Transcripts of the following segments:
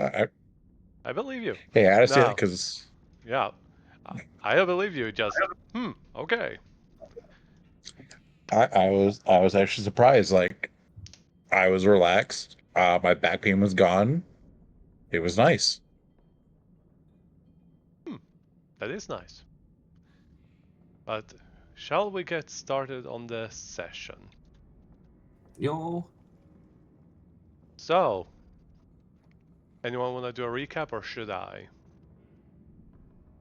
I, I believe you. hey, I understand Now, because yeah, I believe you. Just okay. I was actually surprised. Like I was relaxed. My back pain was gone. It was nice. Hmm, that is nice. But shall we get started on the session? Yo. So, anyone want to do a recap or should I?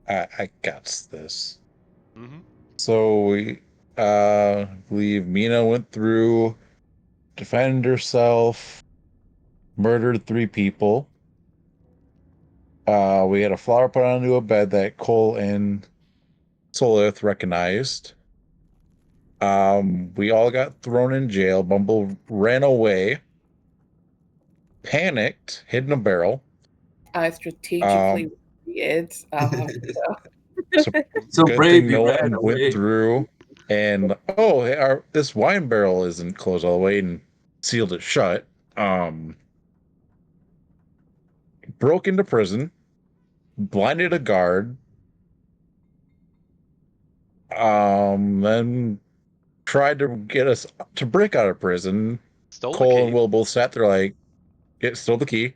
I got this. Mm-hmm. So we believe Mina went through, defended herself, murdered 3 people. We had a flower put onto a bed that Cole and Solith recognized. We all got thrown in jail. Bumble ran away, panicked, hid in a barrel. I strategically Um, weird. so So good thing bravely no ran one went away. through. And oh, hey, this wine barrel isn't closed all the way and sealed it shut. Um, broke into prison, blinded a guard. Then tried to get us to break out of prison. Stole the Cole key. and Will both sat there like, it stole the key.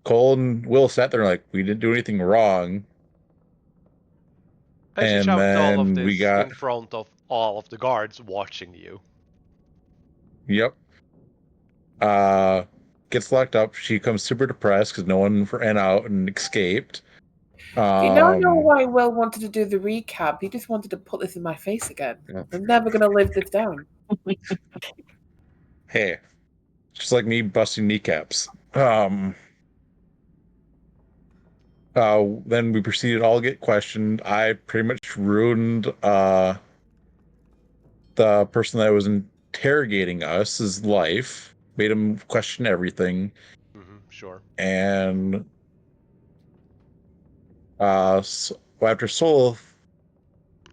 Cole and Will sat there like, we didn't do anything wrong. And she And shouted all of then we this got, in front of all of the guards watching you. yep. Gets locked up. She comes super depressed because no one ran out and escaped. Do you now know why Will wanted to do the recap? He just wanted to put this in my face again. Yeah. I'm never going to live this down. Hey, just like me busting kneecaps. Then we proceeded to all get questioned. I pretty much ruined the person that was interrogating us, his life, made him question everything. Mm-hmm, sure. And so after Soul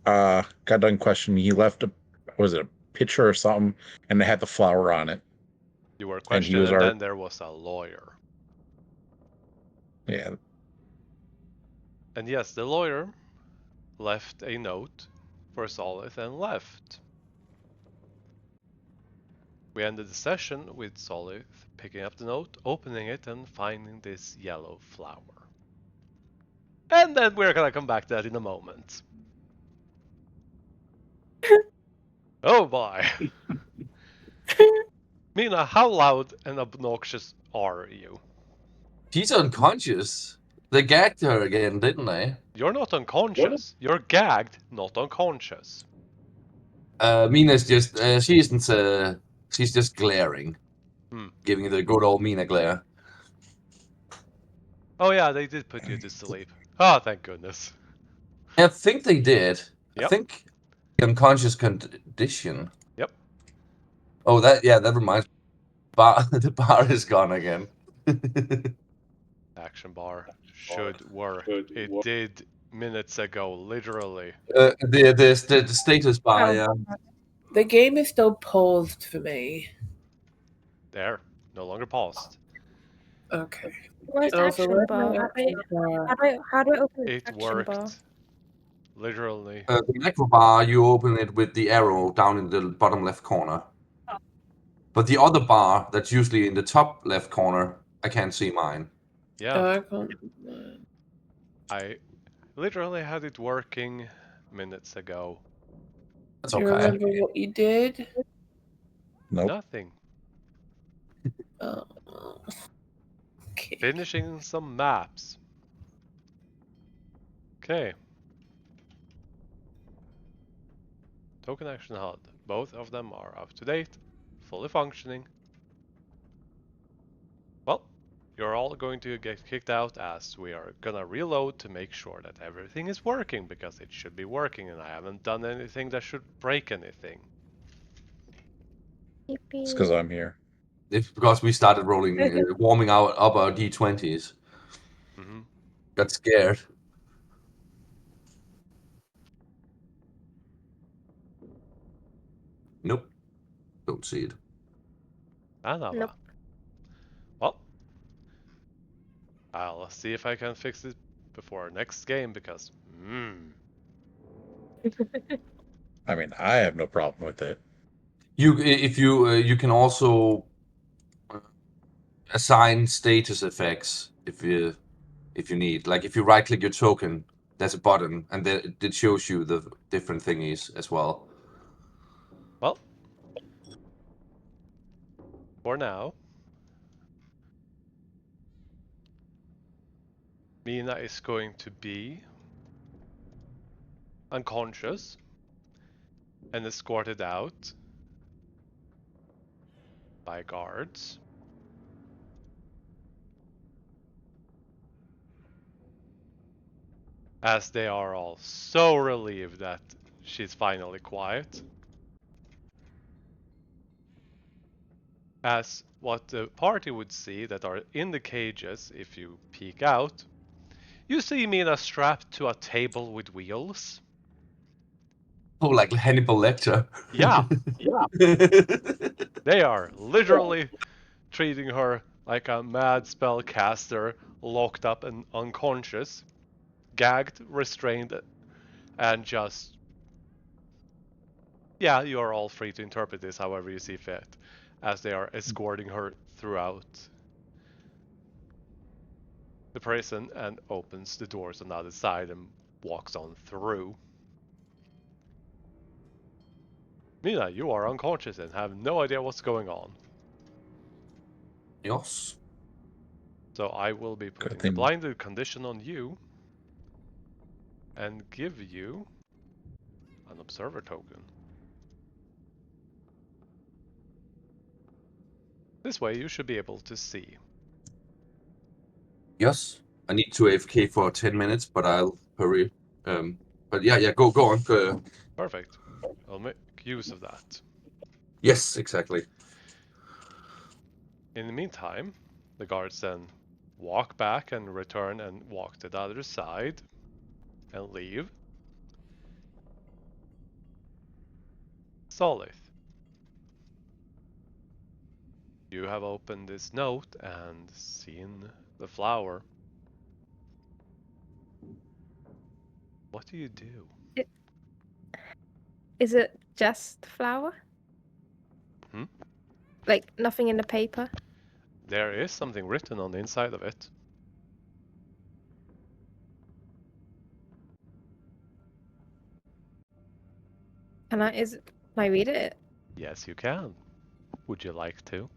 got done questioning, he left was it a picture or something, and it had the flower on it. You were And he questioned, was and our then there was a lawyer. yeah. And yes, the lawyer left a note for Solith and left. We ended the session with Solith picking up the note, opening it, and finding this yellow flower. And then we're gonna come back to that in a moment. Oh boy. Mina, how loud and obnoxious are you? She's unconscious. They gagged her again, didn't they? You're not unconscious. You're gagged, not unconscious. Mina's just she isn't she's just glaring. Hmm. Giving the good old Mina glare. Oh yeah, they did put you to sleep. Oh, thank goodness. I think they did. I Yep. think the unconscious condition. Yep. Oh, that reminds me. Bar, the bar is gone again. Action bar should work. It did minutes ago, literally. The status bar, yeah. The game is still paused for me. There. No longer paused. Okay. Where's the Also, action where's bar? my action bar? How do I open the It action bar? worked. Literally. The macro bar, you open it with the arrow down in the bottom left corner. But the other bar, that's usually in the top left corner, I can't see mine. Yeah. I can't. I literally had it working minutes ago. That's Do you okay. remember what you did? Nope. Nothing. Oh. Okay. Finishing some maps. Okay. Token Action HUD. Both of them are up to date, fully functioning. Well, you're all going to get kicked out as we are gonna reload to make sure that everything is working, because it should be working and I haven't done anything that should break anything. It's because I'm here. It's because we started rolling, warming up our D20s. Mm-hmm. Got scared. Nope. Don't see it. Another. Nope. Well, I'll see if I can fix it before our next game because, I mean, I have no problem with it. You can also assign status effects if you need. Like if you right click your token, there's a button, and it shows you the different thingies as well. well, for now, Mina is going to be unconscious and escorted out by guards. As they are all so relieved that she's finally quiet. As what the party would see that are in the cages, if you peek out, you see Mina strapped to a table with wheels. Oh, like Hannibal Lecter. Yeah. They are literally treating her like a mad spellcaster, locked up and unconscious, gagged, restrained, and just... Yeah, you are all free to interpret this however you see fit, as they are escorting her throughout the prison and opens the doors on the other side and walks on through. Mina, you are unconscious and have no idea what's going on. Yes. So I will be putting the blinded condition on you and give you an observer token. This way you should be able to see. Yes. I need to AFK for 10 minutes, but I'll hurry. But yeah, go on. Perfect. I'll make use of that. Yes, exactly. In the meantime, the guards then walk back and return and walk to the other side and leave. Solith, you have opened this note and seen the flower. What do you do? Is it just flour? Hmm? Like nothing in the paper? There is something written on the inside of it. Can I read it? Yes, you can. Would you like to?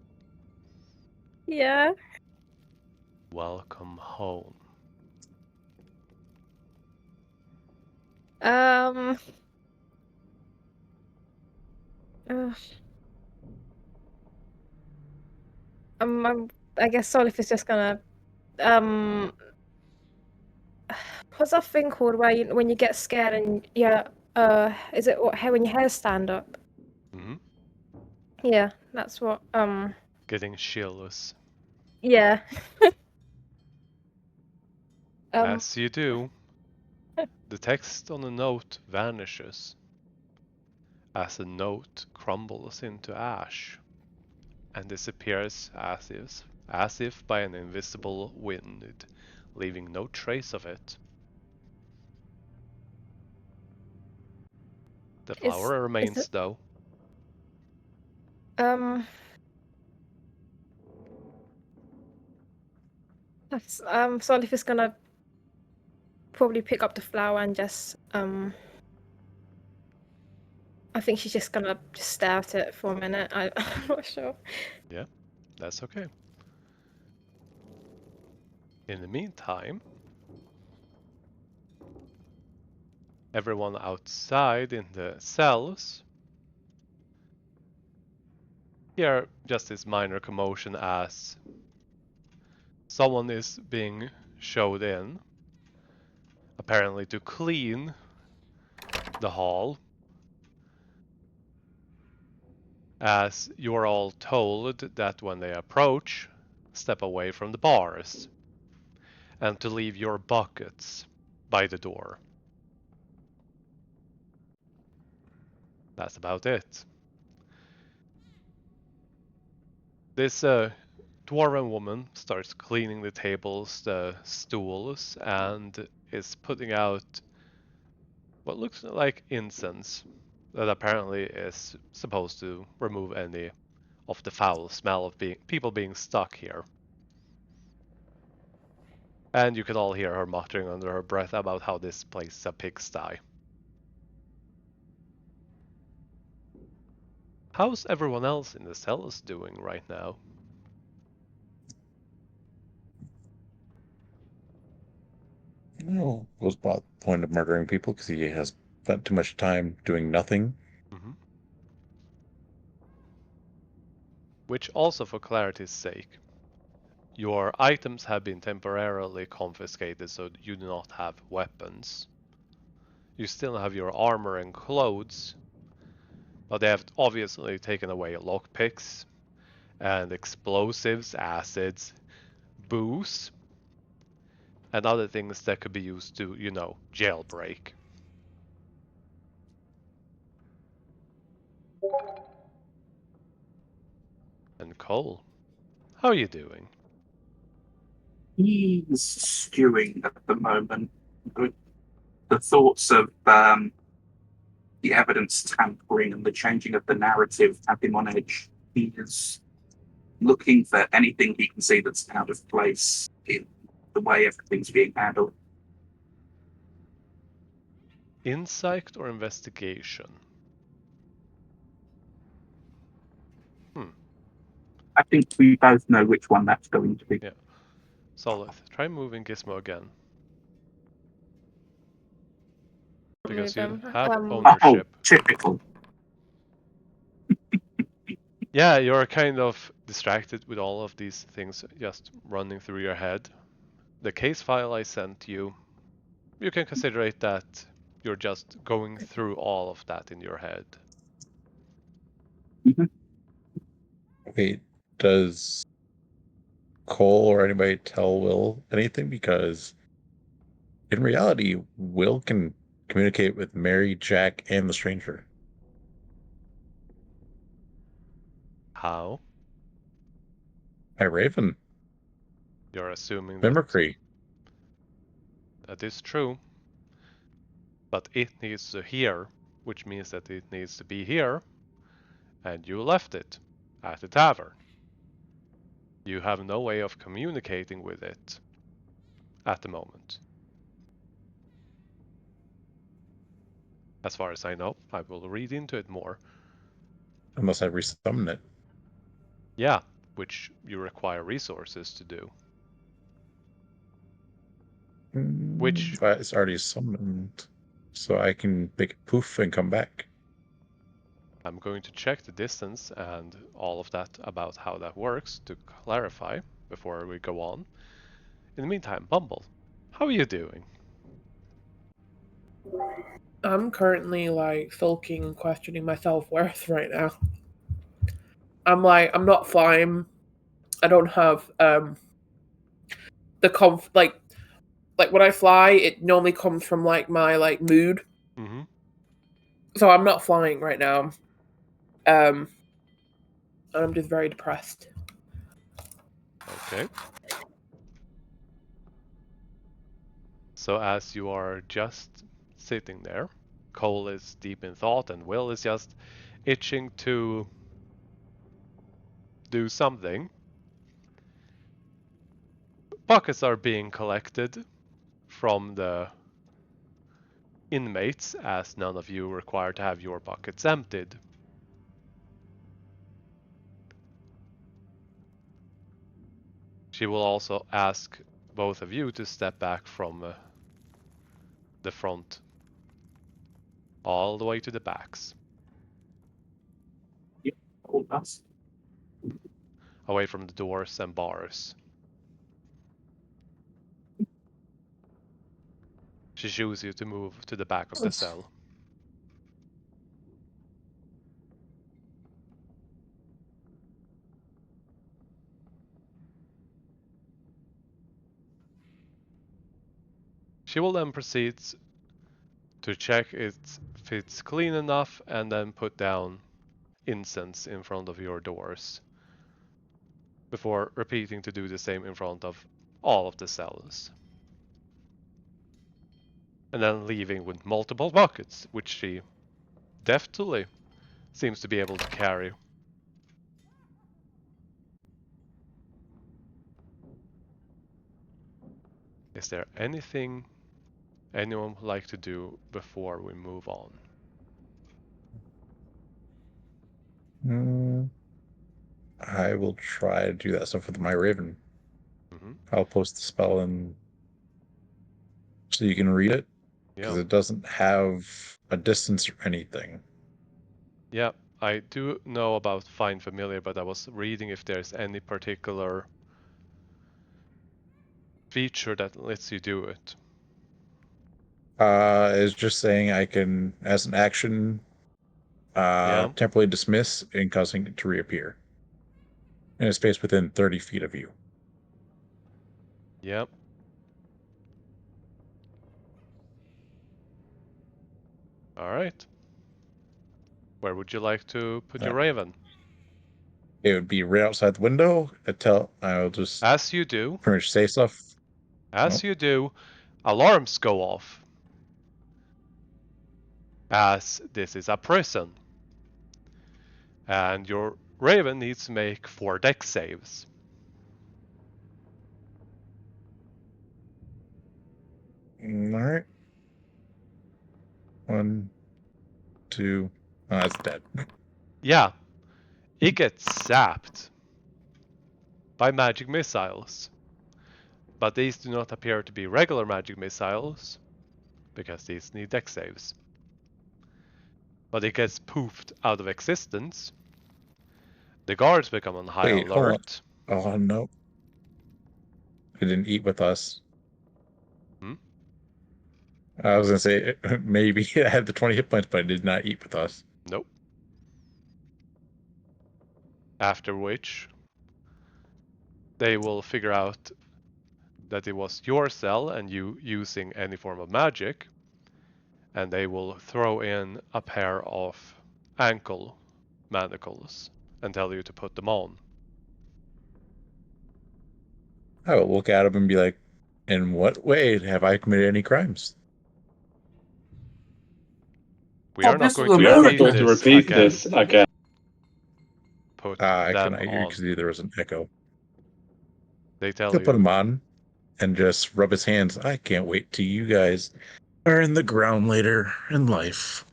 Yeah. Welcome home. Um. I guess Solif is just gonna what's that thing called where when you get scared and is it when your hairs stand up? Mm-hmm. Yeah, that's what Getting chills. yeah. As you do, the text on the note vanishes as the note crumbles into ash and disappears as if by an invisible wind, leaving no trace of it. The flower remains though. That's Solif is gonna probably pick up the flower and just I think she's just gonna just stare at it for a minute. I'm not sure. Yeah, that's okay. In the meantime, everyone outside in the cells hear just this minor commotion as someone is being showed in, apparently to clean the hall, as you are all told that when they approach, step away from the bars and to leave your buckets by the door. That's about it. This dwarven woman starts cleaning the tables, the stools, and is putting out what looks like incense that apparently is supposed to remove any of the foul smell of people being stuck here. And you can all hear her muttering under her breath about how this place is a pigsty. How's everyone else in the cells doing right now? No, was about the point of murdering people because he has spent too much time doing nothing. Mm-hmm. Which also, for clarity's sake, your items have been temporarily confiscated so you do not have weapons. You still have your armor and clothes, but they have obviously taken away lockpicks and explosives, acids, booze, and other things that could be used to, jailbreak. And Cole, how are you doing? He's stewing at the moment. The thoughts of the evidence tampering and the changing of the narrative have him on edge. He is looking for anything he can see that's out of place in the way everything's being handled. Insight or investigation? I think we both know which one that's going to be. Yeah. Solith, try moving Gizmo again. Because you Move him. have Oh, ownership. typical. Yeah, you're kind of distracted with all of these things just running through your head. The case file I sent you, you can consider it that you're just going through all of that in your head. Wait, does Cole or anybody tell Will anything? Because in reality, Will can communicate with Mary, Jack, and the stranger. How? By Raven. You're assuming Mimicry. that is true. But it needs to hear, which means that it needs to be here, and you left it at the tavern. You have no way of communicating with it at the moment. As far as I know, I will read into it more. Unless I resummon it. Yeah, which you require resources to do. Which But it's already summoned, so I can make it poof and come back. I'm going to check the distance and all of that about how that works to clarify before we go on. In the meantime, Bumble, how are you doing? I'm currently sulking and questioning my self-worth right now. I'm not flying. I don't have the like when I fly, it normally comes from my mood. Mm-hmm. So I'm not flying right now. And I'm just very depressed. Okay. So as you are just sitting there, Cole is deep in thought and Will is just itching to do something. Buckets are being collected from the inmates, as none of you require to have your buckets emptied. She will also ask both of you to step back from the front all the way to the backs, All us. away from the doors and bars. She shows you to move to the back of the cell. She will then proceed to check if it's clean enough and then put down incense in front of your doors. before repeating to do the same in front of all of the cells. And then leaving with multiple buckets, which she deftly seems to be able to carry. Is there anything anyone would like to do before we move on? I will try to do that stuff with my Raven. Mm-hmm. I'll post the spell in so you can read it, because Yeah. it doesn't have a distance or anything. Yeah, I do know about Find Familiar, but I was reading if there's any particular feature that lets you do it. It's just saying I can, as an action, Yeah. temporarily dismiss and causing it to reappear in a space within 30 feet of you. Yep. All right. Where would you like to put your Raven? It would be right outside the window until I'll just As you do, pretty much say stuff. alarms go off. As this is a prison. And your Raven needs to make 4 dex saves. All right. 1, 2. Oh, that's dead. Yeah, it gets zapped by magic missiles. But these do not appear to be regular magic missiles, because these need dex saves. But it gets poofed out of existence. The guards become on high Wait, hold on. alert. Oh, no. It didn't eat with us. I was going to say, maybe it had the 20 hit points, but it did not eat with us. Nope. After which, they will figure out that it was your cell and you using any form of magic, and they will throw in a pair of ankle manacles and tell you to put them on. I will look at him and be like, in what way have I committed any crimes? We are not this going is to a repeat this again. Put I them cannot hear on. because there was an echo. They tell He'll put you him on and just rub his hands. I can't wait till you guys are in the ground later in life.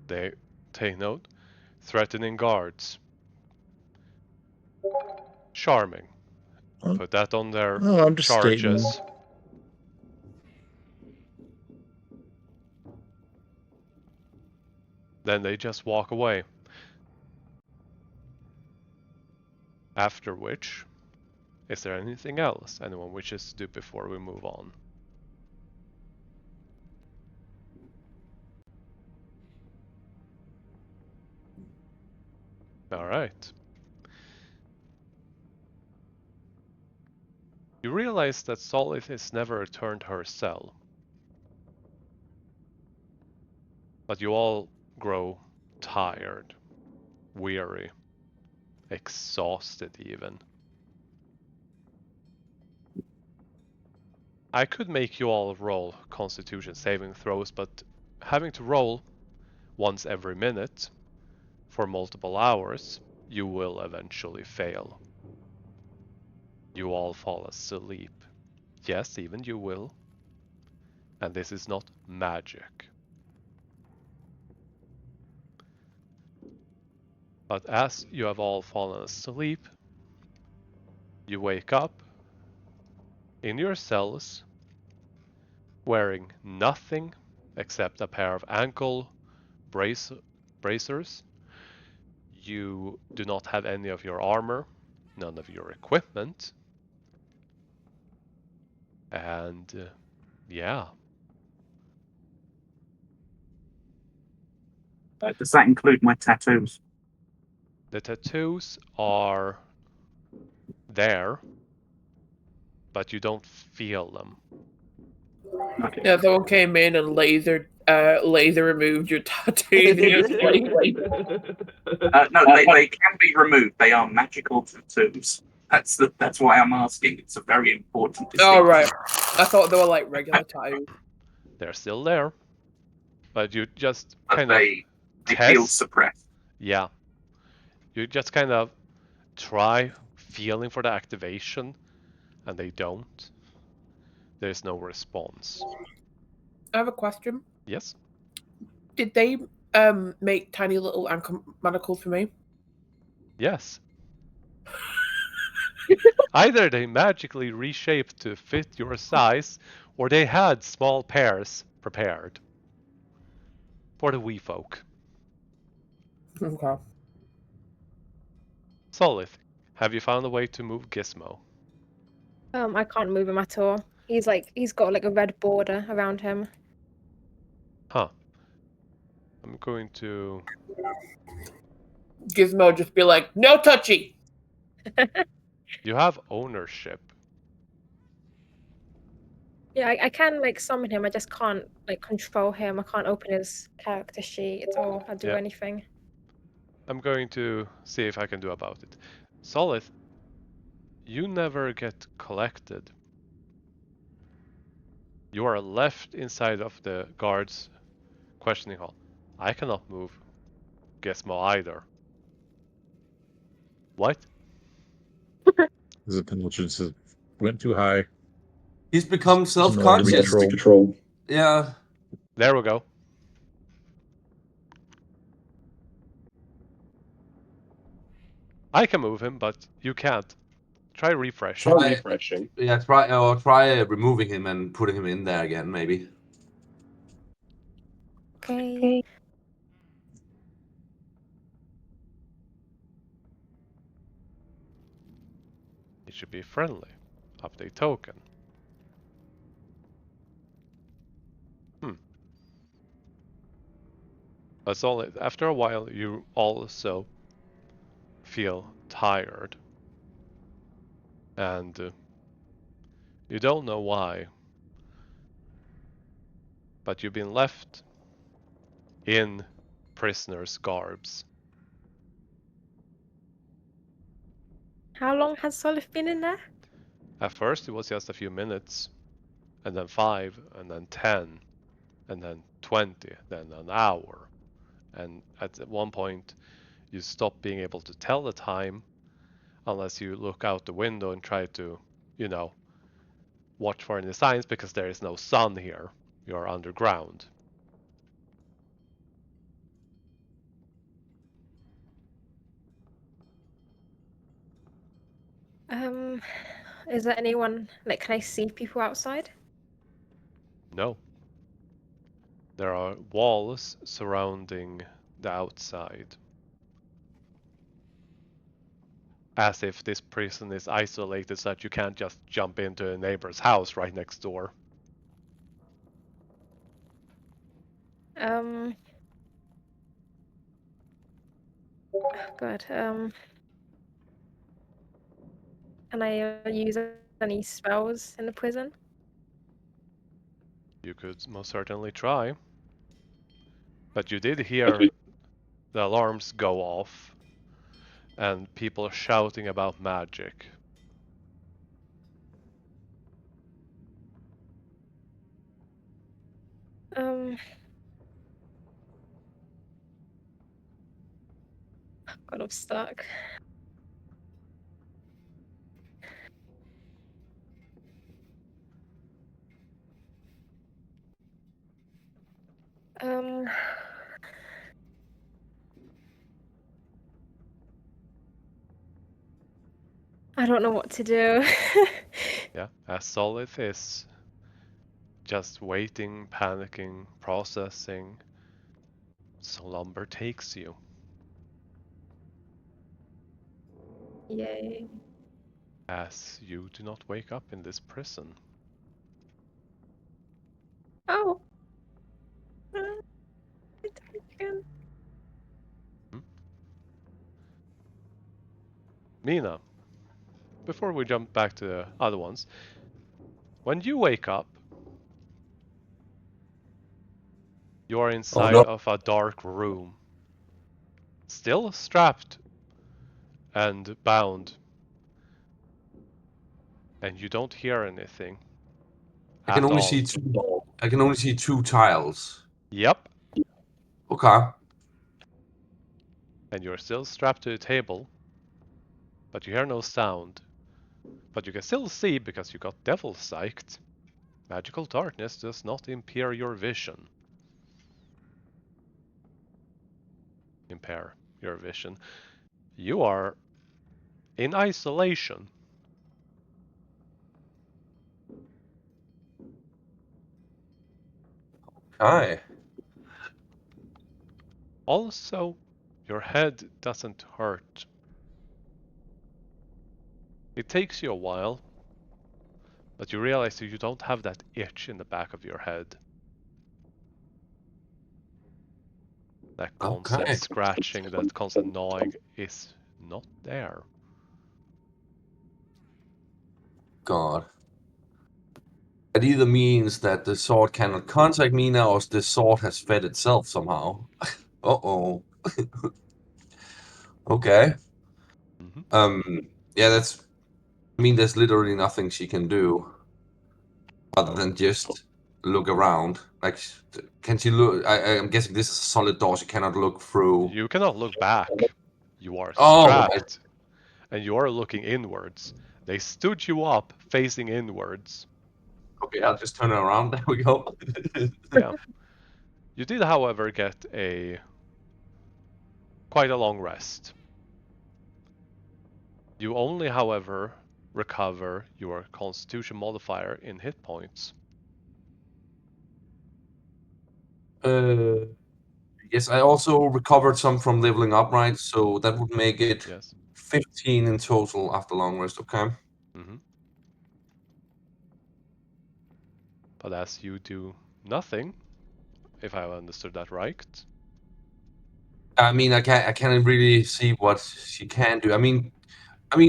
they take note. Threatening guards. Charming. Put that on their Oh, I'm just charges. stating. Then they just walk away. After which, is there anything else anyone wishes to do before we move on? Alright. You realize that Solith has never returned her cell. But you all grow tired, weary, exhausted even. I could make you all roll Constitution saving throws, but having to roll once every minute for multiple hours, you will eventually fail. You all fall asleep. Yes, even you will. And this is not magic. But as you have all fallen asleep, you wake up in your cells wearing nothing except a pair of ankle bracers. You do not have any of your armor, none of your equipment. And yeah. Does that include my tattoos? The tattoos are there, but you don't feel them. Okay. Yeah, someone came in and lasered laser removed your tattoos in your sleep. No, they can be removed. They are magical tattoos. That's why I'm asking. It's a very important distinction. Oh, right. I thought they were like regular tattoos. They're still there, but you just But kind they of feel test. suppressed. Yeah, you just kind of try feeling for the activation, and they don't. There's no response. I have a question. Yes. Did they make tiny little ankle manacles for me? Yes. Either they magically reshaped to fit your size, or they had small pairs prepared for the wee folk. Okay. Solith, have you found a way to move Gizmo? I can't move him at all. He's got like a red border around him. Huh. I'm going to... Gizmo just be like, no touchy! You have ownership. Yeah, I can like summon him. I just can't like control him. I can't open his character sheet or do anything. I'm going to see if I can do about it. Solith, you never get collected. You are left inside of the guard's questioning hall. I cannot move Gizmo either. What? His intelligence went too high. He's become No self-conscious. control. Yeah. There we go. I can move him, but you can't. Try refreshing. Yeah, try removing him and putting him in there again, maybe. Okay. It should be friendly. Update token. That's all. After a while, you also feel tired. And you don't know why. But you've been left in prisoner's garbs. How long has Solif been in there? At first, it was just a few minutes, and then 5, and then 10, and then 20, then an hour. And at one point, you stop being able to tell the time unless you look out the window and try to, watch for any signs because there is no sun here. You're underground. Is there anyone, like, can I see people outside? No. There are walls surrounding the outside. As if this prison is isolated so that you can't just jump into a neighbor's house right next door. Good. Can I use any spells in the prison? You could most certainly try. But you did hear the alarms go off and people shouting about magic. God, I'm stuck. I don't know what to do. Yeah, as Solith is just waiting, panicking, processing, slumber takes you. Yay. As you do not wake up in this prison. Oh. Mina, before we jump back to the other ones, when you wake up, You are inside no. of a dark room. Still strapped and bound. And you don't hear anything I can at only all. see two. I can only see two tiles. Yep. Okay. And you're still strapped to the table. But you hear no sound. But you can still see because you got devil sight. Magical darkness does not impair your vision. Impair your vision. You are in isolation. Hi. Also, your head doesn't hurt. It takes you a while, but you realize that you don't have that itch in the back of your head. That constant Okay. scratching, that constant gnawing is not there. God. It either means that the sword cannot contact me now, or the sword has fed itself somehow. Uh-oh. Okay. Mm-hmm. Yeah, that's... I mean, there's literally nothing she can do other than just look around. Like, can she look... I'm guessing this is a solid door. She cannot look through. You cannot look back. You are Oh, right. strapped, and you are looking inwards. They stood you up facing inwards. Okay, I'll just turn it around. There we go. Yeah. You did, however, get quite a long rest. You only, however, recover your constitution modifier in hit points. Yes, I also recovered some from leveling up, right? So that would make it Yes. 15 in total after long rest, okay? Mm-hmm. But as you do nothing, if I understood that right. I mean, I can't really see what she can do. I mean,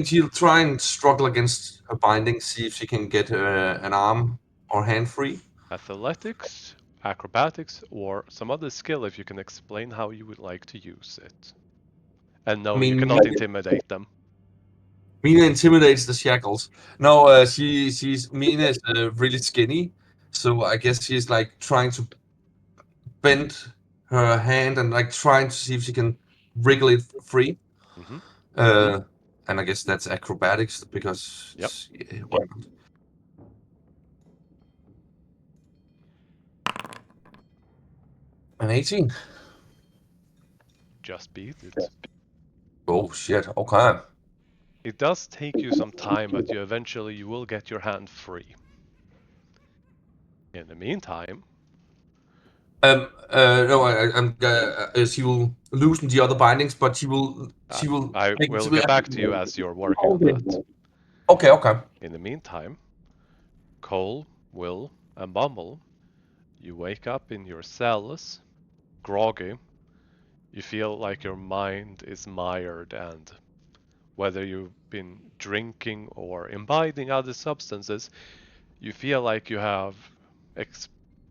she'll try and struggle against her binding, see if she can get an arm or hand free. Athletics, acrobatics, or some other skill if you can explain how you would like to use it. And I no, you mean, cannot intimidate them. Mina intimidates the shackles. No, Mina is really skinny, so I guess she's like trying to bend her hand and like trying to see if she can wriggle it free. Mm-hmm. And I guess that's acrobatics because Yep. why not? An 18. Just beat it. Oh shit. Okay. It does take you some time, but you will get your hand free. In the meantime, No, she will loosen the other bindings, but she will I will get back to you as you're working on that. Okay, okay. In the meantime, Cole, Will, and Bumble, you wake up in your cells, groggy. You feel like your mind is mired, and whether you've been drinking or imbibing other substances, you feel like you have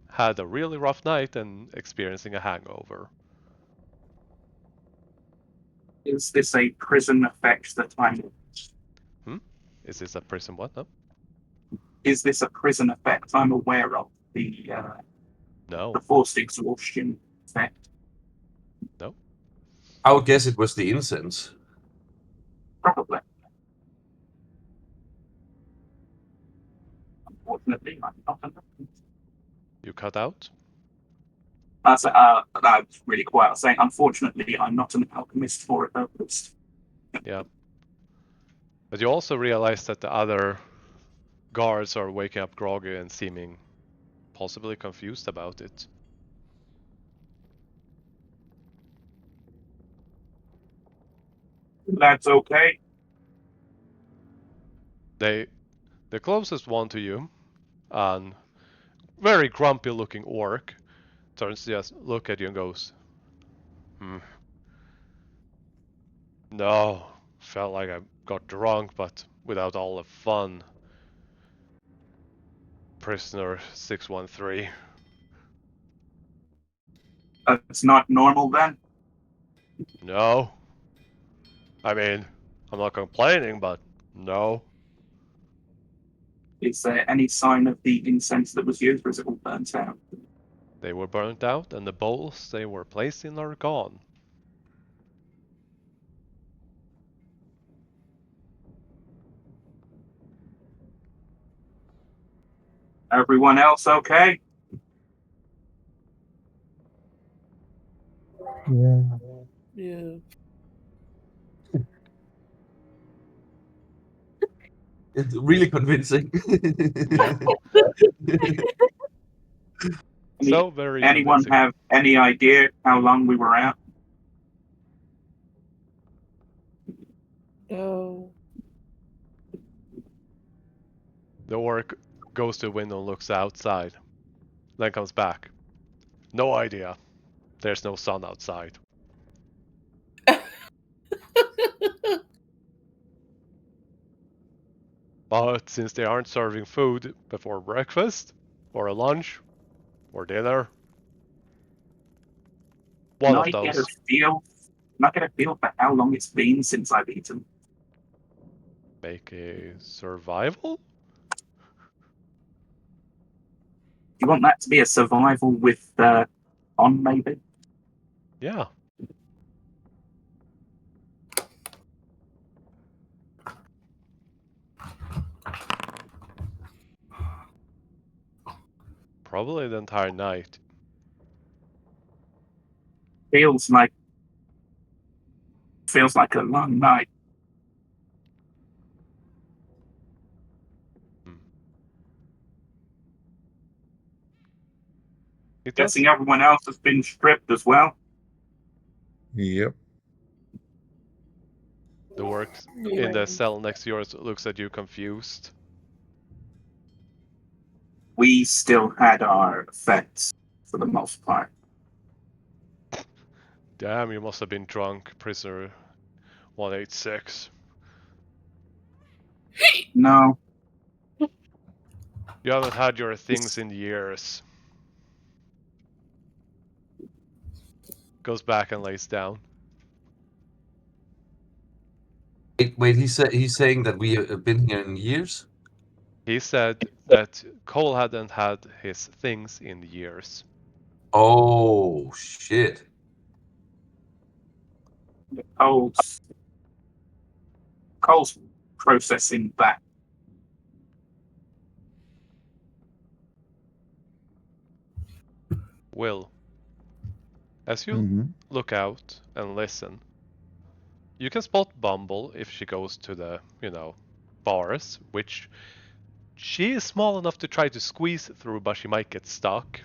had a really rough night and experiencing a hangover. Is this a prison effect that I'm? Is this a prison what? No? Is this a prison effect I'm aware of? The No. forced exhaustion effect. No. I would guess it was the incense. Probably. Unfortunately, I'm not an alchemist. You cut out? That's really quiet. I was saying, unfortunately, I'm not an alchemist for a purpose. Yeah. But you also realize that the other guards are waking up groggy and seeming possibly confused about it. That's okay. The closest one to you, an very grumpy looking orc, turns to just look at you and goes, No, felt like I got drunk, but without all the fun. Prisoner 613. It's not normal then? No. I mean, I'm not complaining, but no. Is there any sign of the incense that was used, or is it all burnt out? They were burnt out, and the bowls they were placed in are gone. Everyone else okay? Yeah. Yeah. It's really convincing. So very Anyone convincing. have any idea how long we were out? Oh. The orc goes to the window and looks outside. Then comes back. No idea. There's no sun outside. But since they aren't serving food before breakfast, or a lunch, or dinner, one Can of I get a those. feel? Can I get a feel for how long it's been since I've eaten? Make a survival? Do you want that to be a survival with on maybe? Yeah. Probably the entire night. Feels like a long night. It does. Guessing everyone else has been stripped as well. Yep. The work in the cell next to yours looks at you confused. We still had our effects for the most part. Damn, you must have been drunk, prisoner 186. No, You haven't had your things in years. Goes back and lays down. Wait, he's saying that we have been here in years? He said that Cole hadn't had his things in years. Oh, shit. Cole's processing that. Will, as you Mm-hmm. look out and listen, you can spot Bumble if she goes to the, bars, which she is small enough to try to squeeze through, but she might get stuck.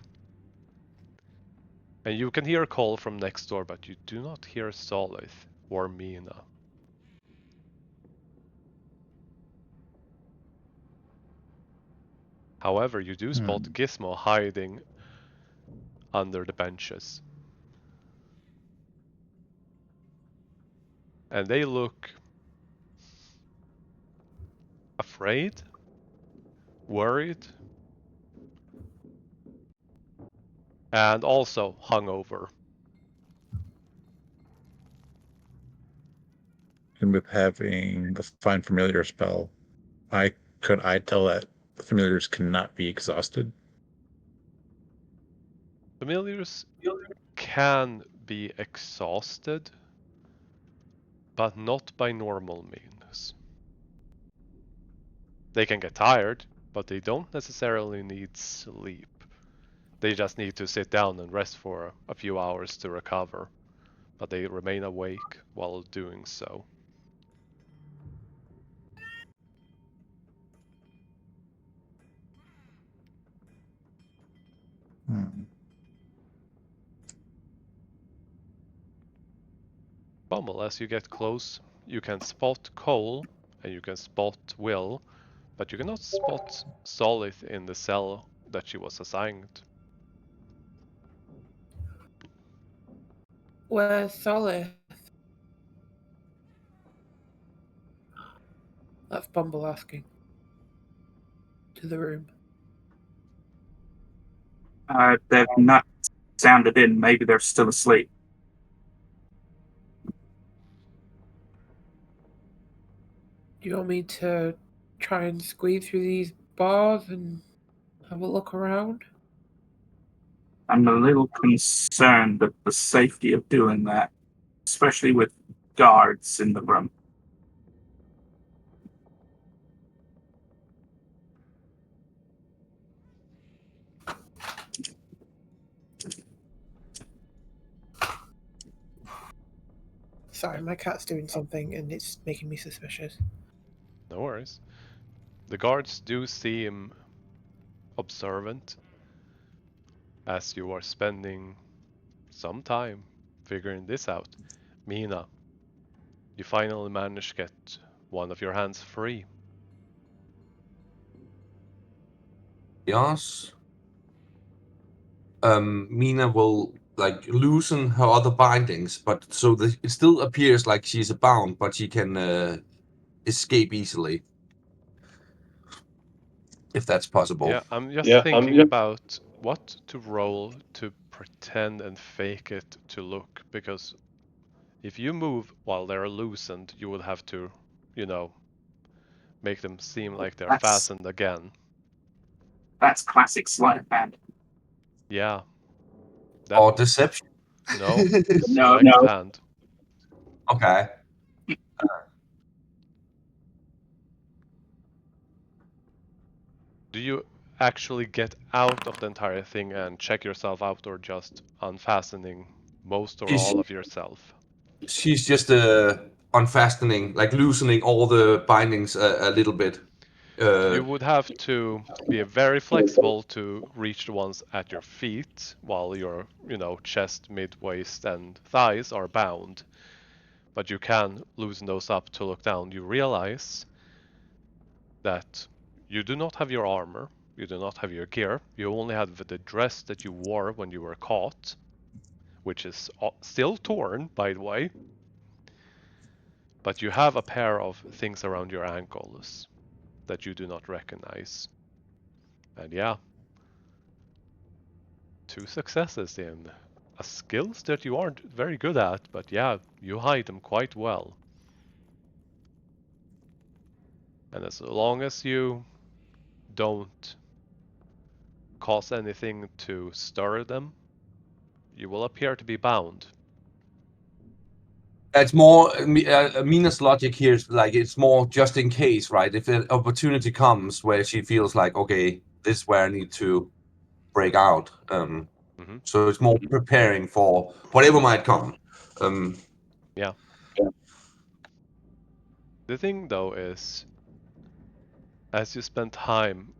And you can hear Cole from next door, but you do not hear Solith or Mina. However, you do spot Gizmo hiding under the benches. And they look afraid, worried, and also hungover. And with having the Find Familiar spell, could I tell that the familiars cannot be exhausted? Familiars can be exhausted, but not by normal means. They can get tired, but they don't necessarily need sleep. They just need to sit down and rest for a few hours to recover, but they remain awake while doing so. Bumble, as you get close, you can spot Cole and you can spot Will, but you cannot spot Solith in the cell that she was assigned. Where's Solid? That's Bumble asking. To the room. They've not sounded in. Maybe they're still asleep. Do you want me to try and squeeze through these bars and have a look around? I'm a little concerned at the safety of doing that, especially with guards in the room. Sorry, my cat's doing something and it's making me suspicious. No worries. The guards do seem observant as you are spending some time figuring this out. Mina, you finally managed to get one of your hands free. Yes. Mina will like loosen her other bindings, but so it still appears like she's bound, but she can escape easily, if that's possible. Yeah, I'm just thinking about what to roll to pretend and fake it to look, because if you move while they're loosened, you would have to, you know, make them seem like they're fastened again. That's classic sleight of hand. Yeah. Or deception. No, No, sleight of hand. Okay. Do you actually get out of the entire thing and check yourself out, or just unfastening most or all of yourself? She's just unfastening, like loosening all the bindings a little bit. You would have to be very flexible to reach the ones at your feet while your, chest, mid, waist, and thighs are bound. But you can loosen those up to look down. You realize that you do not have your armor, you do not have your gear, you only have the dress that you wore when you were caught, which is still torn, by the way. But you have a pair of things around your ankles that you do not recognize. And yeah, 2 successes in a skills that you aren't very good at, but yeah, you hide them quite well. And as long as you don't cause anything to stir them, you will appear to be bound. It's more Mina's logic here is like it's more just in case, right? If an opportunity comes where she feels like, okay, this is where I need to break out. So it's more preparing for whatever might come. Yeah. The thing though is, as you spend time,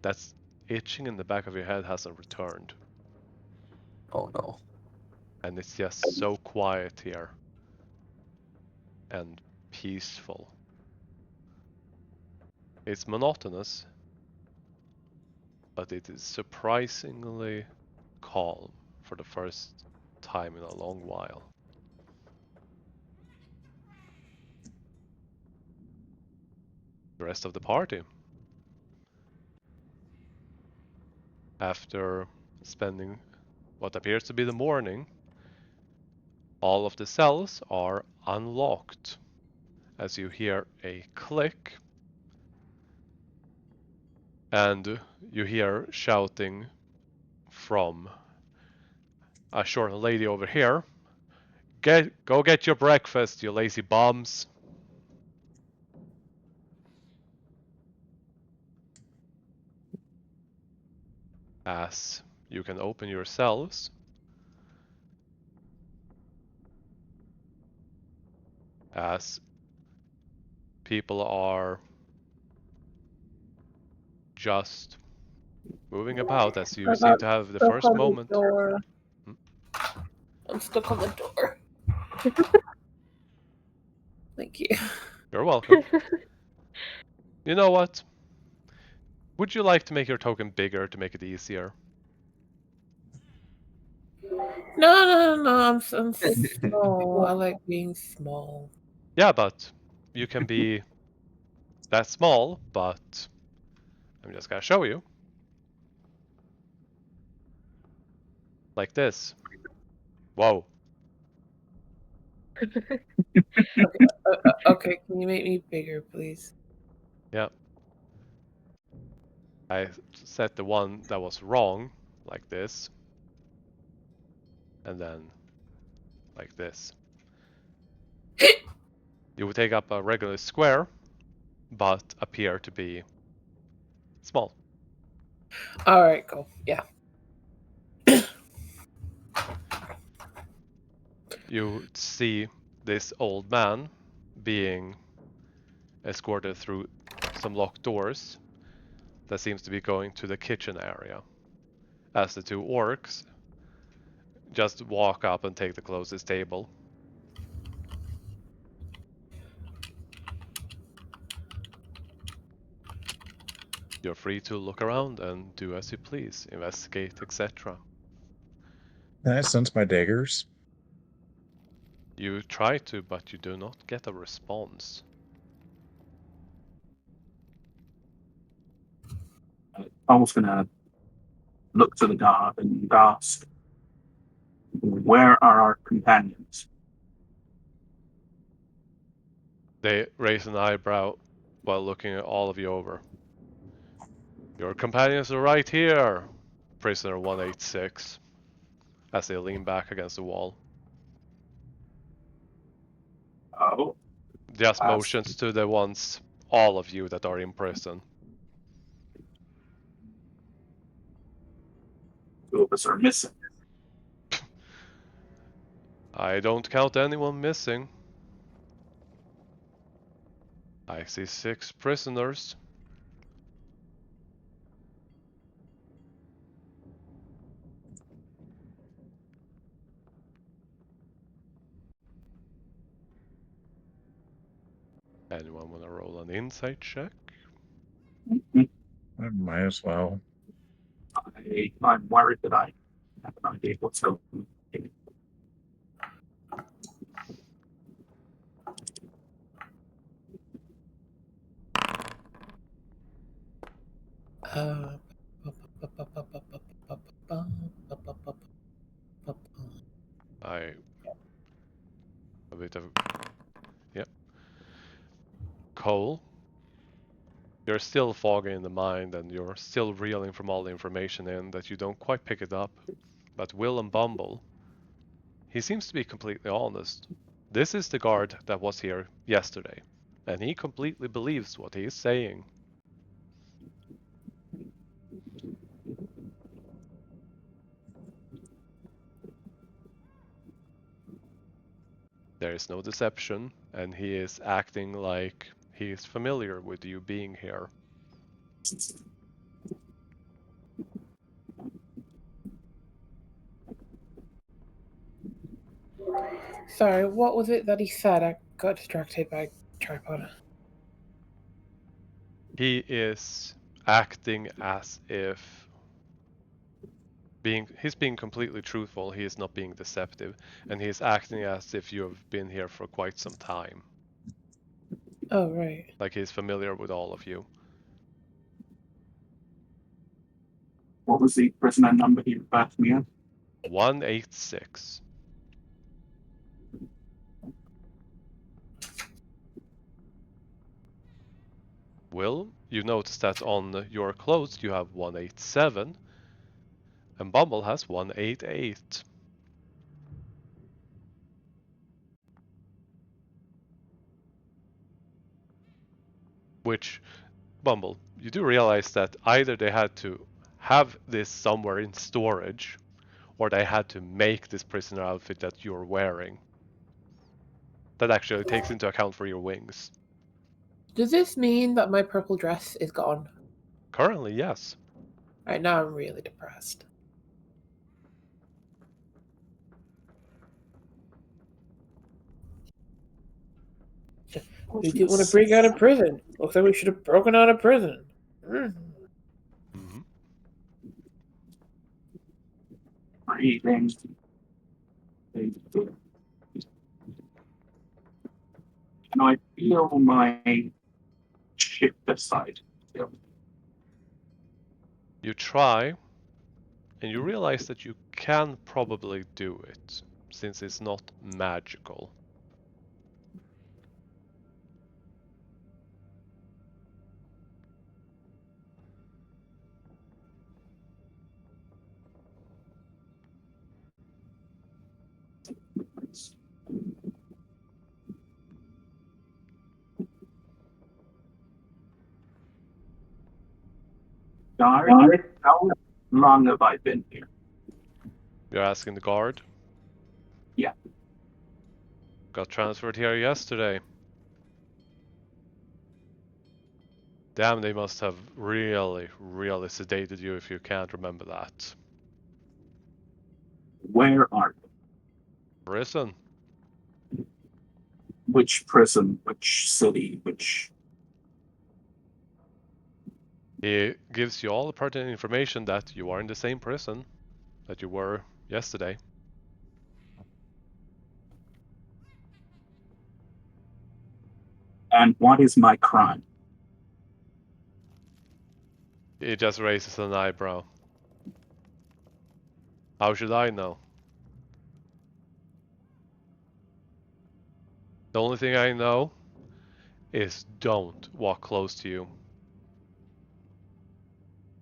that itching in the back of your head hasn't returned. Oh no. And it's just so quiet here. And peaceful. It's monotonous, but it is surprisingly calm for the first time in a long while. The rest of the party, after spending what appears to be the morning, all of the cells are unlocked as you hear a click and you hear shouting from a short lady over here. Go get your breakfast, you lazy bums. As you can open your cells, as people are just moving about, as you seem to have the first moment. I'm stuck on the door. Thank you. You're welcome. You know what? Would you like to make your token bigger to make it easier? No, I'm small. I like being small. Yeah, but you can be that small, but I'm just gonna show you. like this. Whoa. Okay, can you make me bigger, please? Yeah. I set the one that was wrong, like this. And then, like this. You would take up a regular square, but appear to be small. All right, cool. Yeah. You see this old man being escorted through some locked doors that seems to be going to the kitchen area, as the two orcs just walk up and take the closest table. You're free to look around and do as you please, investigate, etc. Can I sense my daggers? You try to, but you do not get a response. I was going to look to the guard and ask, where are our companions? They raise an eyebrow while looking at all of you over. Your companions are right here, prisoner 186, as they lean back against the wall. Oh, Just motions to the ones, all of you that are in prison. two of us are missing. I don't count anyone missing. I see 6 prisoners. Anyone wanna roll an insight check? I might as well. I'm worried that I have an idea what's going on. A bit of... Yep. Cole, you're still foggy in the mind and you're still reeling from all the information in that you don't quite pick it up. But Will and Bumble, he seems to be completely honest. This is the guard that was here yesterday, and he completely believes what he is saying. There is no deception, and he is acting like he is familiar with you being here. Sorry, what was it that he said? I got distracted by tripod. He is acting as if he's being completely truthful, he is not being deceptive, and he is acting as if you have been here for quite some time. Oh, right. Like he's familiar with all of you. What was the prisoner number he referred to me as? 186. Will, you notice that on your clothes you have 187, and Bumble has 188. Which, Bumble, you do realize that either they had to have this somewhere in storage, or they had to make this prisoner outfit that you're wearing. That actually takes into account for your wings. Does this mean that my purple dress is gone? Currently, yes. Right now, I'm really depressed. We didn't want to break out of prison. Looks like we should have broken out of prison. Mm-hmm. Breathing. Can I feel my shifter side? You try, and you realize that you can probably do it, since it's not magical. Guard, how long have I been here? You're asking the guard? Yeah. Got transferred here yesterday. Damn, they must have really, really sedated you if you can't remember that. Where are you? Prison. Which prison? Which city? Which... He gives you all the pertinent information that you are in the same prison that you were yesterday. And what is my crime? He just raises an eyebrow. How should I know? The only thing I know is don't walk close to you.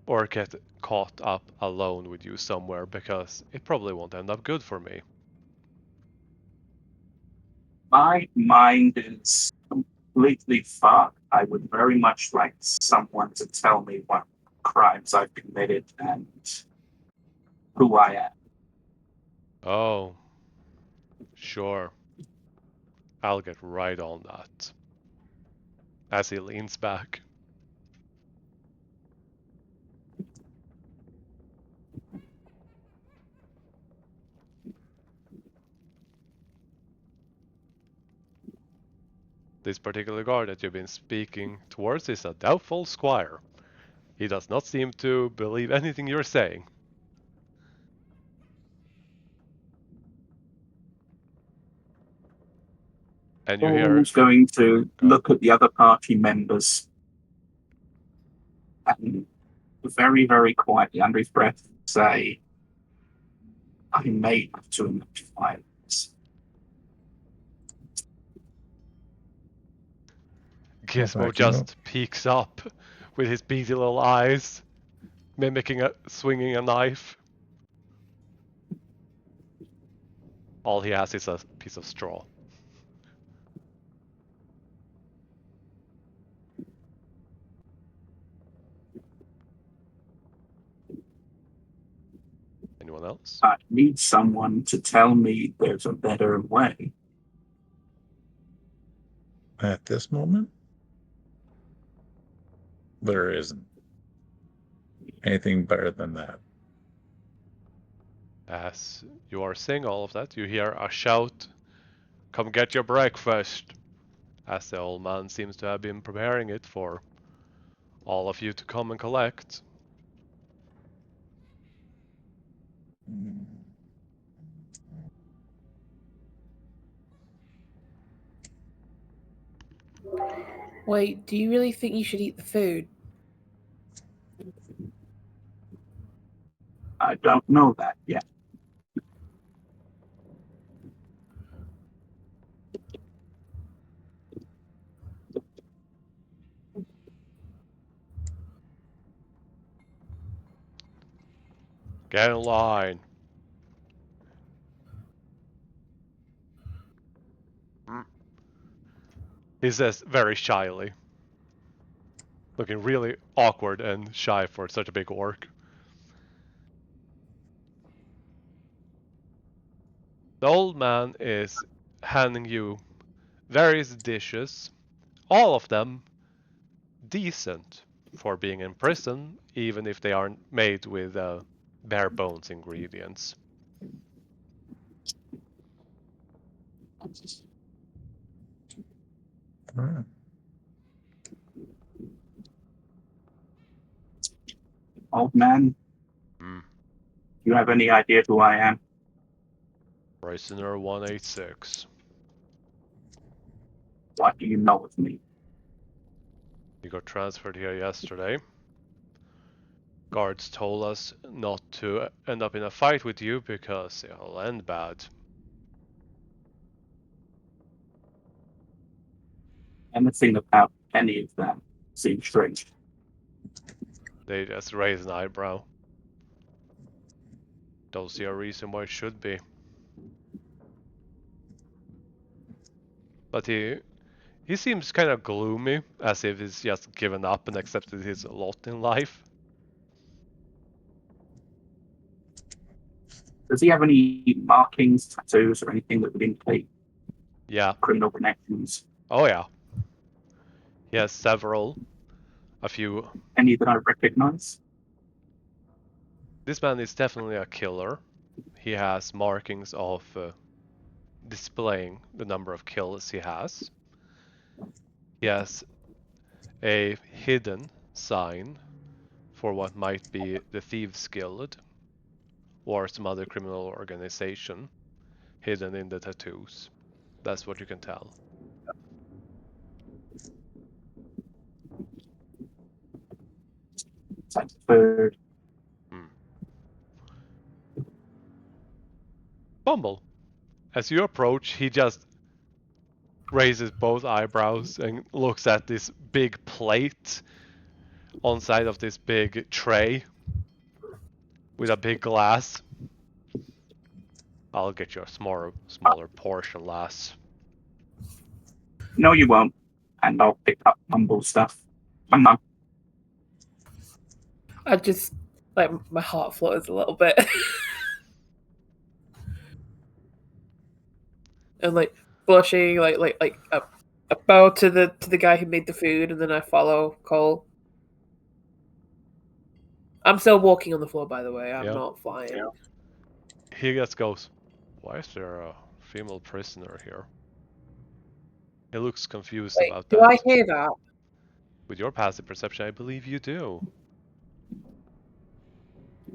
Or get caught up alone with you somewhere, because it probably won't end up good for me. My mind is completely fogged. I would very much like someone to tell me what crimes I've committed and who I am. Oh, sure. I'll get right on that. As he leans back. This particular guard that you've been speaking towards is a doubtful squire. He does not seem to believe anything you're saying. And you hear... Who's going to look at the other party members and very, very quietly, under his breath, say, I may have to enact violence. Gizmo just peeks up with his beady little eyes, mimicking swinging a knife. All he has is a piece of straw. Anyone else? I need someone to tell me there's a better way. At this moment, there isn't anything better than that. As you are saying all of that, you hear a shout, "Come get your breakfast!" As the old man seems to have been preparing it for all of you to come and collect. Wait, do you really think you should eat the food? I don't know that yet. Get in line. He says very shyly, looking really awkward and shy for such a big orc. The old man is handing you various dishes, all of them decent for being in prison, even if they aren't made with bare bones ingredients. Alright. Old man, you have any idea who I am? Prisoner 186. What do you know of me? You got transferred here yesterday. guards told us not to end up in a fight with you because it'll end bad. Anything about any of them seems strange. They just raise an eyebrow. Don't see a reason why it should be. But he seems kind of gloomy, as if he's just given up and accepted his lot in life. Does he have any markings, tattoos, or anything that would indicate Yeah. criminal connections? Oh yeah. He has several. A few. Any that I recognize? This man is definitely a killer. He has markings of displaying the number of kills he has. He has a hidden sign for what might be the Thieves Guild or some other criminal organization hidden in the tattoos. That's what you can tell. Third. Bumble. As you approach, he just raises both eyebrows and looks at this big plate on side of this big tray with a big glass. I'll get you a smaller portion, lass. No, you won't. And I'll pick up Mumble stuff. Come on. I just, like, my heart flutters a little bit. And, like, blushing, like a bow to the guy who made the food, and then I follow Cole. I'm still walking on the floor, by the way. I'm not flying. Yeah. He just goes, "Why is there a female prisoner here?" He looks confused about that. Do I hear that? With your passive perception, I believe you do.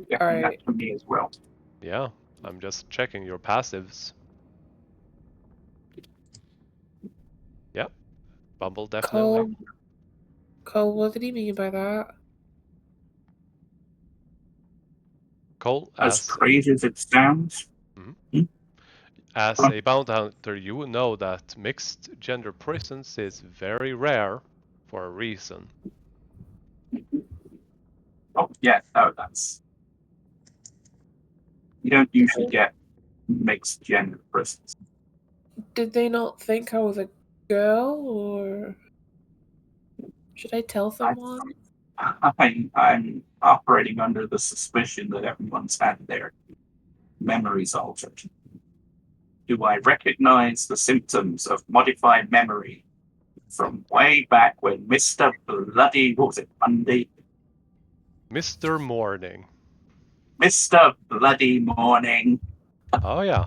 Yeah, All right. that for me as well. Yeah, I'm just checking your passives. Yep, Bumble definitely. Cole, what did he mean by that? Cole, as crazy as it sounds. As a bounty hunter, you would know that mixed gender presence is very rare for a reason. Oh yeah, no, that's you don't usually get mixed gender presence. Did they not think I was a girl, or should I tell someone? I'm operating under the suspicion that everyone's had their memories altered. Do I recognize the symptoms of modified memory from way back when Mr. Bloody, what was it, Monday? Mr. Morning. Mr. Bloody Morning. Oh yeah.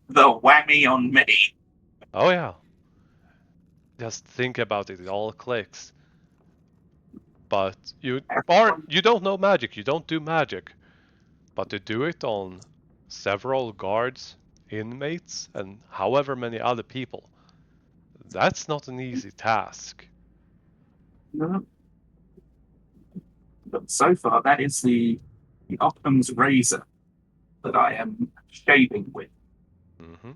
The whammy on me. Oh yeah. Just think about it, it all clicks. But you don't know magic, you don't do magic. But to do it on several guards, inmates, and however many other people, that's not an easy task. No. But so far, that is the Occam's razor that I am shaving with. Mm-hmm.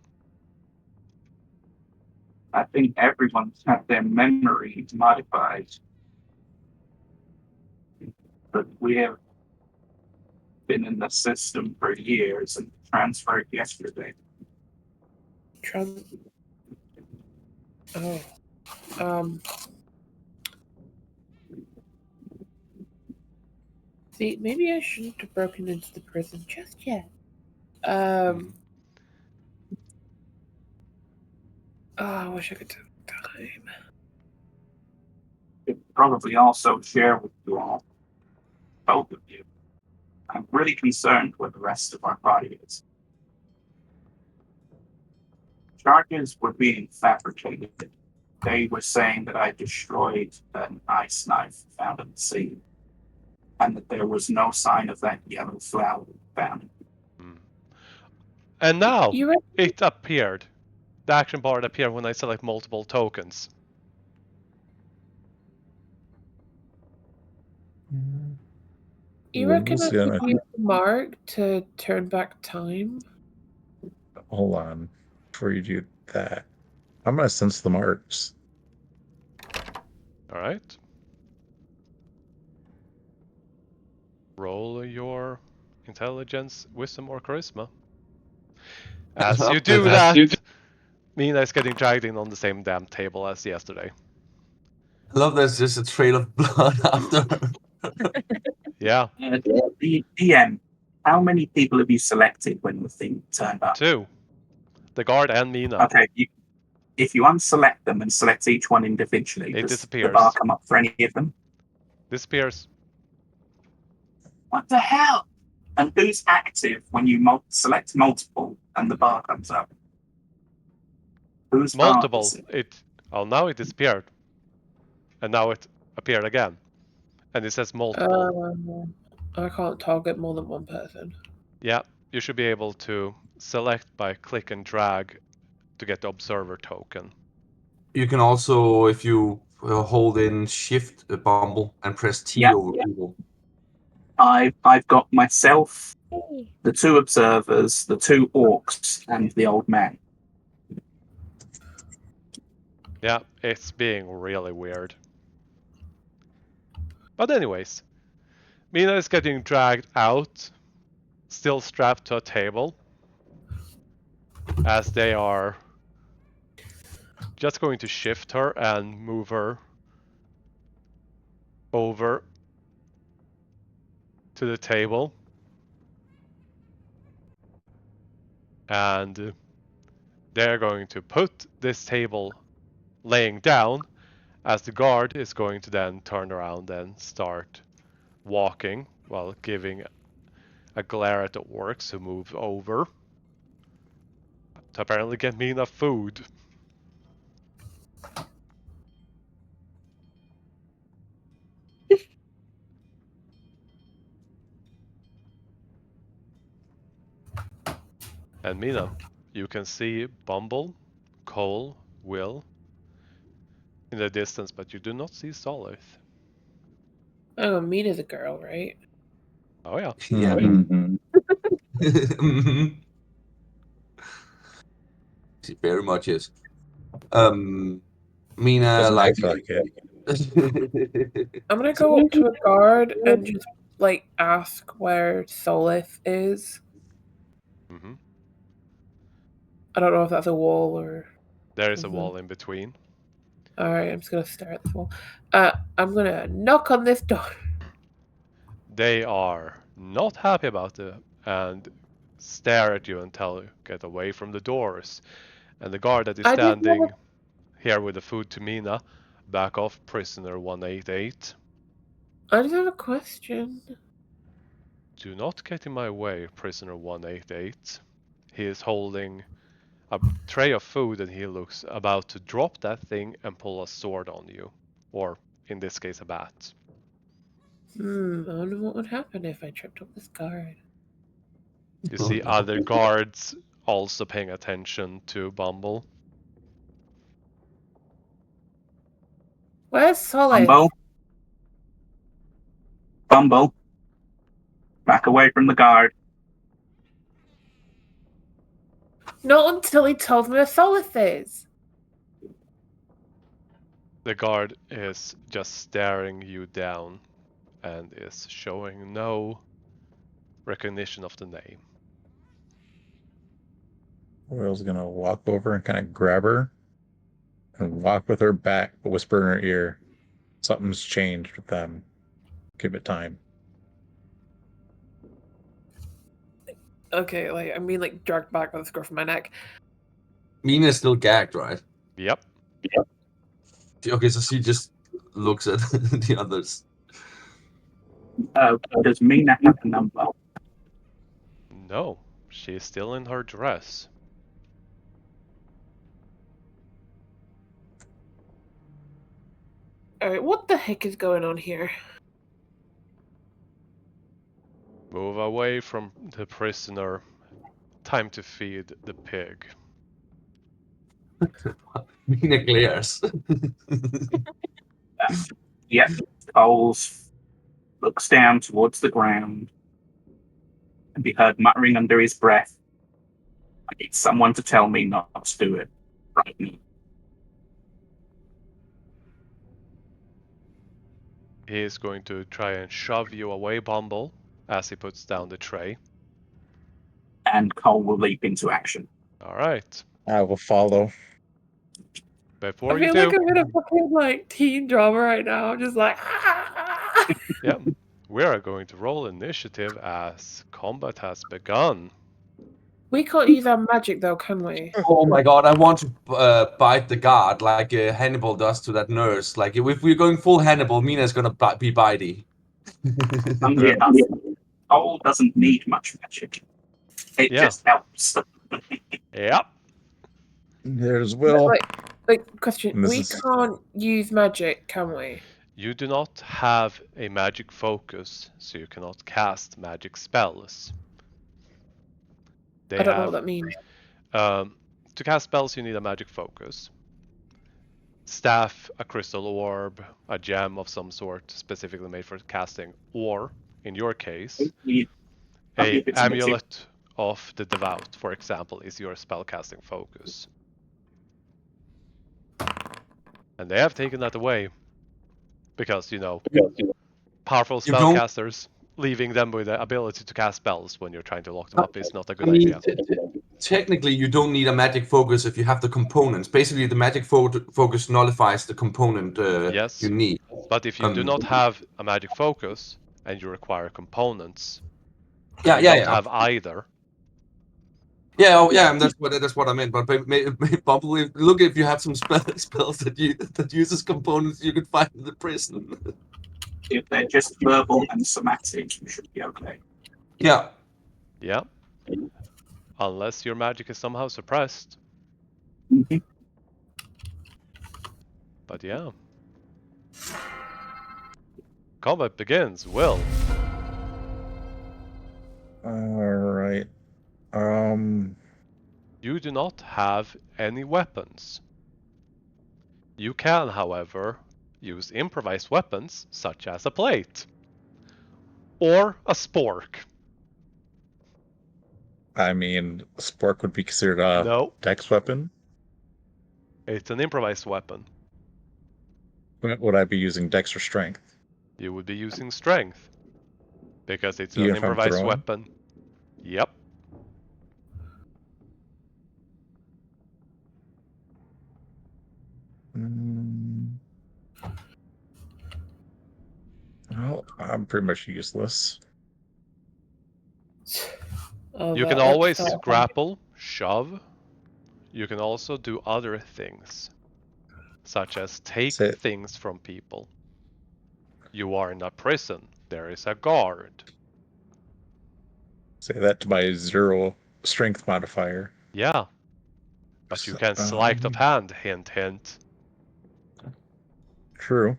I think everyone's had their memory modified. But we have been in the system for years and transferred yesterday. See, maybe I shouldn't have broken into the prison just yet. I wish I could take time. Could probably also share with you all, both of you. I'm really concerned where the rest of our party is. Charges were being fabricated. They were saying that I destroyed an ice knife found at the scene, and that there was no sign of that yellow flower found. And now it appeared. The action bar appeared when I select multiple tokens. You reckon I Lucy, could use the mark to turn back time? hold on. Before you do that, I'm gonna sense the marks. All right. Roll your intelligence, wisdom, or charisma. As you do that, Mina is getting dragged in on the same damn table as yesterday. I love there's just a trail of blood after her. Yeah, The DM, how many people have you selected when the thing turned up? 2. The guard and Mina. Okay, if you unselect them and select each one individually, It does the disappears. bar come up for any of them? Disappears. What the hell? And who's active when you select multiple and the bar comes up? Who's Multiple. Now it disappeared. And now it appeared again. And it says multiple. I can't target more than one person. Yeah, you should be able to select by click and drag to get the observer token. You can also, if you hold in Shift Bumble and press T Yeah. over people. I've got myself, the 2 observers, the 2 orcs, and the old man. Yeah, it's being really weird. But anyways, Mina is getting dragged out, still strapped to a table, as they are just going to shift her and move her over to the table. And they're going to put this table laying down, as the guard is going to then turn around and start walking while giving a glare at the orcs who move over to apparently get me enough food. And Mina, you can see Bumble, Cole, Will in the distance, but you do not see Solith. Oh, Mina's a girl, right? Oh yeah. Yeah. Mhm. Mhm. She very much is. Mina, Doesn't like. act like it. I'm gonna go up to a guard and just ask where Solith is. Mm-hmm. I don't know if that's a wall or. There is a something. wall in between. Alright, I'm just gonna stare at this wall. I'm gonna knock on this door. They are not happy about it and stare at you and tell you, get away from the doors. And the guard that is I just have standing here with the food to Mina, back off, prisoner 188. I just have a question. Do not get in my way, prisoner 188. He is holding a tray of food and he looks about to drop that thing and pull a sword on you. Or, in this case, a bat. I wonder what would happen if I tripped up this guard. You see other guards also paying attention to Bumble. Where's Solith? Bumble. Back away from the guard. Not until he tells me where Solith is. The guard is just staring you down and is showing no recognition of the name. Will's gonna walk over and kind of grab her and walk with her back, but whisper in her ear, something's changed with them. Give it time. Okay, dragged back by the scruff of my neck. Mina's still gagged, right? Yep. Okay, so she just looks at the others. Does Mina have a number? No, she is still in her dress. Alright, what the heck is going on here? Move away from the prisoner. Time to feed the pig. Mina glares. Yeah. Cole's looks down towards the ground, and be heard muttering under his breath, "I need someone to tell me not to do it right now." He is going to try and shove you away, Bumble, as he puts down the tray. And Cole will leap into action. All right. I will follow. Before I you feel do, like I'm in a fucking like teen drama right now. I'm just like, yeah, we are going to roll initiative as combat has begun. we can't use our magic though, can we? Oh my god, I want to bite the guard like Hannibal does to that nurse. Like, if we're going full Hannibal, Mina's gonna be bitey. Funnily enough, Cole doesn't need much magic. It Yeah. just helps. Yep. There's Will. Like, question: And this we is- can't use magic, can we? You do not have a magic focus, so you cannot cast magic spells. They I don't know have, what that means. to cast spells, you need a magic focus. Staff, a crystal orb, a gem of some sort, specifically made for casting, or, in your case, a amulet of the devout, for example, is your spellcasting focus. And they have taken that away because, you know, powerful You don't- spellcasters, leaving them with the ability to cast spells when you're trying to lock them up is not a good I mean, idea. technically, you don't need a magic focus if you have the components. Basically, the magic focus nullifies the component Yes. you need. But if you do not have a magic focus and you require components, Yeah, you yeah, don't yeah. have either. Yeah, oh, yeah, and that's what I meant. But probably look if you have some spells that uses components you could find in the prison. If they're just verbal and somatic, you should be okay. Yeah. Yeah. Unless your magic is somehow suppressed. Mhm. But yeah. Combat begins. Will. Alright. You do not have any weapons. You can, however, use improvised weapons such as a plate. Or a spork. I mean, Spork would be considered a No, dex weapon. it's an improvised weapon. Would I be using dex or strength? You would be using strength. Because it's Even an if I'm improvised throwing? weapon. Yep. Well, I'm pretty much useless. Oh, You that can works always out. grapple, shove. You can also do other things, such as take Say it. things from people. You are in a prison. There is a guard. Say that to my 0 strength modifier. Yeah. But you can sleight of hand, hint, hint. True.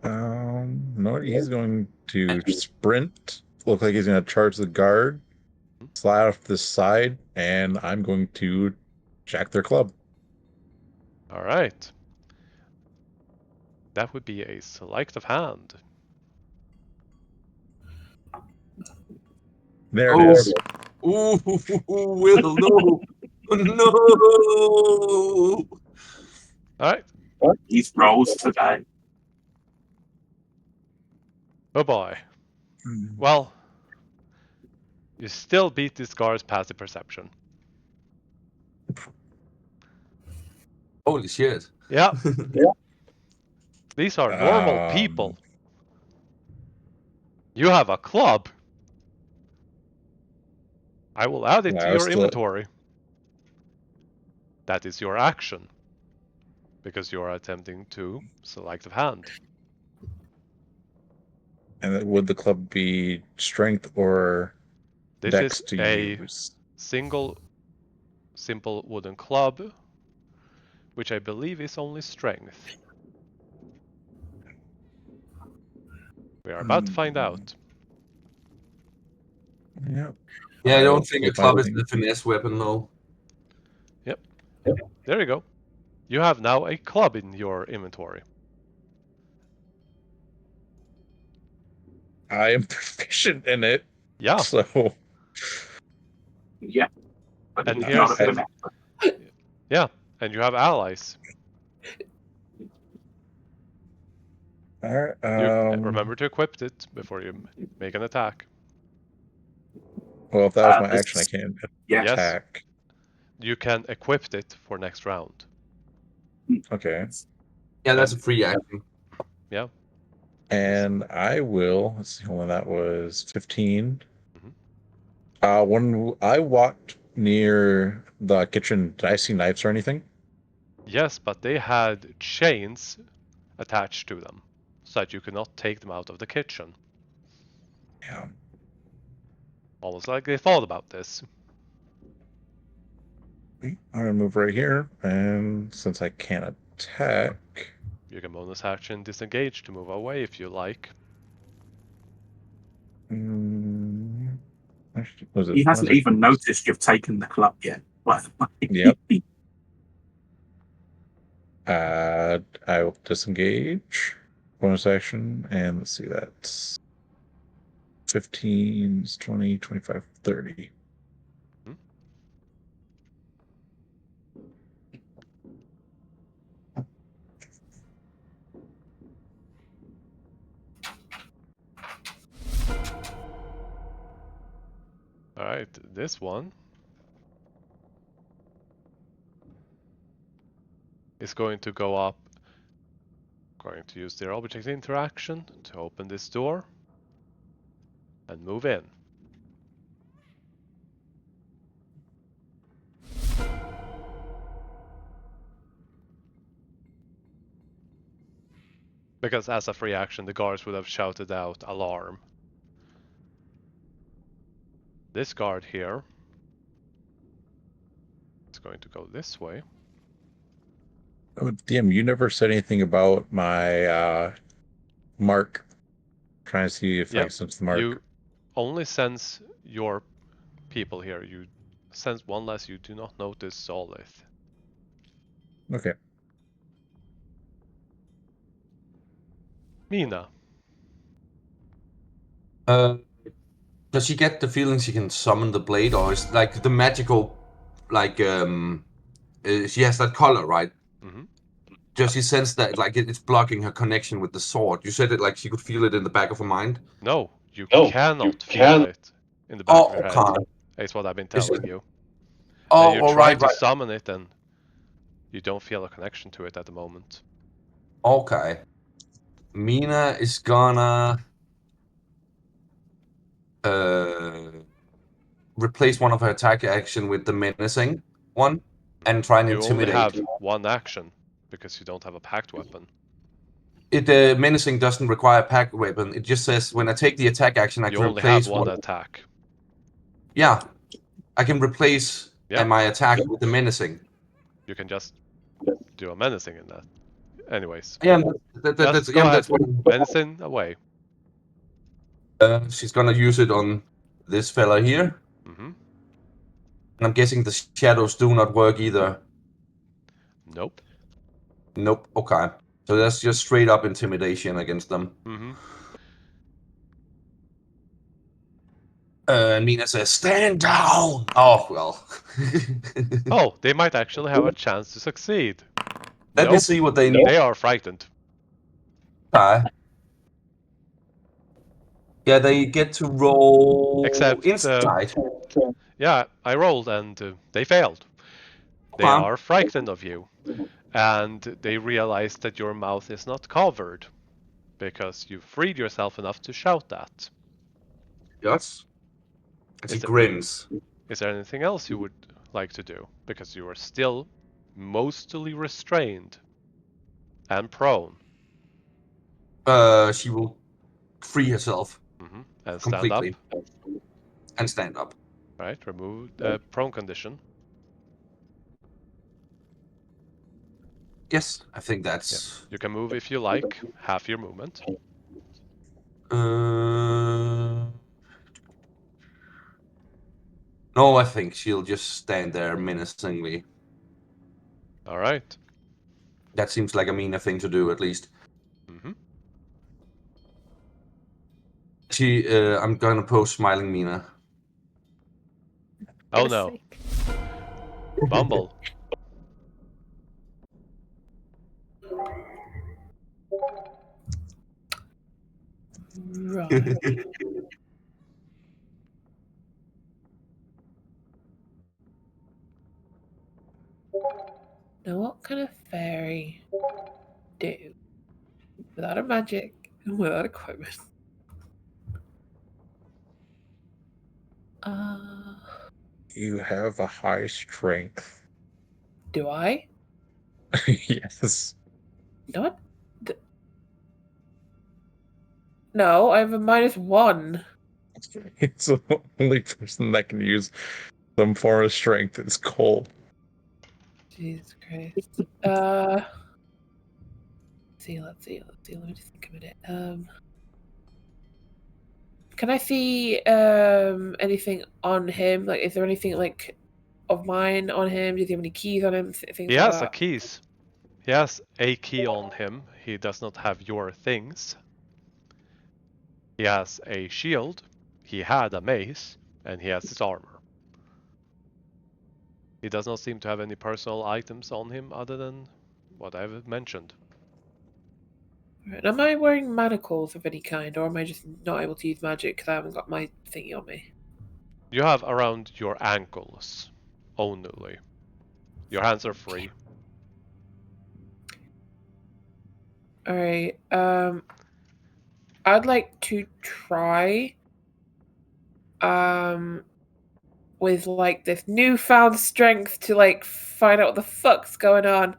No, he's going to sprint. Look like he's going to charge the guard, slide off this side, and I'm going to jack their club. All right. That would be a sleight of hand. There it is. Ooh, Will, no. No. All right. These rolls today. Oh boy. Well, you still beat this guard's passive perception. Holy shit. Yeah. These are normal people. You have a club. I will add it to your inventory. That is your action. Because you are attempting to sleight of hand. And would the club be strength or This dex is to a use? single, simple wooden club, which I believe is only strength. We are about to find out. Yep. Yeah, I don't think a Flip my club is thing. a finesse weapon, no. Yep. There you go. You have now a club in your inventory. I am proficient in it. Yeah, So Yeah. But And it's here's not a the- yeah, and you have allies. all right. Remember to equip it before you make an attack. Well, if that was my this- action, I can't yeah. attack. You can equip it for next round. Okay. Yeah, that's a free action. Yeah. And I will. Let's see. When that was 15. Mhm. When I walked near the kitchen, did I see knives or anything? Yes, but they had chains attached to them, so that you could not take them out of the kitchen. Yeah. Almost like they thought about this. I'm gonna move right here, and since I can't attack, You can bonus action disengage to move away if you like. Was it? He hasn't even noticed you've taken the club yet, by the way. Yep. I will disengage. Bonus action, and let's see, that's 15, 20, 25, 30. Hmm? Alright, this one is going to go up. Going to use their object interaction to open this door and move in. Because as a free action, the guards would have shouted out alarm. This guard here is going to go this way. Oh, DM, you never said anything about my mark. Trying to see if I Yep. can sense the mark. You only sense your people here. You sense one less. You do not notice Solith. Okay. Mina. Does she get the feeling she can summon the blade, or is like the magical, like she has that color, right? Mm-hmm. Does she sense that like it's blocking her connection with the sword? You said it like she could feel it in the back of her mind. No, you cannot feel it in the back of Oh, your head. okay. That's what I've been Is telling it- you. Oh, And you all try right, to right. summon it, and you don't feel a connection to it at the moment. Okay. Mina is gonna replace one of her attack action with the menacing one and try and You only intimidate. have one action because you don't have a packed weapon. It menacing doesn't require a pack weapon. It just says when I take the attack action, I You can only have replace one attack. Yeah, I can replace Yeah. my attack with the menacing. You can just do a menacing in that. Anyways, Yeah, that's just go yeah, ahead. that's what Menacing away. she's gonna use it on this fella here. Mm-hmm. And I'm guessing the shadows do not work either. Nope. Nope. Okay. So that's just straight up intimidation against them. Mm-hmm. And Mina says, "Stand down." Oh well. Oh, they might actually have a chance to succeed. Let me Nope. see what they need. They are frightened. Yeah, they get to roll Except, insight. Yeah, I rolled and they failed. They Okay. are frightened of you. And they realize that your mouth is not covered. Because you freed yourself enough to shout that. Yes. And she Is it- grins. Is there anything else you would like to do? Because you are still mostly restrained and prone. She will free herself Mm-hmm. And completely stand up. and stand up. Right, remove the prone condition. Yes, I think that's. You can move if you like, half your movement. No, I think she'll just stand there menacingly. All right. That seems like a Mina thing to do, at least. Mm-hmm. I'm gonna post smiling Mina. Oh Goodness no. sake. Bumble. Right. Now, what can a fairy do without a magic and without equipment? You have a high strength. Do I? Yes. Not. No, I have a -1. It's the only person that can use some form of strength is Cole. Jesus Christ. Let's see. Let me just think a minute. Can I see anything on him? Like, is there anything like of mine on him? Does he have any keys on him? Things He like has a that. keys. He has a key on him. He does not have your things. He has a shield. He had a mace, and he has his armor. He does not seem to have any personal items on him other than what I've mentioned. Right. Am I wearing manacles of any kind, or am I just not able to use magic because I haven't got my thingy on me? You have around your ankles only. Your hands are free. All right. I'd like to try with like this newfound strength to like find out what the fuck's going on.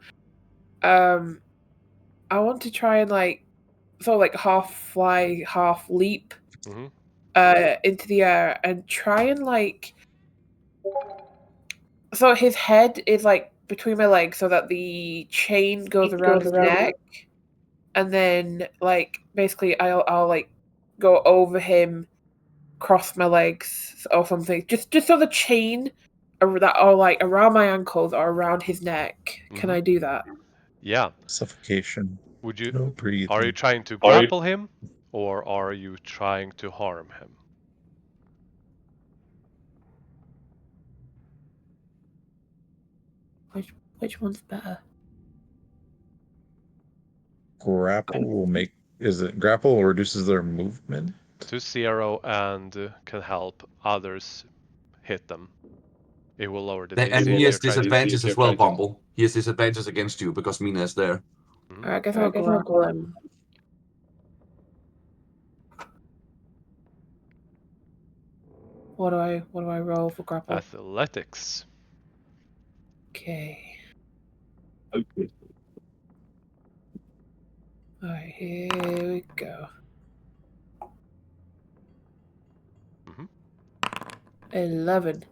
I want to try and like sort of like half fly, half leap Mm-hmm. into the air and try and like, so his head is like between my legs so that the chain goes around his neck, and then like basically I'll like go over him, cross my legs or something, just so the chain that are like around my ankles or around his neck. Can I do that? Yeah. Suffocation. Would you? No breathing. Are you trying to grapple him, or are you trying to harm him? Which one's better? Grapple will make. Is it grapple reduces their movement? To 0 and can help others hit them. It will lower the DC. And he if has you're trying to- disadvantages as well, Bumble. He has disadvantages against you because Mina is there. Mhm. I guess I'll grapple him. What do I roll for grapple? Athletics. Okay. Alright, here we go. Mhm. 11.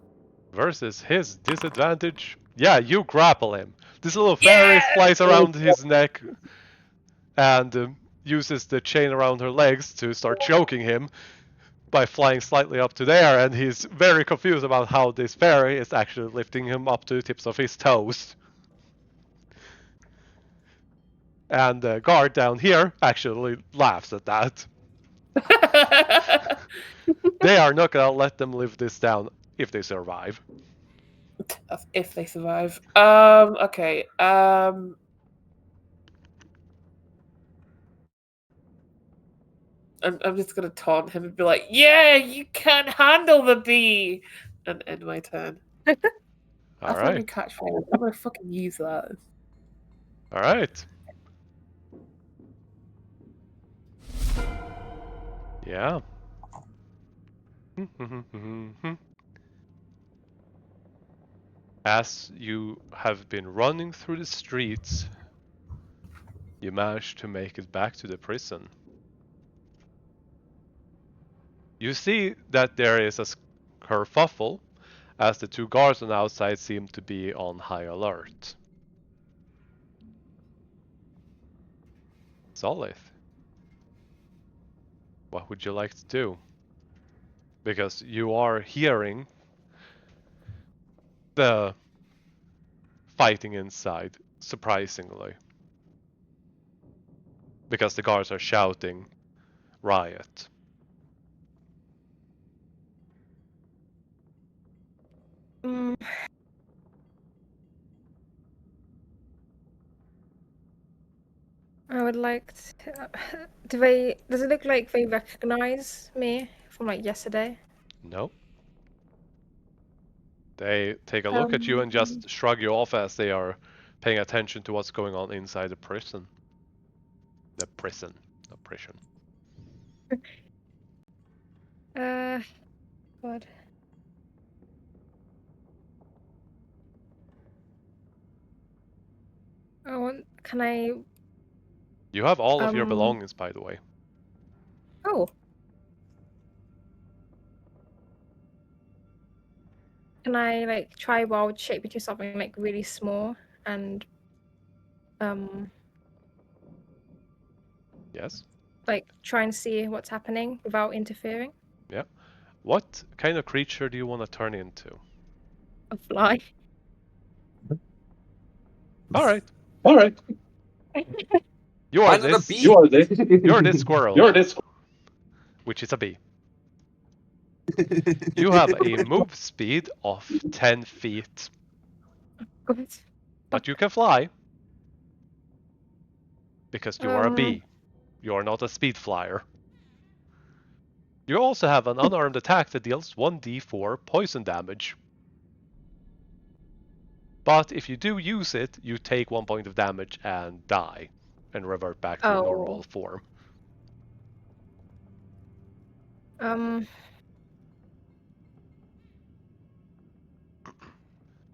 Versus his disadvantage. Yeah, you grapple him. This little fairy flies around his neck and uses the chain around her legs to start choking him by flying slightly up to the air, and he's very confused about how this fairy is actually lifting him up to the tips of his toes. And the guard down here actually laughs at that. They are not gonna let them live this down if they survive. That's if they survive. Okay. I'm just gonna taunt him and be like, "Yeah, you can't handle the bee," and end my turn. All That's my new right. catchphrase. I'm gonna fucking use that. All right. Yeah. As you have been running through the streets, you manage to make it back to the prison. You see that there is a kerfuffle, as the two guards on the outside seem to be on high alert. Solith, what would you like to do? Because you are hearing the fighting inside, surprisingly. Because the guards are shouting riot. I would like to... Does it look like they recognize me from like yesterday? No. They take a look at you and just shrug you off as they are paying attention to what's going on inside the prison. The prison, not prison. God. Can I... You have all of your belongings, by the way. Oh. Can I like try wild shape into something like really small and Yes? like try and see what's happening without interfering? Yeah. What kind of creature do you want to turn into? A fly. Alright. Alright. You are Why not a this. bee? You're this squirrel. You're this. Which is a bee. You have a move speed of 10 feet. God. But you can fly. Because you are a bee. You are not a speed flyer. You also have an unarmed attack that deals 1d4 poison damage. But if you do use it, you take 1 point of damage and die. And revert back to your normal form.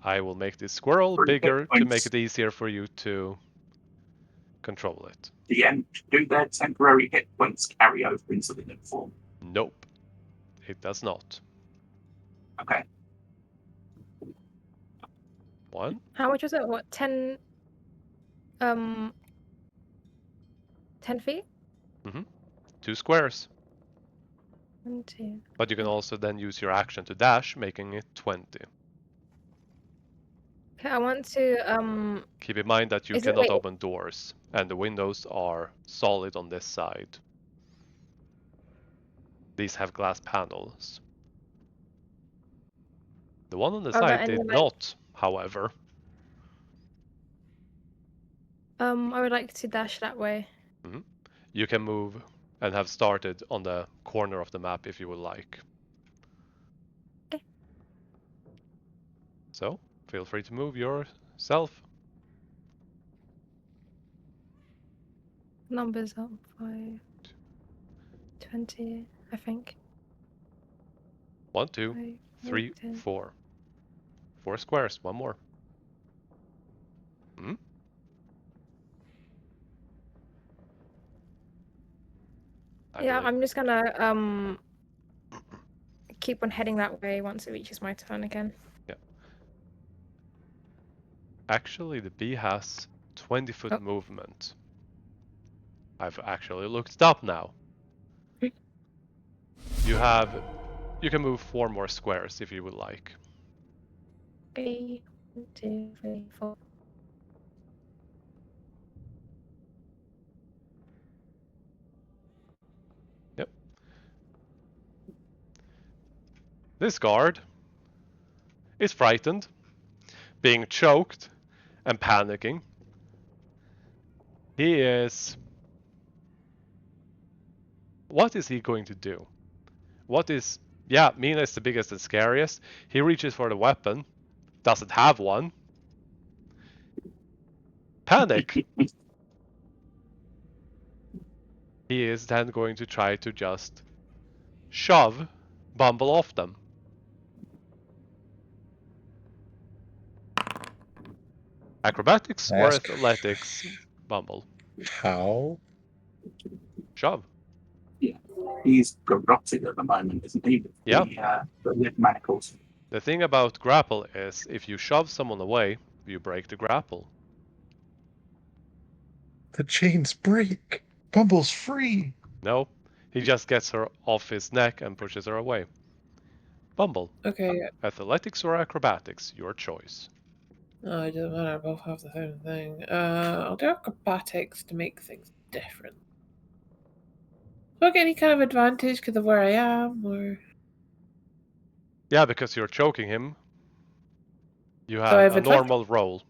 I will make this squirrel bigger to make it easier for you to control it. Do their temporary hit points carry over into the new form? Nope. It does not. Okay. 1. How much was it? What, 10 feet? 2 squares. 1, 2. But you can also then use your action to dash, making it 20. Okay, I want to Keep in mind that you Is it cannot like- open doors, and the windows are solid on this side. These have glass panels. The one on the Are there side any, did like- not, however. I would like to dash that way. You can move and have started on the corner of the map if you would like. Okay. So, feel free to move yourself. Numbers up 5, 20, I think. 1, 2, 5, 3, 8, 10. 4. 4 squares, one more. Yeah, I'm just gonna keep on heading that way once it reaches my turn again. Yeah. Actually, the bee has 20-foot movement. I've actually looked it up now. You can move 4 more squares if you would like. 3, 1, 2, 3, 4. Yep. This guard is frightened, being choked, and panicking. He is... What is he going to do? Yeah, Mina is the biggest and scariest. He reaches for the weapon, doesn't have one. Panic! He is then going to try to just shove Bumble off them. Acrobatics or Ask. athletics, Bumble? How? Shove. Yeah. He's garroted at the moment, isn't he? Yeah. The lid manacles. The thing about grapple is, if you shove someone away, you break the grapple. The chains break. Bumble's free. No, he just gets her off his neck and pushes her away. Bumble. Okay. Athletics or acrobatics, your choice. No, it doesn't matter. Both have the same thing. I'll do acrobatics to make things different. Do I get any kind of advantage because of where I am, or? Yeah, because you're choking him. You So I have have a normal roll.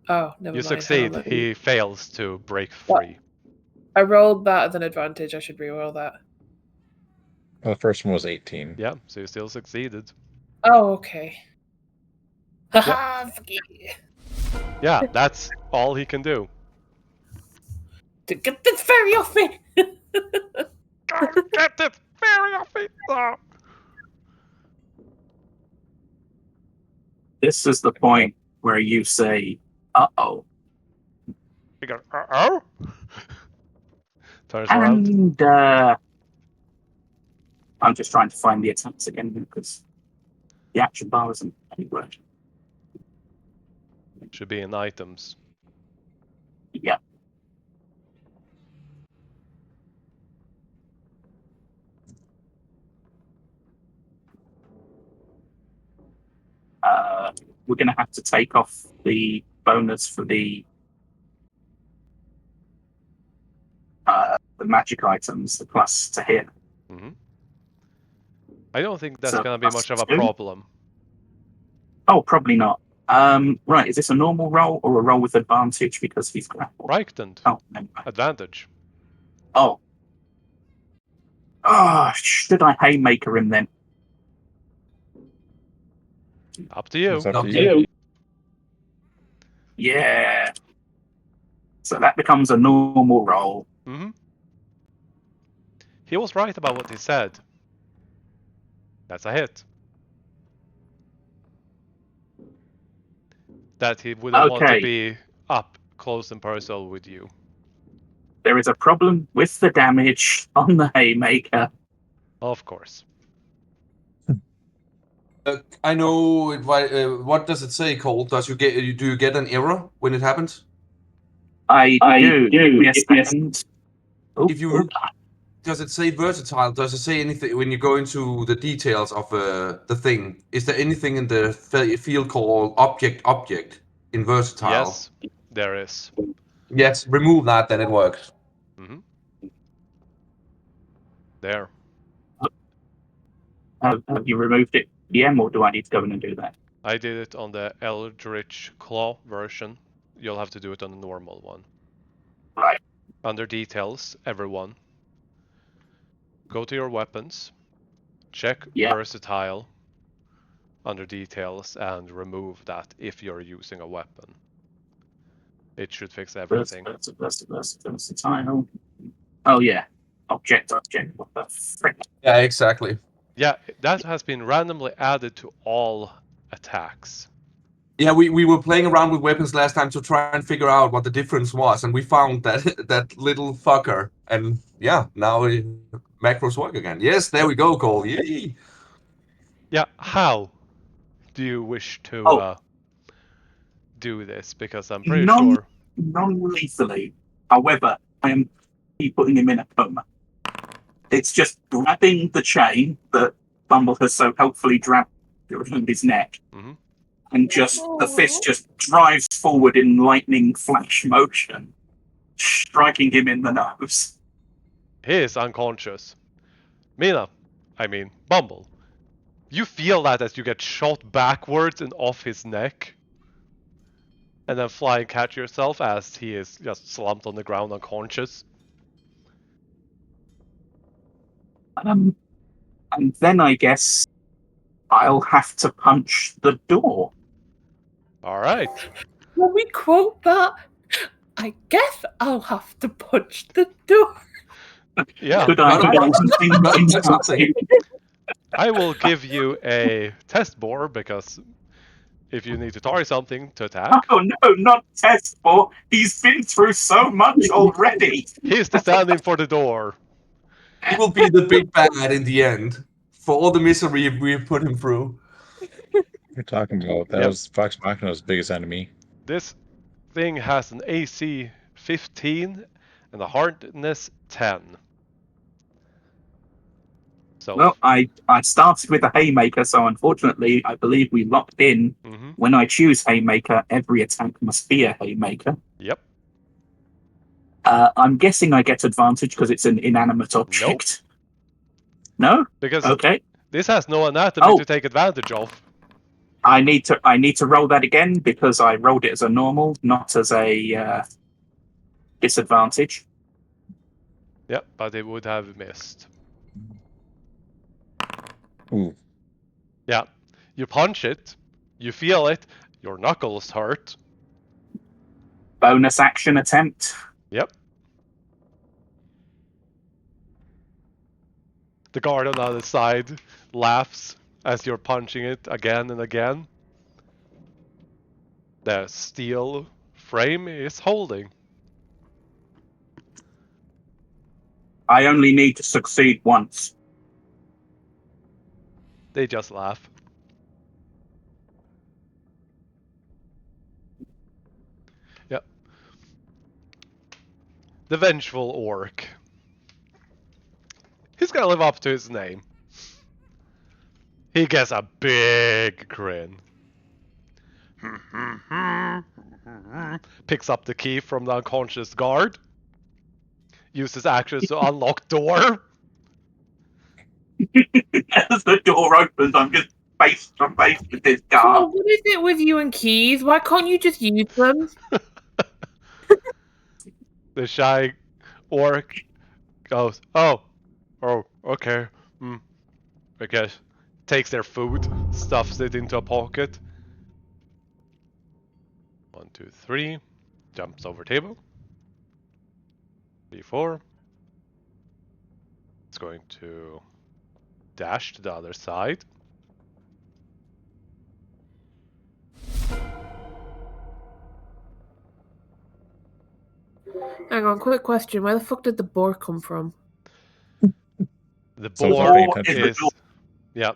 Oh, never You mind. succeed. Hang on, He fails to break What? free. I rolled that as an advantage. I should re-roll that. Well, the first one was 18. Yeah, so you still succeeded. Oh, okay. Haha, yeah. Yeah, that's all he can do. To get this fairy off me! Get this fairy off me! Oh. This is the point where you say, "Uh-oh." He goes, uh-oh? Turns around. And I'm just trying to find the attacks again because the action bar isn't anywhere. Should be in items. Yeah. We're going to have to take off the bonus for the magic items, the plus to hit. Mm-hmm. I don't think that's So gonna be much of a +2? problem. Oh, probably not. Right, is this a normal roll or a roll with advantage because he's grappled? Frightened. Oh, never mind. Advantage. Oh. Oh, should I haymaker him then? Up to you. It's up Up to to you. Yeah. So that becomes a normal roll. Mm-hmm. He was right about what he said. That's a hit. That he wouldn't want to Okay. be up close and personal with you. There is a problem with the damage on the haymaker. Of course. I know it. What does it say, Cole? Do you get an error when it happens? I do. Give me a second. Oh, If you does it say versatile? Does it say anything when you go into the details of the thing? Is there anything in the field called object in versatile? Yes, there is. Yes. Remove that, then it works. Mm-hmm. There. have you removed it, DM, or do I need to go in and do that? I did it on the Eldritch Claw version. You'll have to do it on the normal one. Right. Under details, everyone. Go to your weapons. Check versatile under details and remove that if you're using a weapon. It should fix everything. Versatile. Oh yeah. Object. What the frick? Yeah, exactly. Yeah, that has been randomly added to all attacks. Yeah, we were playing around with weapons last time to try and figure out what the difference was, and we found that little fucker. And yeah, now macros work again. Yes, there we go, Cole. Yay! Yeah, how do you wish to do this? Because I'm pretty sure... Non-lethally. However, I am putting him in a coma. It's just grabbing the chain that Bumble has so helpfully grabbed around his neck. Mm-hmm. And just the fist just drives forward in lightning flash motion, striking him in the nose. He is unconscious. Bumble. You feel that as you get shot backwards and off his neck. And then fly and catch yourself as he is just slumped on the ground unconscious. And then I guess I'll have to punch the door. Alright. When we quote that, I guess I'll have to punch the door. Yeah. Could I I will give you a test bore because if you need to target something to attack. Oh no, not test bore. He's been through so much already. He's standing for the door. He will be the big bad in the end for all the misery we've put him through. You're talking about that was Fox Machina's biggest enemy. This thing has an AC 15 and a hardness 10. So Well, I started with a haymaker, so unfortunately, I believe we locked in. Mm-hmm. When I choose haymaker, every attack must be a haymaker. Yep. I'm guessing I get advantage because it's an inanimate object. Nope. No? Because okay. This has no anatomy to take advantage of. I need to roll that again because I rolled it as a normal, not as a disadvantage. Yep, but it would have missed. Ooh. Yeah, you punch it, you feel it, your knuckles hurt. Bonus action attempt. Yep. The guard on the other side laughs as you're punching it again and again. The steel frame is holding. I only need to succeed once. They just laugh. Yep. The vengeful orc. He's gonna live up to his name. He gets a big grin. Picks up the key from the unconscious guard. Uses actions to unlock door. As the door opens, I'm just face to face with this Oh, guard. what is it with you and keys? Why can't you just use them? The shy orc goes, oh, okay, I guess. Takes their food, stuffs it into a pocket. 1, 2, 3. Jumps over table. 3, 4. It's going to dash to the other side. Hang on, quick question. Where the fuck did the boar come from? The So it's not boar paying attention. the is, door. yeah.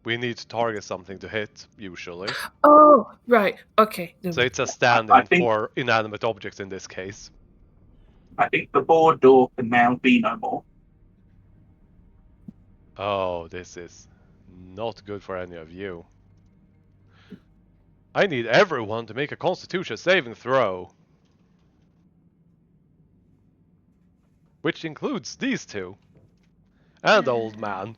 We need to target something to hit, usually. Oh, right. Okay. So it's a I stand-in think- for inanimate objects in this case. I think the board door can now be no more. Oh, this is not good for any of you. I need everyone to make a Constitution saving throw. Which includes these two. And the old man.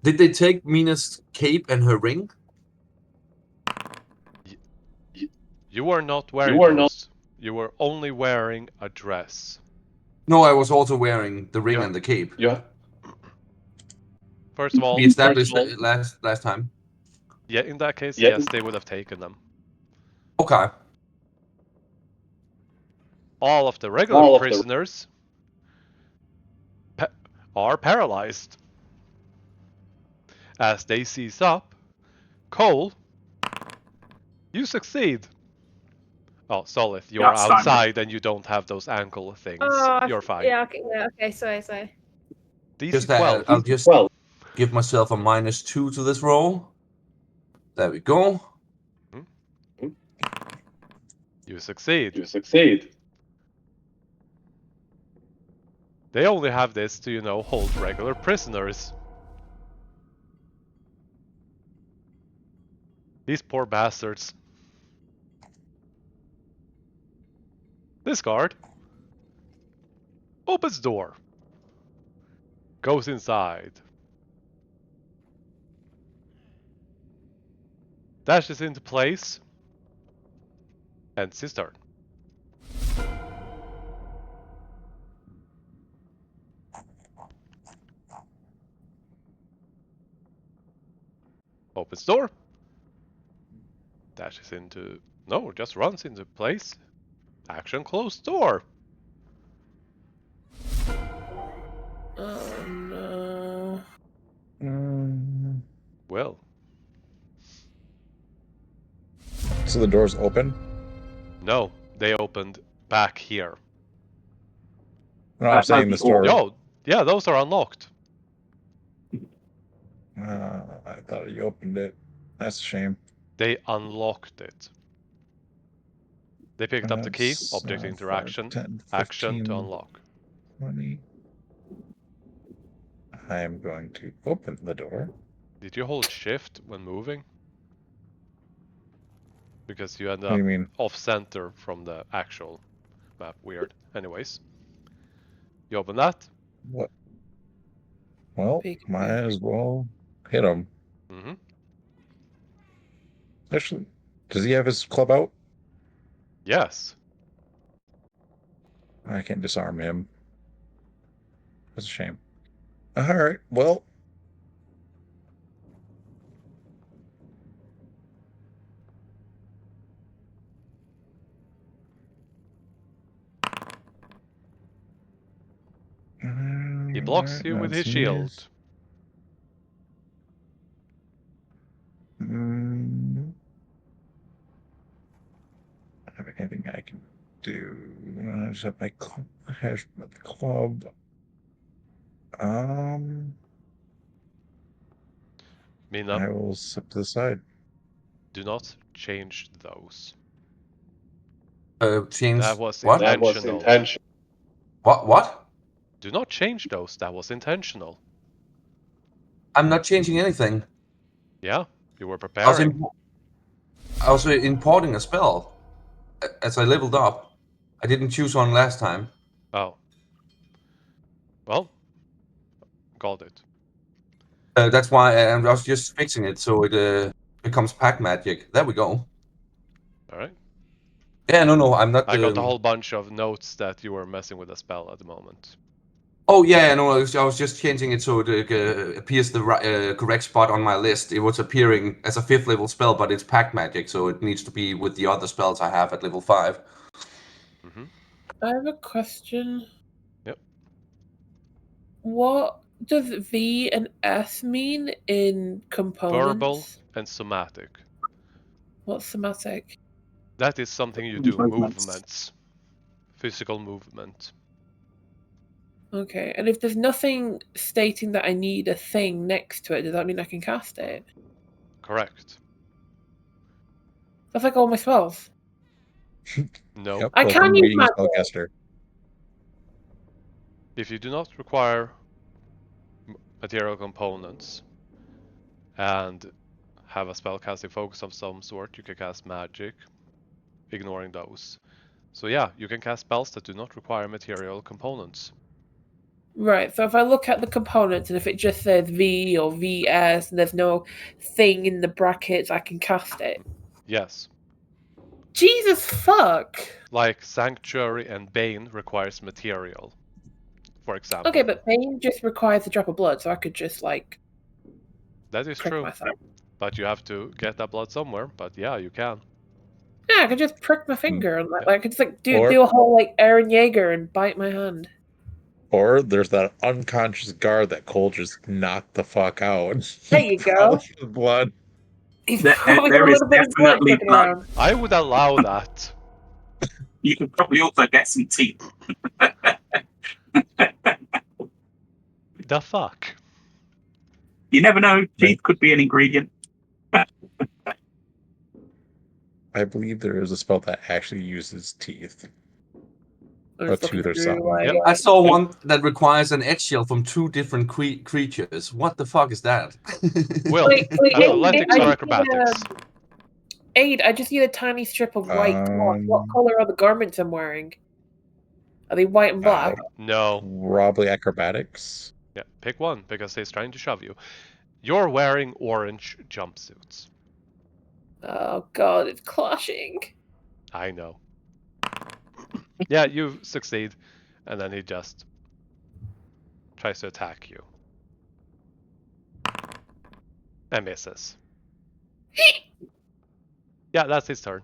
Did they take Mina's cape and her ring? You were not wearing those. You were only wearing a dress. No, I was also wearing the ring Yeah. and the cape. Yeah. First of all, We established last time. yeah, in that case, Yeah. yes, they would have taken them. Okay. All of the regular prisoners are paralyzed. As they seize up, Cole, you succeed. Oh, Solith, you're Outstanding. outside and you don't have those ankle things. Oh, You're fine. Yeah, okay, sorry. DC Just 12. I'll just give myself a -2 to this roll. There we go. You succeed. You succeed. They only have this to, you know, hold regular prisoners. These poor bastards. This guard opens door. Goes inside. Dashes into place. Ends his turn. Opens door. Dashes into... No, just runs into place. Action closed door. Oh no. Well, So the door's open? no, they opened back here. No, I'm saying the store. Yo, yeah, those are unlocked. I thought you opened it. That's a shame. They unlocked it. They picked up the key, That's, object 5, interaction, 10, action 15, to unlock. 20. I'm going to open the door. Did you hold shift when moving? Because you end What do up you mean? off center from the actual map. Weird. Anyways. You open that, What? Well, Big might man. as well hit him. Mm-hmm. Actually, does he have his club out? Yes. I can't disarm him. That's a shame. All right. Well, He blocks you with his shield. Have anything I can do? I just have my club. Mina, I will step to the side. do not change those. Change That was what? intentional. What? Do not change those. That was intentional. I'm not changing anything. Yeah, you were I was, preparing. I was importing a spell as I leveled up. I didn't choose one last time. Oh. Well, got it. That's why I was just fixing it so it becomes pack magic. There we go. Alright. Yeah, no, I'm not. I got a whole bunch of notes that you were messing with a spell at the moment. Oh yeah, no, I was just changing it so it appears the correct spot on my list. It was appearing as a 5th level spell, but it's pack magic, so it needs to be with the other spells I have at level 5. Mm-hmm. I have a question. Yep. What does V and S mean in components? Verbal and somatic. What's somatic? That is something you do. Movements. Physical movement. Okay, and if there's nothing stating that I need a thing next to it, does that mean I can cast it? Correct. That's like all my spells. No. Yep, I welcome can use reading my spellcaster. If you do not require material components and have a spellcasting focus of some sort, you can cast magic, ignoring those. So yeah, you can cast spells that do not require material components. Right, so if I look at the components and if it just says V or VS and there's no thing in the brackets, I can cast it. Yes. Jesus fuck! Like Sanctuary and Bane requires material, for example. Okay, but Bane just requires a drop of blood, so I could just, like, That is prick true. myself. But you have to get that blood somewhere, but yeah, you can. Yeah, I could just prick my finger and, like, Yeah. I could just, like, Or- do a whole, like, Aaron Yeager and bite my hand. Or there's that unconscious guard that Cole just knocked the fuck out. There you go. Probably the blood. He's There- probably there got a is little bit of blood definitely kicking blood. around. I would allow that. You could probably also get some teeth. The fuck? You never know. Teeth could be an ingredient. I believe there is a spell that actually uses teeth. I'm Or just looking tooth or through, something. like, Yep. I saw one that requires an egg-shell from 2 different creatures. What the fuck is that? Will, Wait, athletics I or just acrobatics? Aid, I just need a tiny strip of white cloth. What Um, color are the garments I'm wearing? Are they white and black? No. Probably acrobatics. Yeah, pick one, because he's trying to shove you. You're wearing orange jumpsuits. Oh god, it's clashing. I know. Yeah, you succeed, and then he just tries to attack you. And misses. Yeah, that's his turn.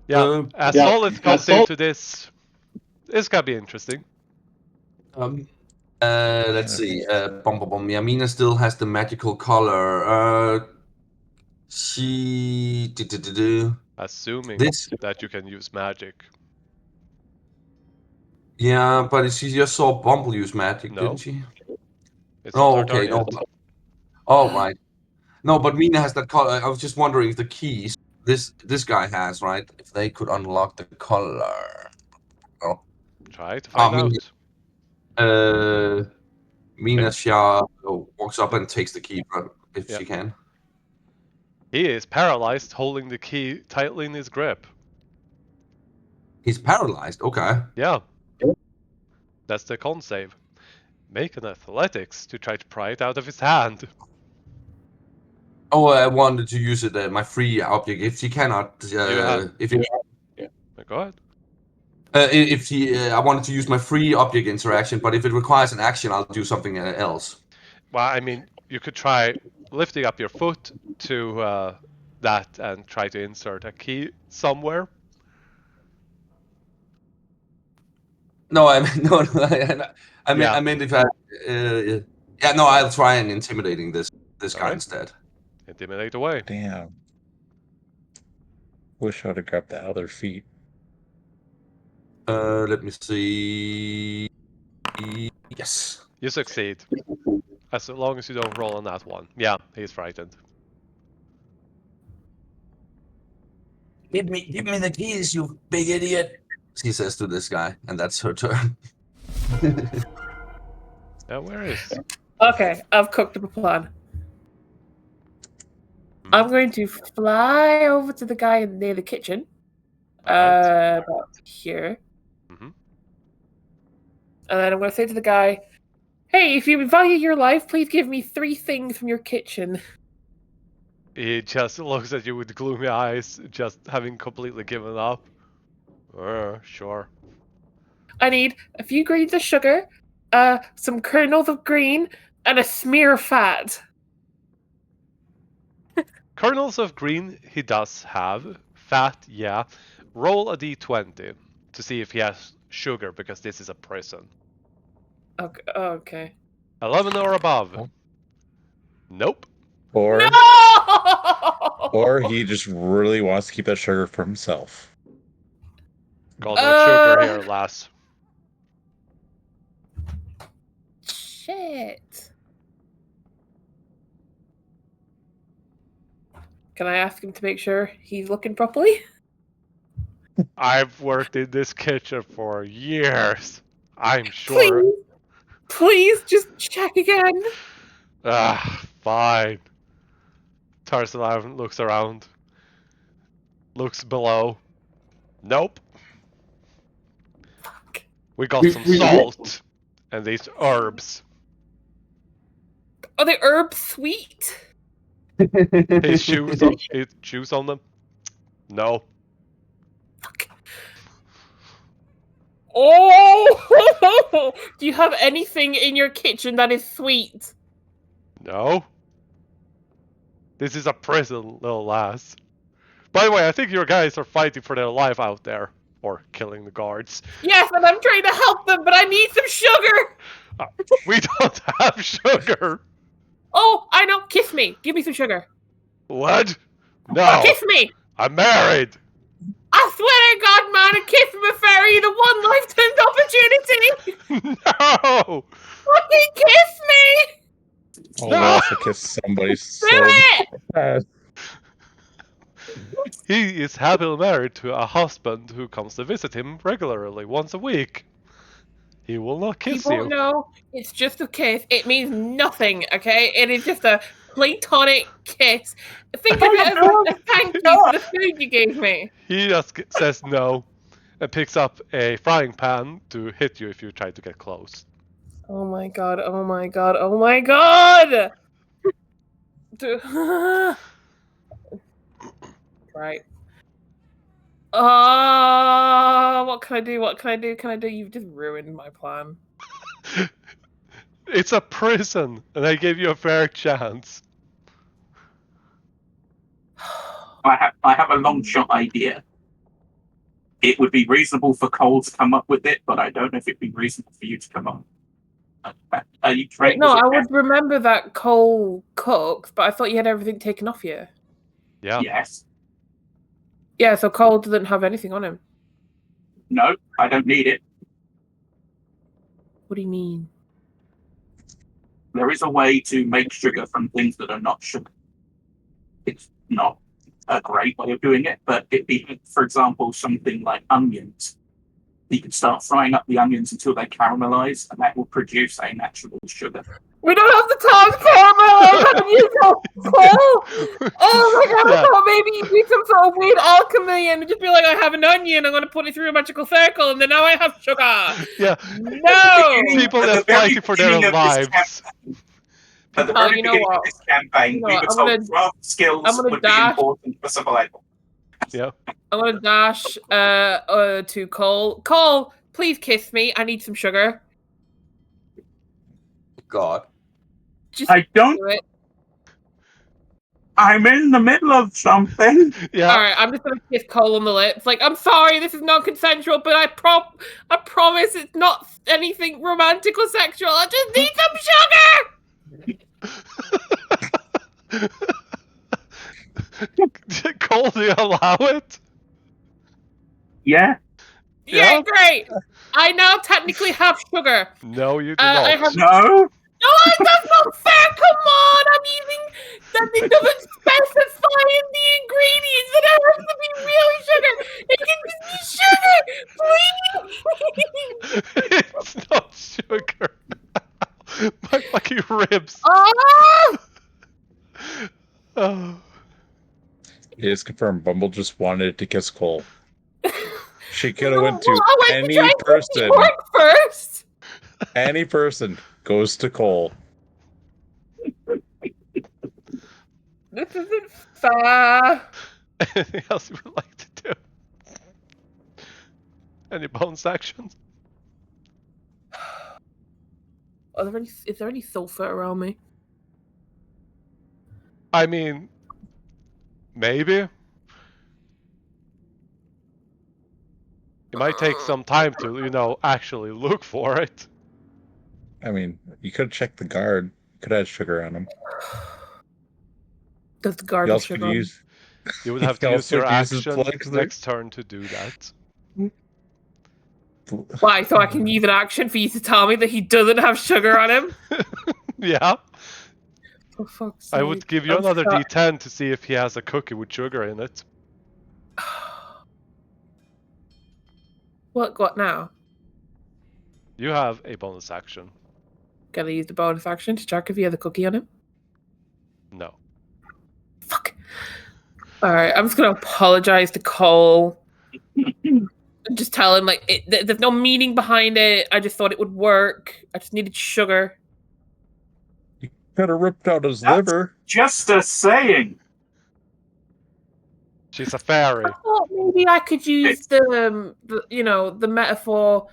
Yeah, as Solid comes into this, it's gonna be interesting. Let's see. Yeah, Mina still has the magical color. She Assuming this. that you can use magic. Yeah, but she just saw Bumble use magic, No. didn't she? It's not her Okay. turn No. yet. Oh, right. No, but Mina has that color. I was just wondering if the keys this guy has, right? If they could unlock the color. Oh. Try to find out. Mina Shah walks up and takes the key if Yeah. she can. He is paralyzed, holding the key tightly in his grip. He's paralyzed. Okay. Yeah, That's the con save. Make an athletics to try to pry it out of his hand. Oh, I wanted to use it, my free object. If she cannot, if you, Go ahead. I wanted to use my free object interaction, but if it requires an action, I'll do something else. Well, I mean, you could try lifting up your foot to that and try to insert a key somewhere. No, I mean, no, I mean, Yeah. I meant if I, yeah, no, I'll try and intimidating this guy Alright. instead. Intimidate away. Damn. Wish I would have grabbed the other feet. Let me see. Yes. You succeed. As long as you don't roll on that one. Yeah, he's frightened. Give me the keys, you big idiot. She says to this guy, and that's her turn. Now, where is... Okay, I've cooked up a plan. I'm going to fly over to the guy near the kitchen. Alright. About here. Mhm. And then I'm going to say to the guy, hey, if you value your life, please give me 3 things from your kitchen. He just looks at you with gloomy eyes, just having completely given up. Sure. I need a few grains of sugar, some kernels of green, and a smear of fat. Kernels of green he does have. Fat, yeah. Roll a d20 to see if he has sugar, because this is a prison. Okay. 11 or above. Oh. Nope. Or No! or he just really wants to keep that sugar for himself. Got no sugar here, lass. Shit. Can I ask him to make sure he's looking properly? I've worked in this kitchen for years. I'm sure. Please, just check again. Fine. Tarzan looks around. Looks below. Nope. Fuck. We got some salt and these herbs. Are the herbs sweet? His shoes on them? No. Fuck. Oh! Do you have anything in your kitchen that is sweet? No. This is a prison, little lass. By the way, I think your guys are fighting for their life out there. Or killing the guards. Yes, and I'm trying to help them, but I need some sugar! We don't have sugar! Oh, I know. Kiss me. Give me some sugar. What? No! Kiss me! I'm married! I swear to God, man, a kiss from a fairy, the one lifetime opportunity! No! Fucking kiss me! Oh, No! I also kissed somebody so Do it! bad. He is happily married to a husband who comes to visit him regularly, once a week. He will not kiss You you. won't know. It's just a kiss. It means nothing, okay? It is just a platonic kiss. Think of it as a thank you for the food you gave me. He just says no and picks up a frying pan to hit you if you try to get close. Oh my god, oh my god, oh my god! Right. What can I do? What can I do? Can I do? You've just ruined my plan. It's a prison, and I gave you a fair chance. I have a long shot idea. It would be reasonable for Cole to come up with it, but I don't know if it'd be reasonable for you to come up. Are you trained? No, I would remember that Cole cooks, but I thought you had everything taken off you. Yeah. Yes. Yeah, so Cole doesn't have anything on him. No, I don't need it. What do you mean? There is a way to make sugar from things that are not sugar. It's not a great way of doing it, but it'd be, for example, something like onions. You could start frying up the onions until they caramelize, and that will produce a natural sugar. We don't have the time for it, how can you go coal? Oh my god, Yeah. I thought maybe you'd do some sort of weird alchemy and just be like, I have an onion, I'm going to put it through a magical circle, and then now I have sugar. Yeah. No! People At that the very fighting for their beginning of this lives. At the Oh, very you know beginning what? of this campaign, You know we what? were I'm told gonna- craft skills I'm gonna would be dash. important for survival. Yeah. I'm going to dash to Cole. Cole, please kiss me. I need some sugar. God. Just I don't. do it. I'm in the middle of something. Yeah. All right, I'm just gonna kiss Cole on the lips. Like, I'm sorry, this is non-consensual, but I promise it's not anything romantic or sexual. I just need some sugar. Cole, do you allow it? Yeah. Yeah, Yeah. great. I now technically have sugar. No, you do I not. have. No. No, that's not fair. Come on, I'm using. That it doesn't specify in the ingredients that it has to be real sugar. It can just be sugar, please. It's not sugar. My fucking ribs. Ah! Oh. It is confirmed Bumble just wanted to kiss Cole. She could have Well, went to I went to any try and kiss person. York first. Any person goes to Cole. This isn't fair. Anything else you would like to do? Any bonus actions? Is there any sulfur around me? I mean, maybe. It might take some time to, actually look for it. I mean, you could have checked the guard. Could have had sugar on him. Does the guard You have also could sugar? use. You would have You to use also your could use his action plugs there. next turn to do that. Why? So I can use an action for you to tell me that he doesn't have sugar on him? Yeah. For fuck's sake. I would give you I'm another sorry. D10 to see if he has a cookie with sugar in it. What now? You have a bonus action. Gotta use the bonus action to check if he has a cookie on him? No. Fuck. Alright, I'm just gonna apologize to Cole. And just tell him, like, there's no meaning behind it. I just thought it would work. I just needed sugar. Could have ripped out his That's- liver. Just a saying. She's a fairy. I thought maybe I could use the metaphor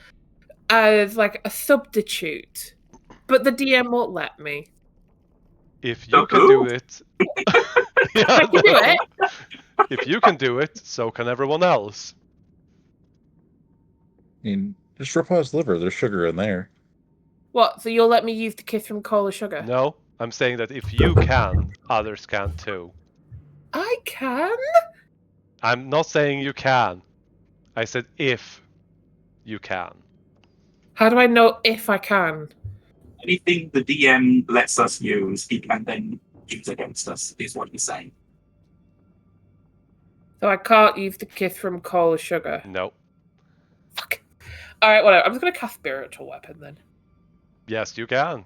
as like a substitute, but the DM won't let me. If you The can who? do it... Yeah, I can do no. it. If you can do it, so can everyone else. I mean, just rip out his liver. There's sugar in there. What? So you'll let me use the kiss from Cola Sugar? No, I'm saying that if you can, others can too. I can. I'm not saying you can. I said if you can. How do I know if I can? Anything the DM lets us use, he can then use against us, is what he's saying. So I can't use the kiss from Cola Sugar. No. Fuck. All right, whatever. I'm just gonna cast Spiritual Weapon then. Yes, you can.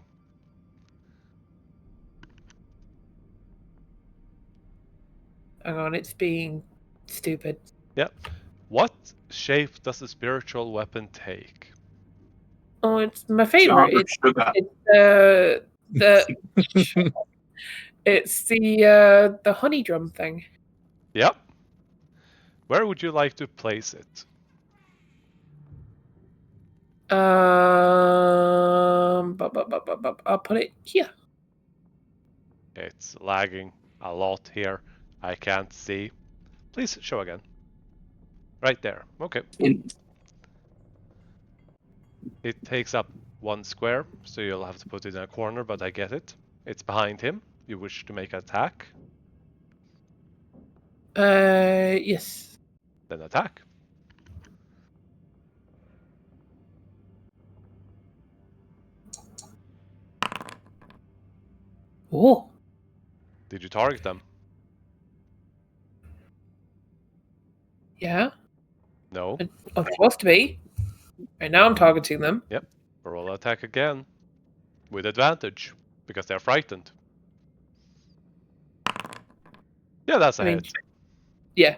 Hang on, it's being stupid. Yep. What shape does a spiritual weapon take? Oh, it's my Jar favorite. of It's sugar. it's the honey drum thing. Yep. Where would you like to place it? I'll put it here. It's lagging a lot here. I can't see. Please show again. Right there. Okay. It takes up 1 square, so you'll have to put it in a corner, but I get it. It's behind him. You wish to make an attack? Yes. Then attack. Oh. Did you target them? Yeah. No. I'm supposed to be. Right now I'm targeting them. Roll attack again. With advantage. because they're frightened. Yeah, that's a I mean, hit. yeah.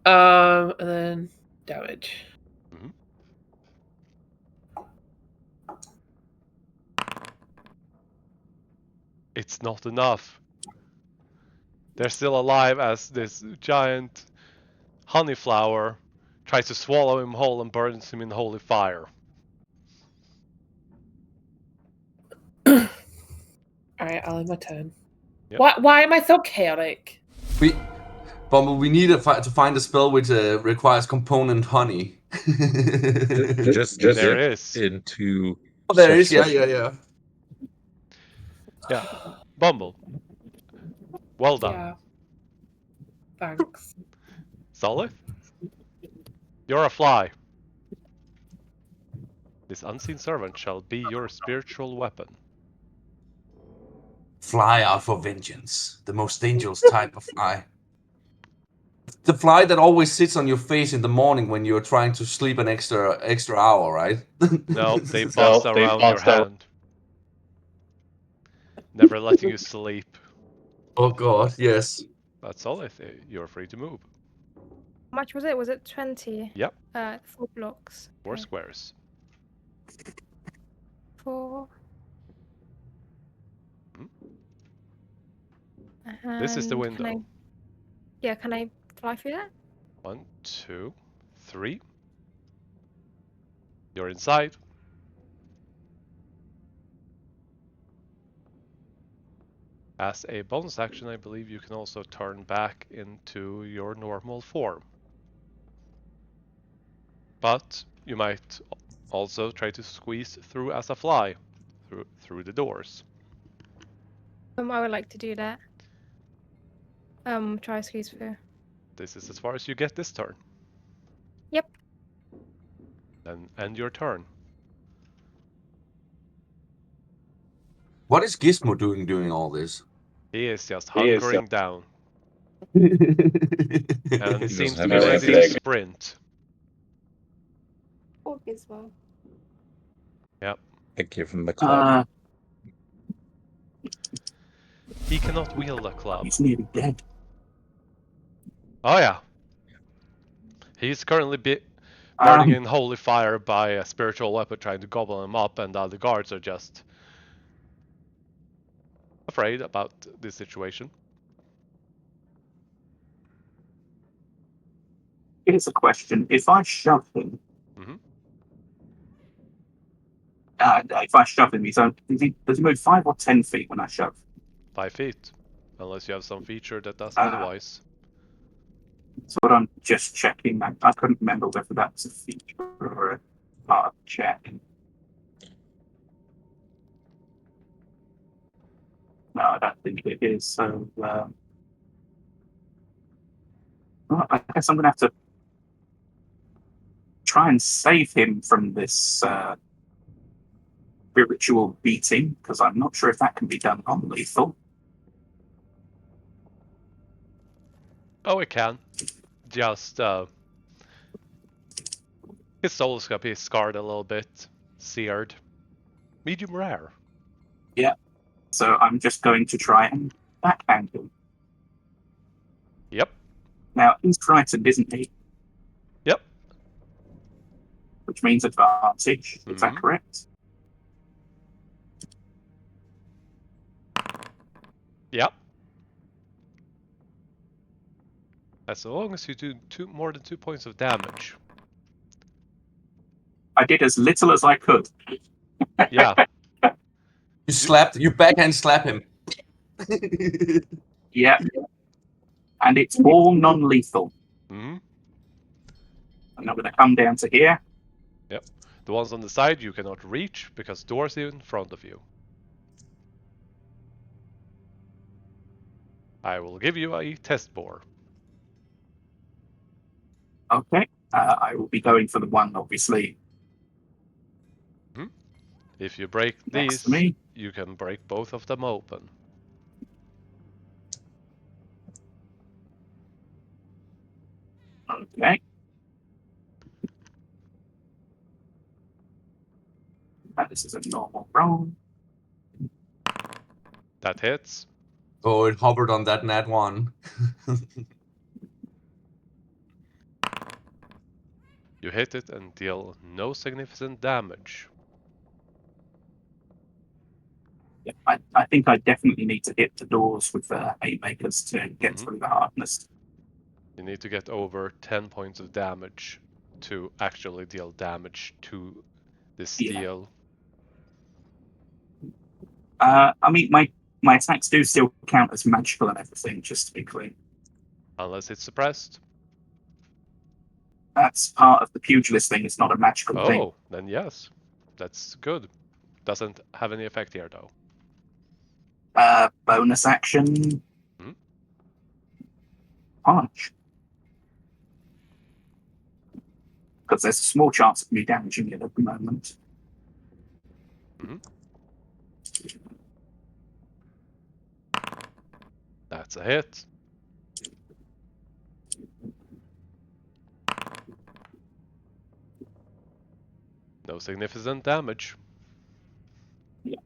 And then damage. Mhm. It's not enough. They're still alive as this giant honey flower tries to swallow him whole and burns him in holy fire. Alright, I'll end my turn. Yep. Why am I so chaotic? Bumble, we need to find a spell which requires component honey. Just There dip is. into. Oh, there is, such- yeah. Yeah. Bumble. Well done. Yeah. Thanks. Solid? You're a fly. This unseen servant shall be your spiritual weapon. Fly out for vengeance. The most dangerous type of fly. The fly that always sits on your face in the morning when you're trying to sleep an extra hour, right? No, they bust around your hand. Never letting you sleep. Oh god, yes. That's all. You're free to move. How much was it? Was it 20? Yep. 4 blocks. 4 Okay. squares. 4. This is the And window. can I fly through that? 1, 2, 3. You're inside. As a bonus action, I believe you can also turn back into your normal form. But you might also try to squeeze through as a fly through the doors. I would like to do that. Try squeeze through. This is as far as you get this turn. Yep. Then end your turn. What is Gizmo doing during all this? He is just hunkering down and He seems doesn't to have be his ready leg. to sprint. Poor Gizmo. Yep. I give him the club. He cannot wield a club. He's nearly dead. Oh yeah. He's currently burning in holy fire by a spiritual weapon trying to gobble him up, and the other guards are just afraid about this situation. Here's a question: if I shove him, Mhm. does he move 5 or 10 feet when I shove? 5 feet. Unless you have some feature that does Ah. otherwise. So what I'm just checking. I couldn't remember whether that was a feature or a part of the check. No, I don't think it is. So well, I guess I'm going to have to try and save him from this spiritual beating, because I'm not sure if that can be done non-lethal. Oh, it can. Just his soul is gonna be scarred a little bit, seared. Medium rare. Yeah. So I'm just going to try and backhand him. Yep. Now he's frightened, isn't he? Yep. Which means advantage. Is that Mhm. correct? Yep. As long as you do more than 2 points of damage. I did as little as I could. Yeah. You backhand slap him. Yeah. And it's all non-lethal. Mm-hmm. I'm not going to come down to here. Yep. The ones on the side you cannot reach because doors are in front of you. I will give you a test bore. Okay. I will be going for the one, obviously. If you break Next these, to me. you can break both of them open. Okay. This is a normal roll. That hits. Oh, it hovered on that nat 1. You hit it and deal no significant damage. Yeah, I think I definitely need to hit the doors with haymakers to get through the hardness. You need to get over 10 points of damage to actually deal damage to the steel. I mean, my attacks do still count as magical and everything, just to be clear. Unless it's suppressed. That's part of the pugilist thing. It's not a magical thing. Oh, then yes. That's good. Doesn't have any effect here, though. Bonus action. Hmm? Punch. Because there's a small chance of me damaging it at the moment. Mm-hmm. That's a hit. No significant damage. Yeah.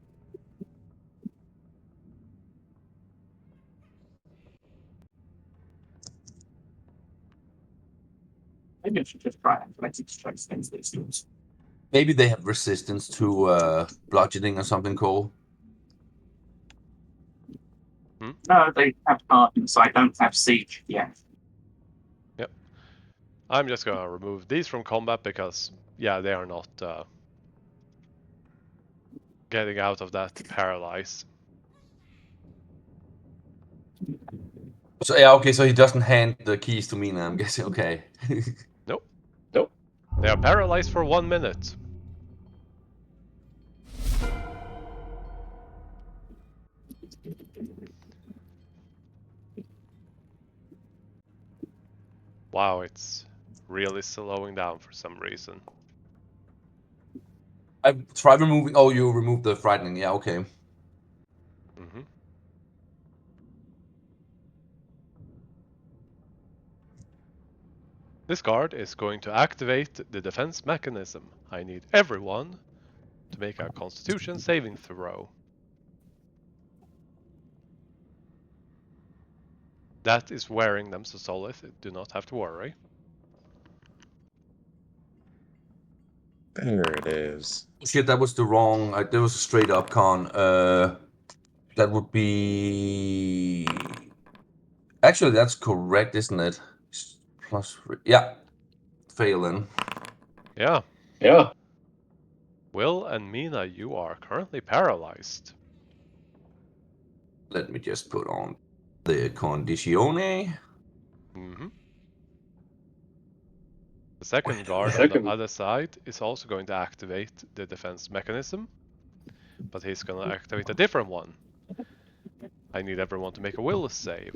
Maybe I should just try athletics checks against these dudes. Maybe they have resistance to bludgeoning or something, Cole. No, they have hardness. So I don't have siege yet. Yep. I'm just gonna remove these from combat because, yeah, they are not getting out of that paralyze. So yeah, okay, so he doesn't hand the keys to Mina, I'm guessing. Okay. Nope. Nope. They are paralyzed for 1 minute. Wow, it's really slowing down for some reason. I try removing. Oh, you removed the frightening. Yeah, okay. Mm-hmm. This card is going to activate the defense mechanism. I need everyone to make a Constitution saving throw. That is wearing them, so Solith, do not have to worry. There it is. Shit, that was the wrong. That was a straight up con. That would be. Actually, that's correct, isn't it? Plus, yeah, fail then. Yeah. Yeah. Will and Mina, you are currently paralyzed. Let me just put on the conditione. Mm-hmm. The second guard on the other side is also going to activate the defense mechanism, but he's going to activate a different one. I need everyone to make a will save.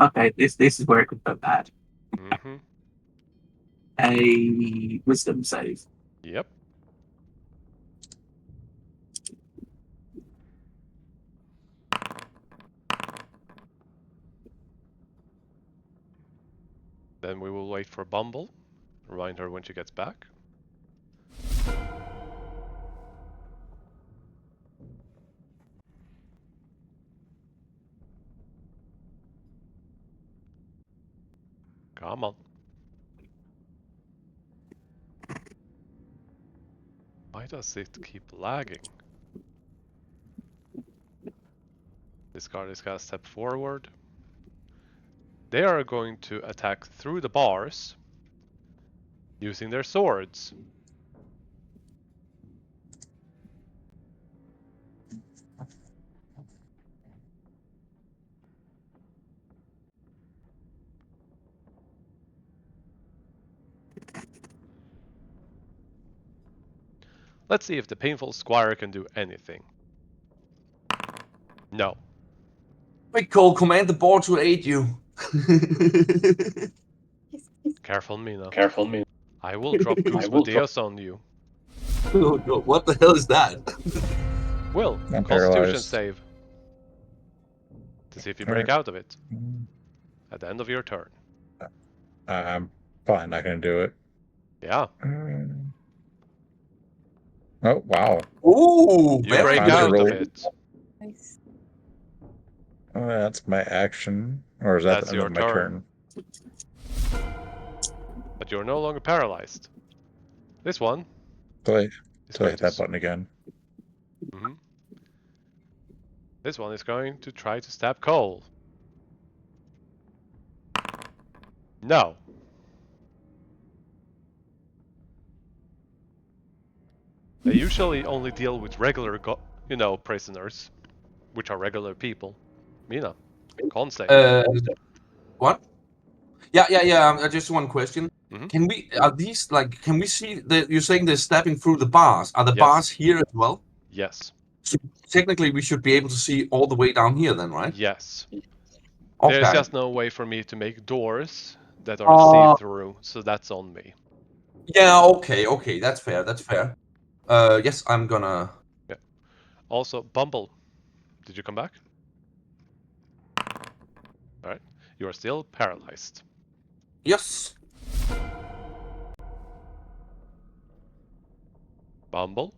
Okay, this is where it could go bad. Mm-hmm. A wisdom save. Yep. Then we will wait for Bumble. Remind her when she gets back. Come on. Why does it keep lagging? This card is gonna step forward. They are going to attack through the bars using their swords. Let's see if the painful squire can do anything. No. Quick, Cole, command the board to aid you. Careful, Mina. Careful, me. I will drop Goose Medeos on you. Oh, no. What the hell is that? Will, I'm Constitution paralyzed. save. To see if you break out of it. At the end of your turn. I'm probably not going to do it. Yeah. Oh, wow. Ooh, You very break good. out of Roll. it. Nice. Oh, that's my action. Or is that That's the end your of my turn. turn? But you're no longer paralyzed. This one So I is hit going to. that button again. Mhm. This one is going to try to stab Cole. No. They usually only deal with regular, prisoners, which are regular people. Mina, con save. What? Yeah. Just one question. Mhm. Can we? Are these like? Can we see that you're saying they're stepping through the bars? Are the Yes. bars here as well? Yes. So technically, we should be able to see all the way down here, then, right? Yes. Okay. There's just no way for me to make doors that are see-through, so that's on me. Yeah. Okay. That's fair. That's fair. Yes, I'm gonna. Yeah. Also, Bumble, did you come back? All right. You are still paralyzed. Yes. Bumble.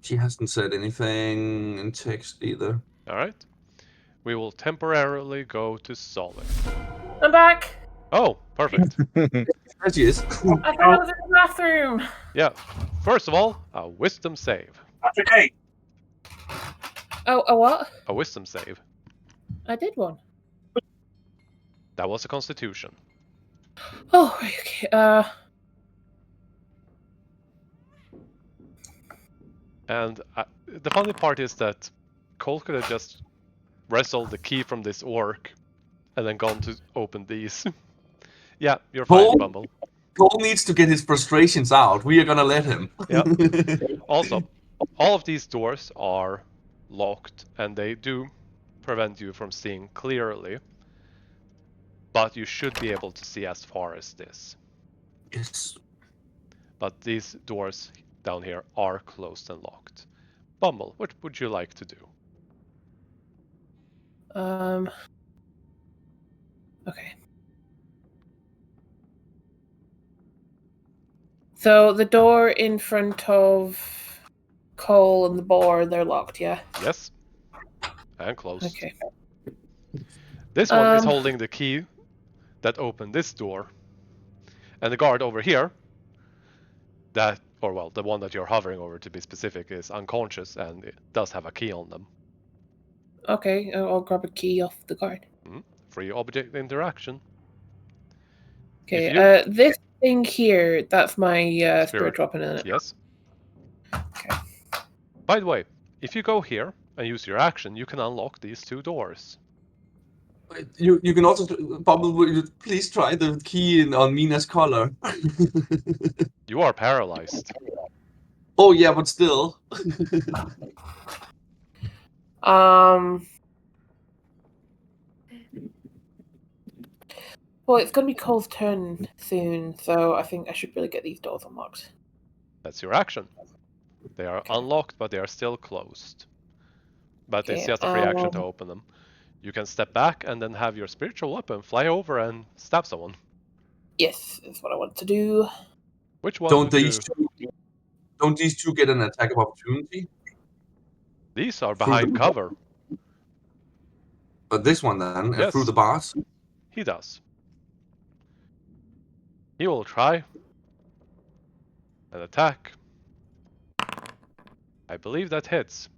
She hasn't said anything in text either. All right. We will temporarily go to Solid. I'm back. Oh, perfect. There she is. I thought I was in the bathroom. Yeah. First of all, a wisdom save. That's okay. Oh, a what? A wisdom save. I did one. That was a constitution. Oh, right, okay. And the funny part is that Cole could have just wrestled the key from this orc and then gone to open these. Yeah, you're fine, Cole? Bumble. Cole needs to get his frustrations out. We are gonna let him. Yeah. Also, all of these doors are locked and they do prevent you from seeing clearly. But you should be able to see as far as this. Yes. But these doors down here are closed and locked. Bumble, what would you like to do? Okay. So the door in front of Cole and the boar, they're locked, yeah? Yes. And closed. Okay. This one is holding the key that opened this door. And the guard over here, the one that you're hovering over to be specific, is unconscious and it does have a key on them. Okay, I'll grab a key off the guard. Free object interaction. Okay, this thing here, that's my spirit weapon, isn't it? Yes. Okay. By the way, if you go here and use your action, you can unlock these two doors. You can also probably please try the key on Mina's collar. You are paralyzed. Oh yeah, but still. Well, it's gonna be Cole's turn soon, so I think I should really get these doors unlocked. That's your action. They are unlocked, but they are still closed. But it's just a free action to open them. You can step back and then have your spiritual weapon fly over and stab someone. Yes, that's what I want to do. Which one Don't these two get an attack of opportunity? These are behind cover. But this one then, Yes. through the bars? He does. He will try an attack. I believe that hits.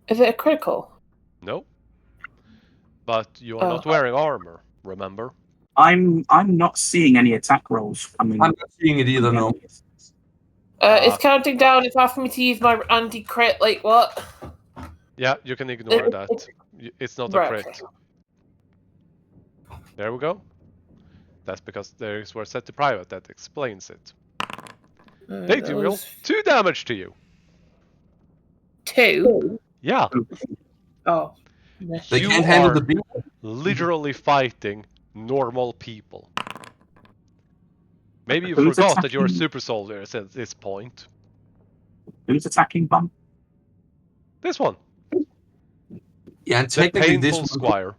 Is it a critical? No. But you are not wearing armor, remember? I'm not seeing any attack rolls. I'm not seeing it either, no. It's counting down. It's asking me to use my anti-crit. Like what? Yeah, you can ignore that. It's not a crit. Okay. There we go. That's because theirs were set to private. That explains it. They deal 2 damage to you. 2? Yeah. Oh. They can't handle the beat. Literally fighting normal people. Maybe you forgot that you're super soldiers at this point. Who's attacking Bum? This one. Yeah, and The technically painful this squire.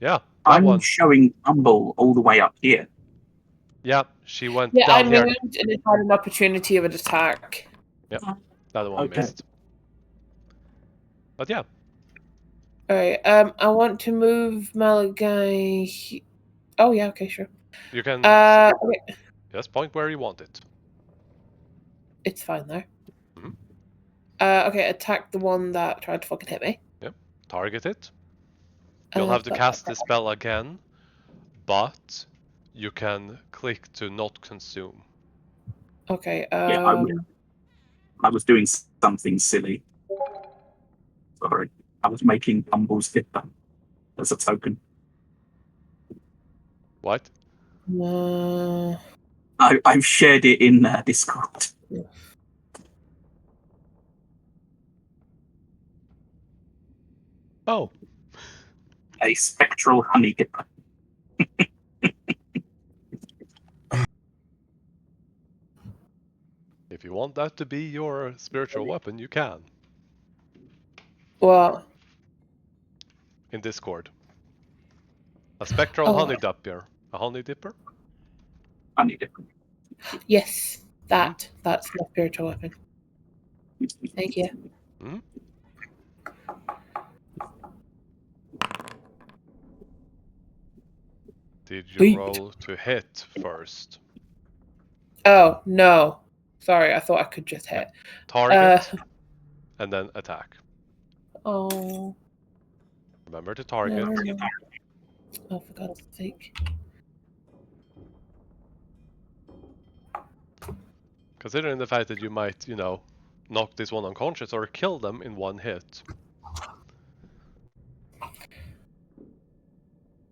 Yeah, that I'm one. showing Bumble all the way up here. Yeah, she went Yeah, I down here. moved and it had an opportunity of an attack. Yep, that one Okay. missed. But yeah, Alright, I want to move Malagai. Oh, yeah, okay, sure. you can Okay. just point where you want it. It's fine there. Mhm. Okay, attack the one that tried to fucking hit me. Target it. You'll have to cast the spell again, but you can click to not consume. Okay, Yeah, I was doing something silly. Sorry. I was making Bumble's Dipper as a token. What? I've shared it in Discord. Oh, A spectral honey dipper. if you want that to be your spiritual weapon, you can. what? In Discord. A spectral honey dipper. A honey dipper? Honey dipper. Yes, that's my spiritual weapon. Thank you. Hmm? Did you Wait. roll to hit first? Oh, no. Sorry, I thought I could just hit. Target, and then attack. Oh. Remember to target. No. Oh, for God's sake. Considering the fact that you might, knock this one unconscious or kill them in one hit.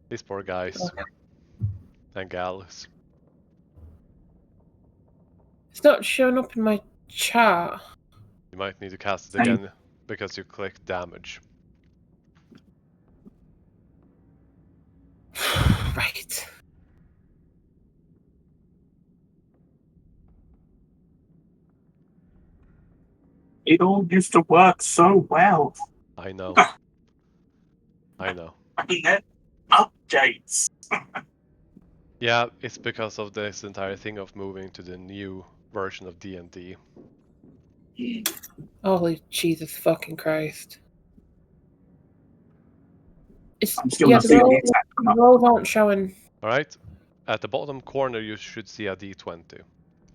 These poor guys. And gals. It's not showing up in my chat. You might need to cast it again because you clicked damage. Right. It all used to work so well. I know. I know. Updates. Yeah, it's because of this entire thing of moving to the new version of D&D. Holy Jesus fucking Christ. I'm still not seeing the attack come the up. rolls aren't showing. Alright, at the bottom corner you should see a D20.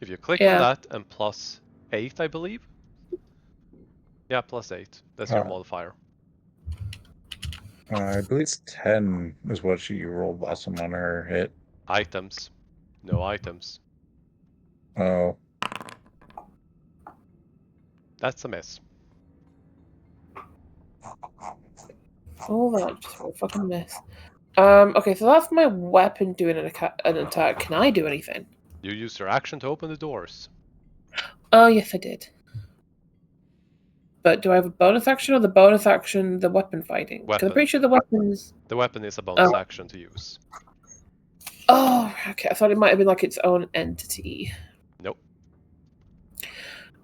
If you click Yeah. on that and plus 8, I believe? Yeah, plus 8. That's your modifier. I believe it's 10 is what she rolled last time on her hit. Items. No items. Oh. That's a miss. Oh, that's just a fucking miss. Okay, so that's my weapon doing an attack. Can I do anything? You used your action to open the doors. Oh, yes, I did. But do I have a bonus action or the bonus action the weapon fighting? Because I'm Weapon. pretty sure the weapons. The weapon is a bonus action to use. Oh, okay. I thought it might have been like its own entity. Nope.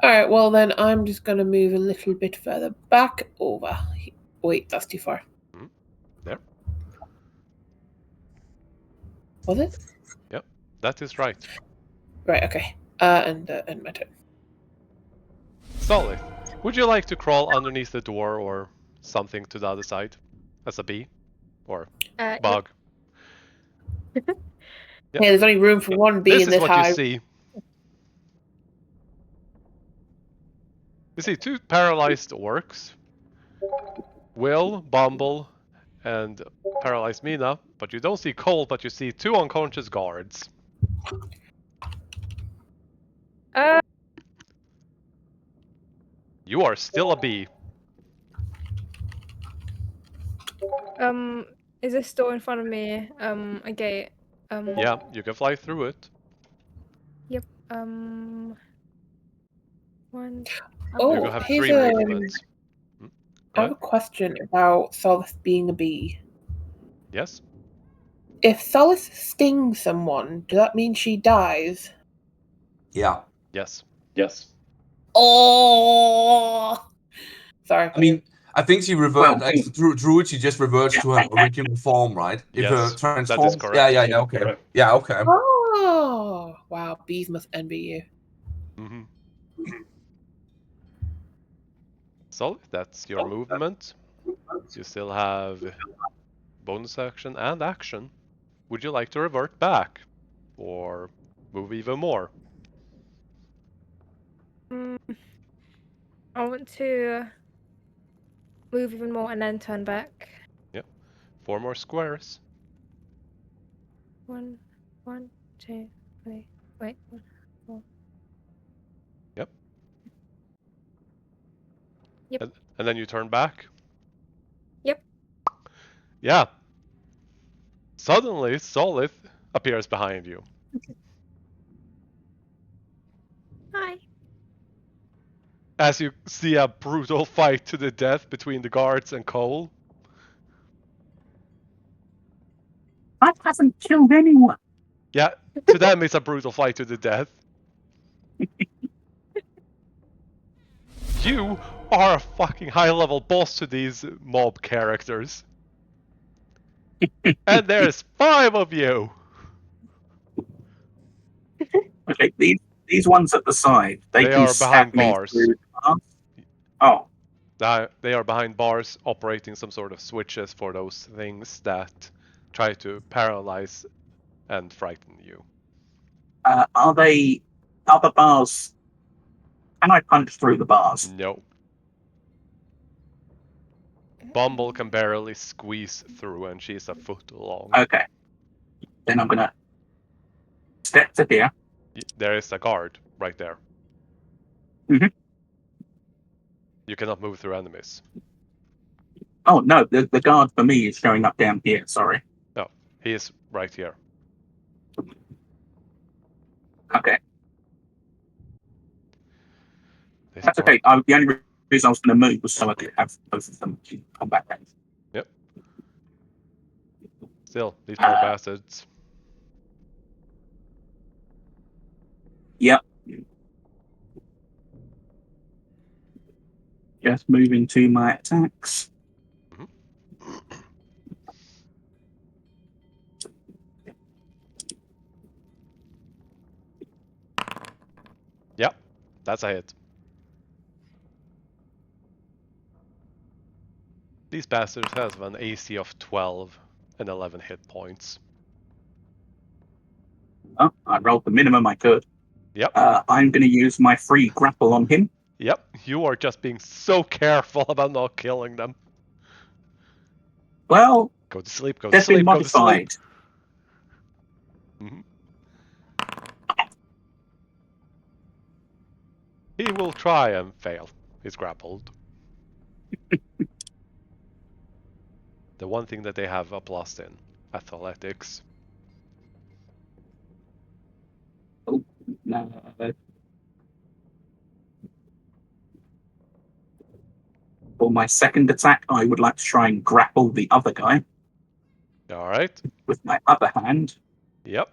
Alright, well then I'm just going to move a little bit further back over. Wait, that's too far. There. Was it? Yep, that is right. Right, okay. And my turn. Solid. Would you like to crawl underneath the door or something to the other side? As a bee? Or bug? Yep. Yeah, there's only room for one bee in this what hive. You see. You see 2 paralyzed orcs. Will, Bumble, and paralyzed Mina. But you don't see Cole, but you see 2 unconscious guards. You are still a bee. Is this door in front of me a gate? Yeah, you can fly through it. Yep. One. You can have 3 movements. I have a question about Solace being a bee. Yes. If Solace stings someone, does that mean she dies? Yeah. Yes. Yes. Oh! Sorry. I mean, I think she reverts. Actually, Druid, she just reverts to her original form, right? If Yes, her transforms. that is correct. Yeah. Okay. Yeah. Okay. Oh, Oh, wow. Bees must envy you. Mm-hmm. So that's your movement. You still have bonus action and action. Would you like to revert back? Or move even more? I want to move even more and then turn back. Yep. 4 more squares. 1, 2, 3. Wait. 1, 4. Yep. Yep. And then you turn back? Yep. Yeah. Suddenly, Solith appears behind you. Hi. As you see a brutal fight to the death between the guards and Cole. I haven't killed anyone. Yeah, to them it's a brutal fight to the death. You are a fucking high-level boss to these mob characters. And there's 5 of you! Okay, these ones at the side, they can are stab behind me bars. through the bars. Oh, They are behind bars operating some sort of switches for those things that try to paralyze and frighten you. are the bars? Can I punch through the bars? No. Bumble can barely squeeze through and she's a foot long. Okay, then I'm gonna step to here. There is a guard right there. Mhm. You cannot move through enemies. Oh no, the guard for me is showing up down here. Sorry. No, he is right here. Okay, This that's part. okay. The only reason I was going to move was so I could have both of them come back. Yep. Still, these poor bastards. Yep. Just moving to my attacks. Yep, that's a hit. These bastards have an AC of 12 and 11 hit points. Oh, I rolled the minimum I could. Yep. I'm going to use my free grapple on him. Yep, you are just being so careful about not killing them. Well, Go to sleep, go to they've been sleep, go to sleep. modified. Mm-hmm. He will try and fail. He's grappled. The one thing that they have a plus in athletics. Oh, no. For my second attack, I would like to try and grapple the other guy. All right. With my other hand. Yep.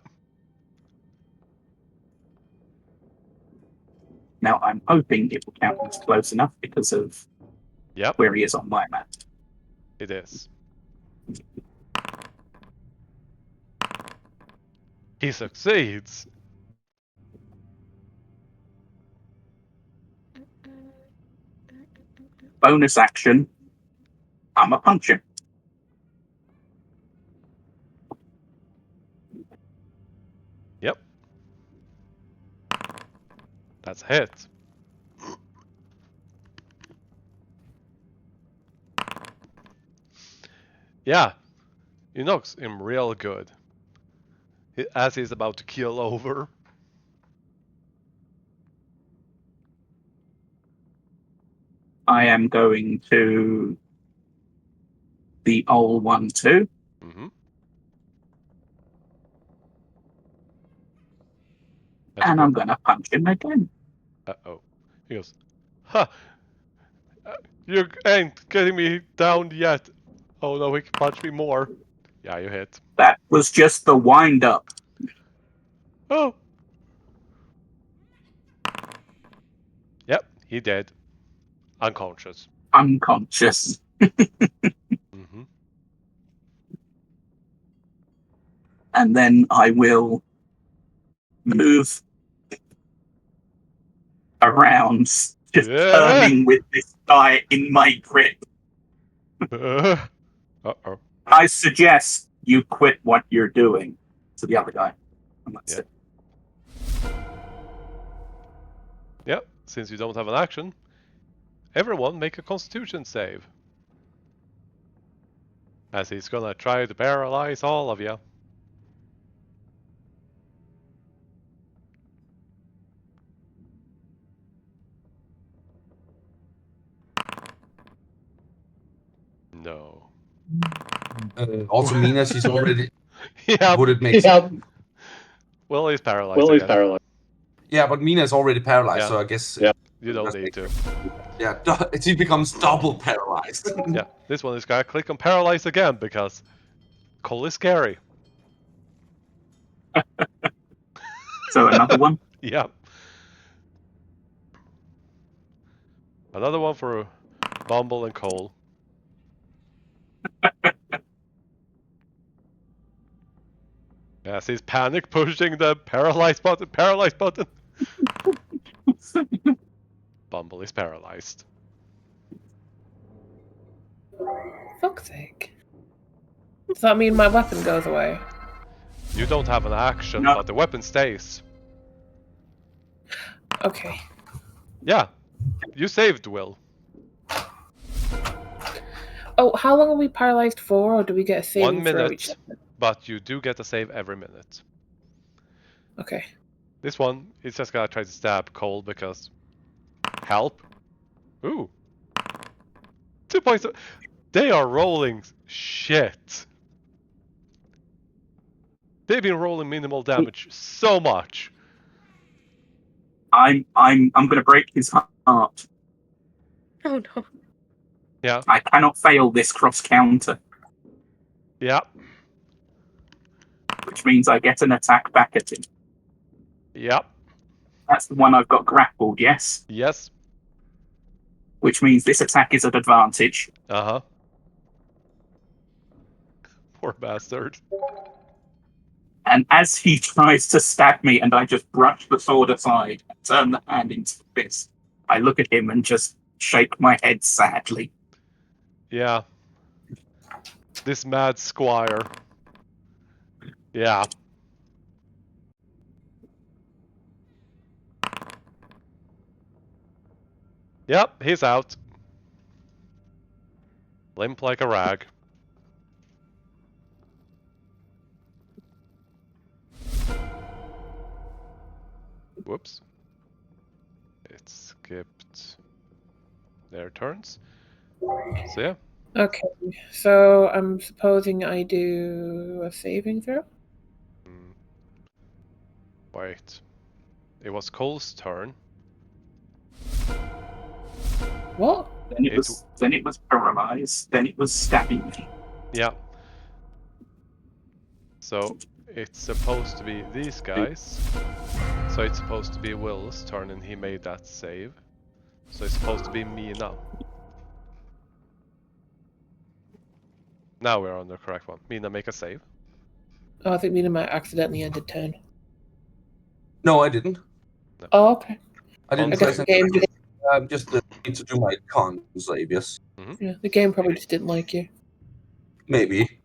Now, I'm hoping it will count as close enough because of where he is on my map. It is. He succeeds. Bonus action. I'm a puncher. Yep. That's a hit. Yeah. You knocks him real good. As he's about to keel over. I am going to the old one too. Mm-hmm. And I'm going to punch him again. Uh-oh. He goes, ha! You ain't getting me down yet. Oh no, he can punch me more. Yeah, you hit. That was just the wind up. Oh. Yep, he dead. Unconscious. Unconscious. Mm-hmm. And then I will move around, just turning with this guy in my grip. Uh-oh. I suggest you quit what you're doing to the other guy. And that's it. Yep, since you don't have an action, everyone make a constitution save. As he's gonna try to paralyze all of you. No. Also, Mina, she's already. Yeah. Would it make sense? Well, he's paralyzed again. Yeah, but Mina is already paralyzed, Yeah. so I guess. You don't need to. Yeah, she becomes double paralyzed. Yeah, this one is gonna click on paralyze again because Cole is scary. So another one? Yeah. Another one for Bumble and Cole. Yes, he's panic pushing the paralyze button. Paralyze button. Bumble is paralyzed. Fuck's sake. Does that mean my weapon goes away? You don't have an action, No. but the weapon stays. Okay. Yeah, you saved Will. Oh, how long are we paralyzed for, or do we get a saving 1 throw minute, each time? but you do get a save every minute. Okay. This one is just gonna try to stab Cole because help. Ooh. 2 points. They are rolling shit. They've been rolling minimal damage so much. I'm gonna break his heart. Oh no. Yeah. I cannot fail this cross counter, Yeah. which means I get an attack back at him. Yep. That's the one I've got grappled, yes? Yes. Which means this attack is at advantage. Uh-huh. Poor bastard. And as he tries to stab me and I just brush the sword aside and turn the hand into a fist, I look at him and just shake my head sadly. Yeah. This mad squire. Yeah. Yep, he's out. Limp like a rag. Whoops. It skipped their turns. So yeah. Okay, so I'm supposing I do a saving throw? Wait. It was Cole's turn. What? Then it was paralyzed. Then it was stabbing me. Yeah. So it's supposed to be these guys. So it's supposed to be Will's turn and he made that save. So it's supposed to be me now. Now we're on the correct one. Mina, make a save. Oh, I think Mina might accidentally ended turn. No, I didn't. No. Oh, okay. I didn't I guess the game just, just need to do my con save, yes. yeah, the game probably just didn't like you. Maybe.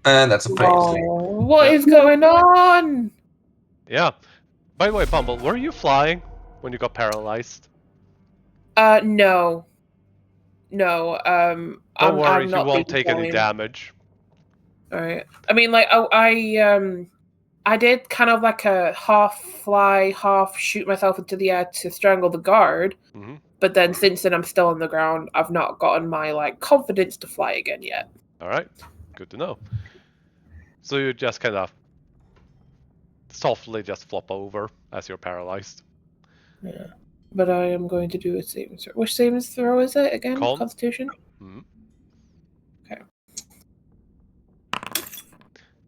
And that's a fail. Oh, what is going on? Yeah. By the way, Bumble, were you flying when you got paralyzed? No. No, Don't I'm worry, not you won't being take any flying. damage. Alright. I mean, like, I did kind of like a half fly, half shoot myself into the air to strangle the guard. Mm-hmm. But then since then I'm still on the ground, I've not gotten my, like, confidence to fly again yet. Alright, good to know. So you just kind of softly just flop over as you're paralyzed. Yeah. But I am going to do a saving throw. Which saving throw is it again? Con. Constitution? Mm-hmm. Okay.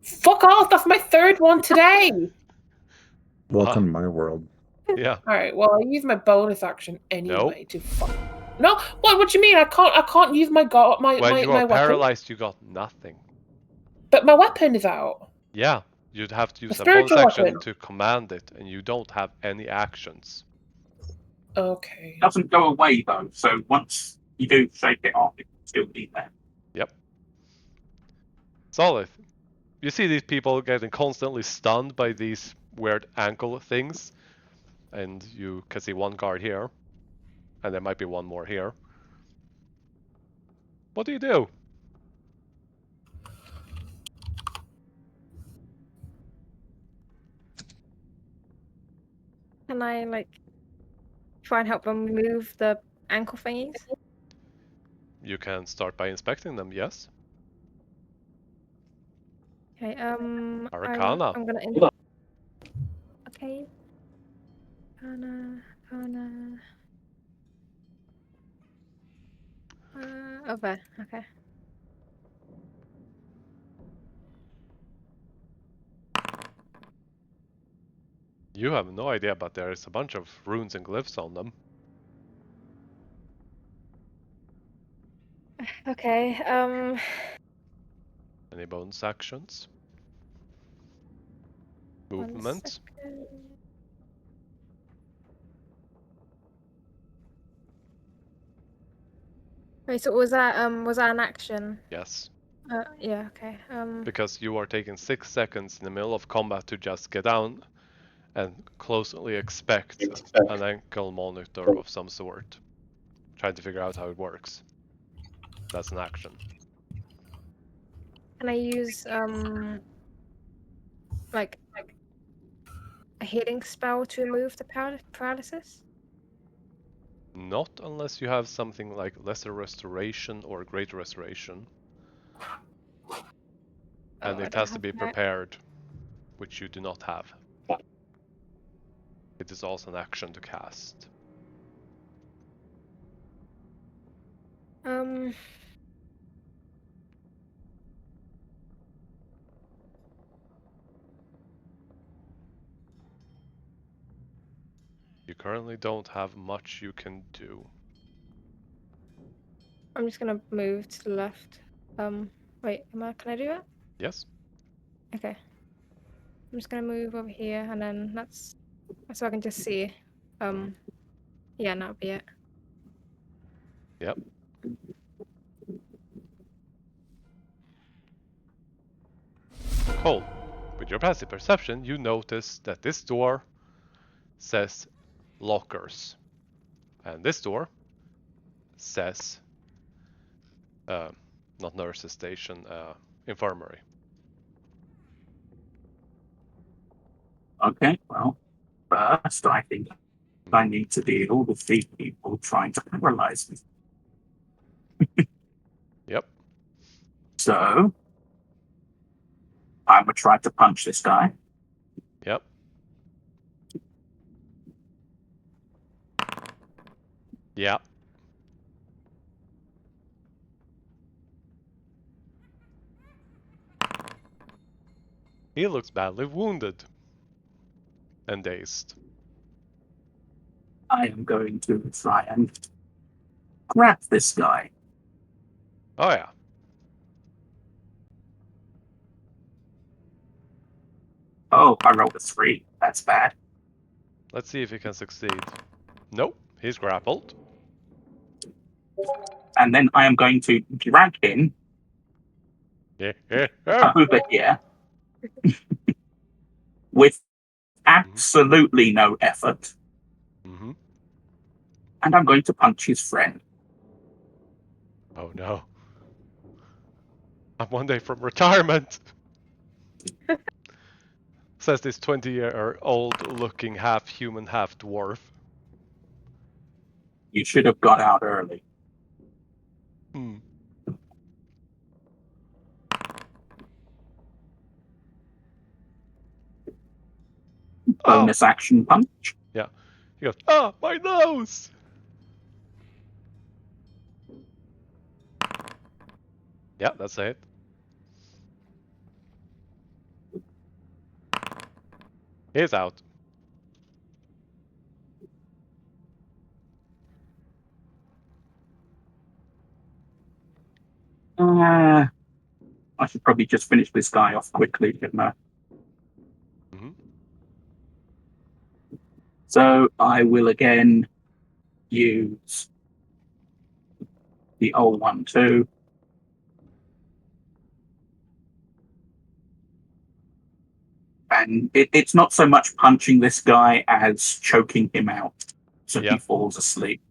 Fuck off! That's my third one today! Welcome to my world. Yeah. Alright, well, I use my bonus action anyway to fuck. No, what do you mean? I can't use my When you my are weapon. paralyzed, you got nothing. But my weapon is out. Yeah, You'd have to use A a bonus spiritual action weapon. to command it, and you don't have any actions. Okay. It doesn't go away though, so once you do shake it off, it can still be there. Yep. Solid. You see these people getting constantly stunned by these weird ankle things, and you can see one guard here, and there might be one more here. What do you do? Can I like try and help them move the ankle thingies? You can start by inspecting them, yes? Okay. Arcana. I'm gonna. Okay. Arcana. Over. Okay. You have no idea, but there is a bunch of runes and glyphs on them. Okay. Any bonus actions? One Movement? second. Wait, so was that an action? Yes. Yeah, okay. Because you are taking 6 seconds in the middle of combat to just get down and closely inspect an ankle monitor of some sort. Trying to figure out how it works. That's an action. Can I use like a healing spell to remove the paralysis? Not unless you have something like Lesser Restoration or Greater Restoration. And I it don't has to have be that. prepared, which you do not have. It is also an action to cast. You currently don't have much you can do. I'm just gonna move to the left. Wait, can I do that? Yes? Okay. I'm just gonna move over here, and then that's so I can just see. Yeah, that'll be it. Yep. Cole, with your passive perception, you notice that this door says lockers. And this door says, not nurse's station, infirmary. Okay, well, first I think I need to deal with these people trying to paralyze me. Yep. So I would try to punch this guy. Yep. Yeah. He looks badly wounded and dazed. I am going to try and grab this guy. Oh yeah. Oh, I rolled a 3. That's bad. Let's see if he can succeed. Nope, he's grappled. And then I am going to drag him over here with absolutely no effort. Mm-hmm. And I'm going to punch his friend. Oh no. I'm one day from retirement. Says this 20-year-old looking half human, half dwarf. You should have got out early. Hmm. Bonus action punch. Yeah. He goes, ah, my nose! Yeah, that's it. He's out. I should probably just finish this guy off quickly, shouldn't I? So I will again use the old one too. And it's not so much punching this guy as choking him out so he falls asleep.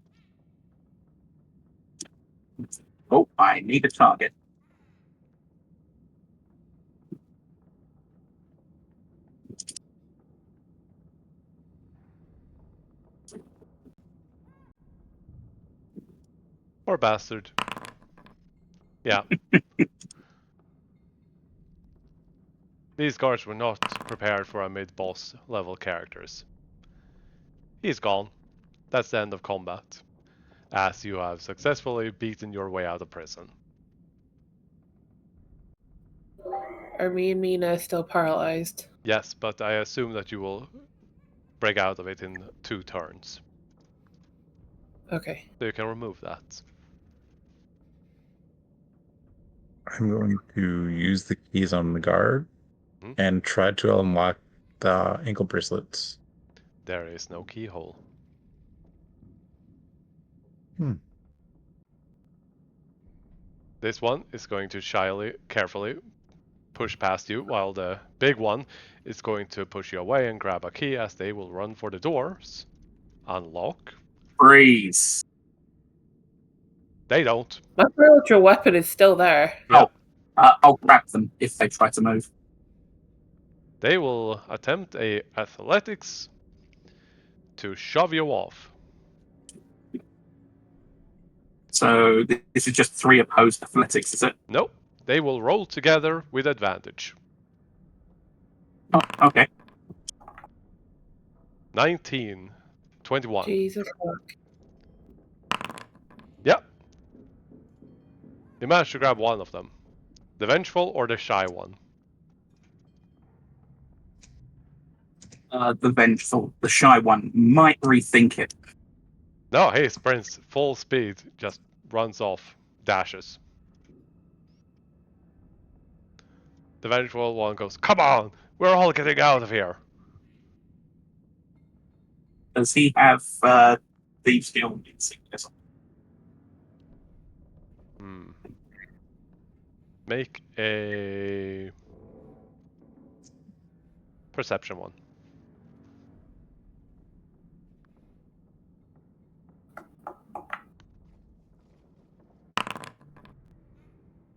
Oh, I need a target. Poor bastard. Yeah. These guards were not prepared for our mid-boss level characters. He's gone. That's the end of combat, as you have successfully beaten your way out of prison. Are me and Mina still paralyzed? Yes, but I assume that you will break out of it in 2 turns. Okay. So you can remove that. I'm going to use the keys on the guard and try to unlock the ankle bracelets. There is no keyhole. This one is going to shyly, carefully push past you, while the big one is going to push you away and grab a key as they will run for the doors. Unlock. Freeze. They don't. My spiritual weapon is still there. Yeah. I'll grab them if they try to move. They will attempt a athletics to shove you off. So this is just 3 opposed athletics, is it? Nope. They will roll together with advantage. Oh, okay. 19. 21. Jesus fuck. Yep. You managed to grab one of them. The vengeful or the shy one? The vengeful, the shy one, might rethink it. No, he sprints full speed, just runs off, dashes. The vengeful one goes, "Come on, we're all getting out of here." Does he have Thieves Guild insignias? Make a perception one.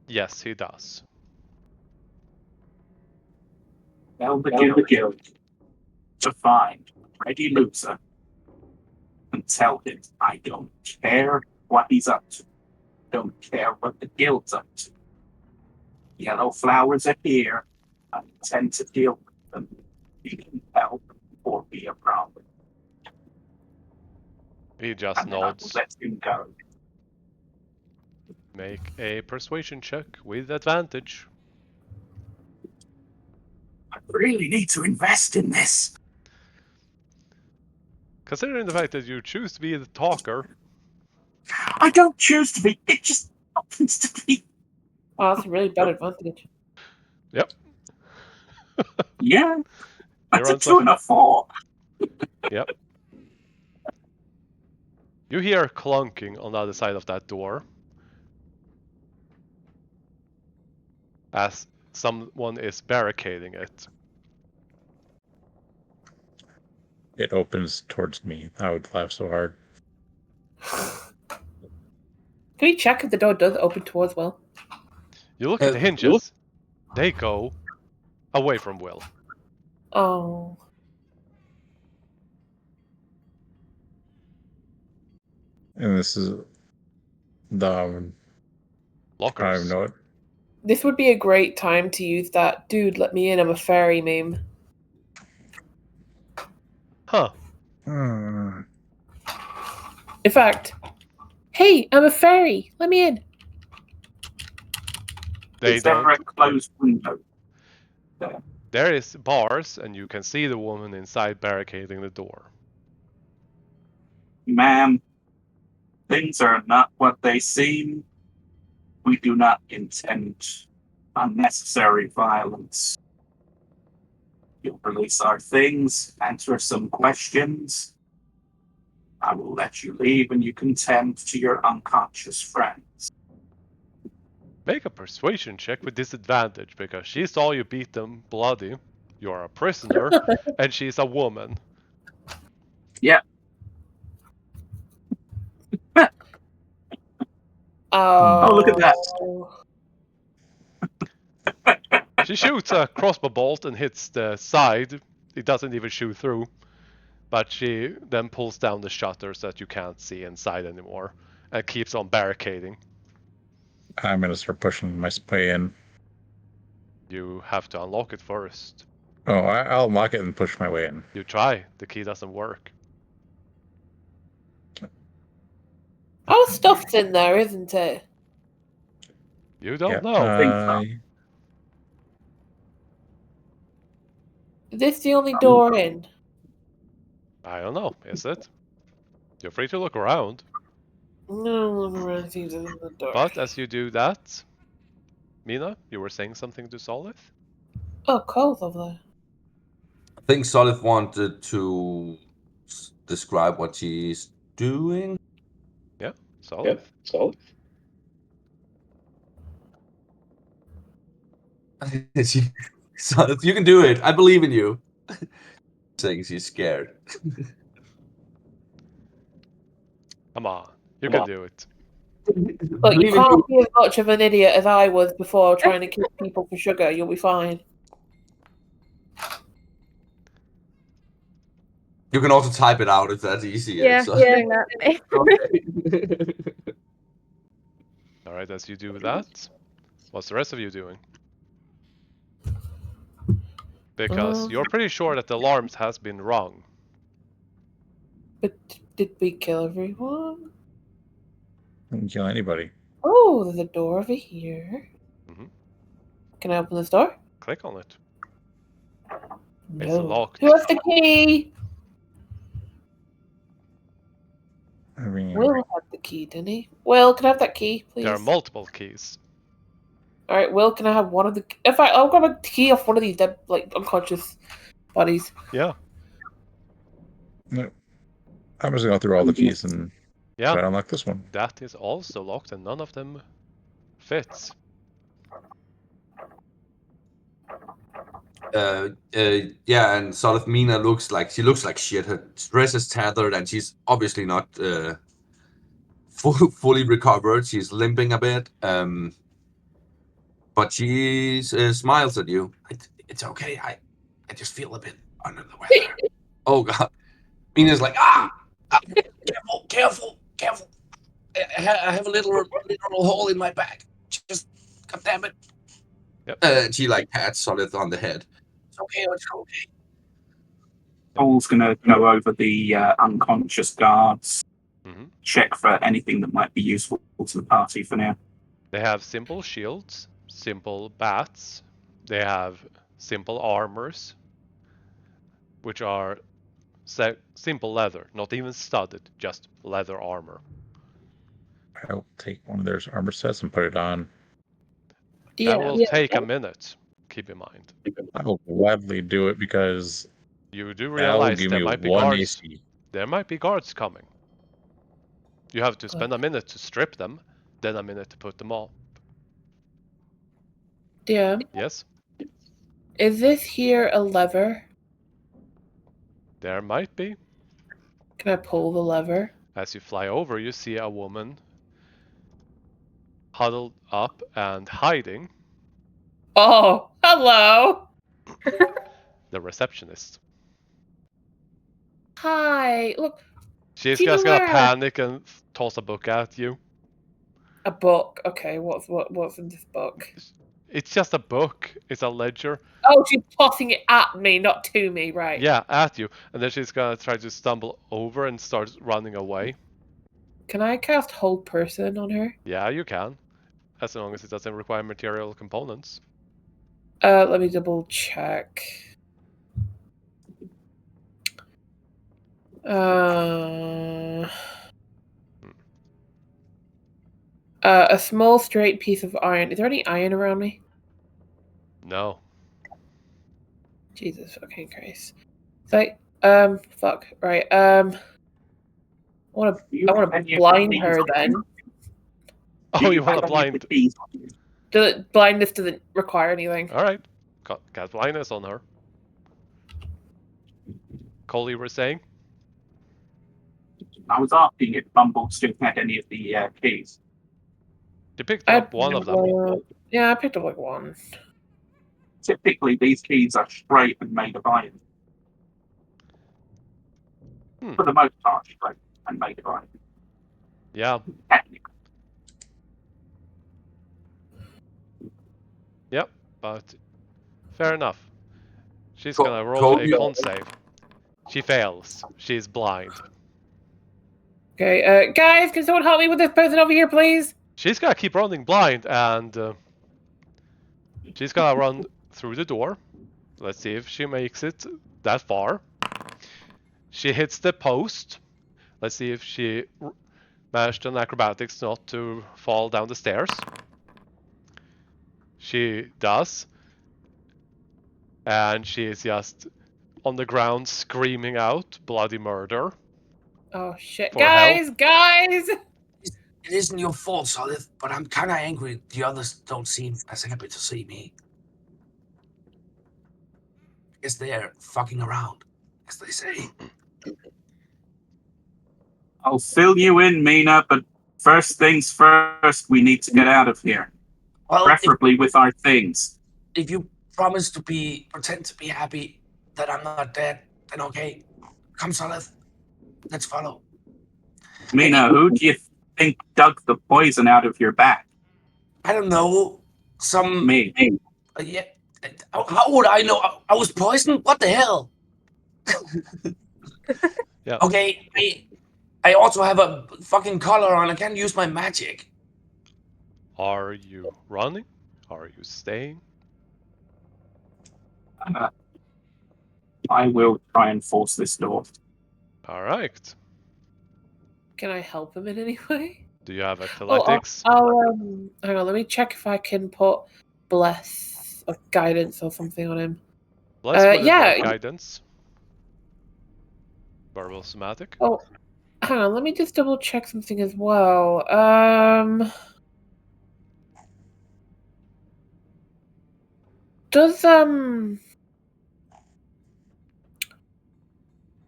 Yes, he does. Tell the guild to find a ready loser and tell him I don't care what he's up to. Don't care what the guild's up to. Yellow flowers are here. I intend to deal with them. He can help or be a problem. He just And then I will nods. let him go. Make a persuasion check with advantage. I really need to invest in this. Considering the fact that you choose to be the talker. I don't choose to be. It just happens to be. Wow, that's a really bad advantage. Yep. Yeah. That's a 2 and a 4. Yep. You hear clunking on the other side of that door. As someone is barricading it. It opens towards me. I would laugh so hard. Can we check if the door does open towards Will? You look at the hinges. They go away from Will. Oh. And this is the lockers. I don't know it. This would be a great time to use that "dude, let me in, I'm a fairy" meme. Huh. Hmm. In fact, hey, I'm a fairy, let me in. They Is there don't. a closed window there? There is bars, and you can see the woman inside barricading the door. Ma'am, things are not what they seem. We do not intend unnecessary violence. You'll release our things, answer some questions, I will let you leave and you can tend to your unconscious friends. Make a persuasion check with disadvantage because she saw you beat them bloody. You're a prisoner, and she's a woman. Yeah. Oh, look at that. She shoots a crossbow bolt and hits the side. It doesn't even shoot through. But she then pulls down the shutters that you can't see inside anymore and keeps on barricading. I'm gonna start pushing my way in. You have to unlock it first. Oh, I'll lock it and push my way in. You try. The key doesn't work. Our stuff's in there, isn't it? You don't Yeah, know. Is this the only door in? I don't know. Is it? You're free to look around. No, I think there's another door. But as you do that, Mina, you were saying something to Solith? Oh, Cole's over there. I think Solid wanted to describe what she's doing. Solith? Solid, you can do it. I believe in you. Saying she's scared. Come on. You can do it. Look, you can't be as much of an idiot as I was before trying to kill people for sugar. You'll be fine. You can also type it out if that's easier. Yeah, so. doing that. Okay. Alright, as you do that, what's the rest of you doing? Because you're pretty sure that the alarms has been wrong. But did we kill everyone? Didn't kill anybody. Oh, there's a door over here. Mhm. Can I open this door? Click on it. No. It's locked. Who has the key? I mean, Will had the key, didn't he? Will, can I have that key, please? There are multiple keys. Alright, Will, can I have one of the... In fact, I'll grab a key off one of these dead, like, unconscious bodies. Yeah. no. I'm just gonna go through all the keys and try to unlock this one. That is also locked and none of them fits. Yeah, and sort of Mina looks like shit. Her dress is tattered, and she's obviously not fully recovered. She's limping a bit, but she smiles at you. It's okay. I just feel a bit under the weather. Oh God, Mina's like careful. I have a literal hole in my back. Just, God damn it. Yep. She like pats Solid on the head. It's okay. Cole's going to go over the unconscious guards, Mhm. check for anything that might be useful to the party for now. They have simple shields, simple bats. They have simple armors, which are simple leather, not even studded, just leather armor. I'll take one of their armor sets and put it on. That will take a minute, keep in mind. I will gladly do it because You do that will realize give there me might be one guards. AC. There might be guards coming. You have to spend a minute to strip them, then a minute to put them on. Yeah. Yes? Is this here a lever? There might be. Can I pull the lever? As you fly over, you see a woman huddled up and hiding. Oh, hello. The receptionist. Hi. Look, She's Do you just know gonna where- panic and toss a book at you. a book. Okay, what's in this book? It's just a book. It's a ledger. Oh, she's tossing it at me, not to me, right? Yeah, at you. And then she's gonna try to stumble over and start running away. Can I cast Hold Person on her? Yeah, you can. As long as it doesn't require material components. Let me double check. A small straight piece of iron. Is there any iron around me? No. Jesus fucking Christ. It's like, fuck. Right, I want to blind her then. Oh, you want to blind? Blindness doesn't require anything. All right. Got blindness on her. Cole, you were saying? I was asking if Bumble still had any of the keys. You picked up one of them. Yeah, I picked up like one. Typically, these keys are straight and made of iron. For the most part, straight and made of iron. Yeah. Technically. Yep, but fair enough. She's gonna roll a con save. She fails. She's blind. Okay, guys, can someone help me with this person over here, please? She's gonna keep running blind, and she's gonna run through the door. Let's see if she makes it that far. She hits the post. Let's see if she managed on acrobatics not to fall down the stairs. She does. And she is just on the ground screaming out bloody murder. Oh shit. For Guys, help. guys! It isn't your fault, Solid, but I'm kind of angry the others don't seem as happy to see me. Guess they're fucking around, as they say. I'll fill you in, Mina, but first things first, we need to get out of here. Well, preferably with our things. If you promise to pretend to be happy that I'm not dead, then okay. Come, Solid. Let's follow. Mina, who do you think dug the poison out of your back? I don't know. Some... Me. Yeah. How would I know? I was poisoned? What the hell? Yeah. Okay, I also have a fucking collar on. I can't use my magic. Are you running? Are you staying? I will try and force this door. All right. Can I help him in any way? Do you have athletics? Hang on, let me check if I can put bless or guidance or something on him. Let's put yeah. guidance. Verbal somatic. Oh, hang on, let me just double check something as well. Does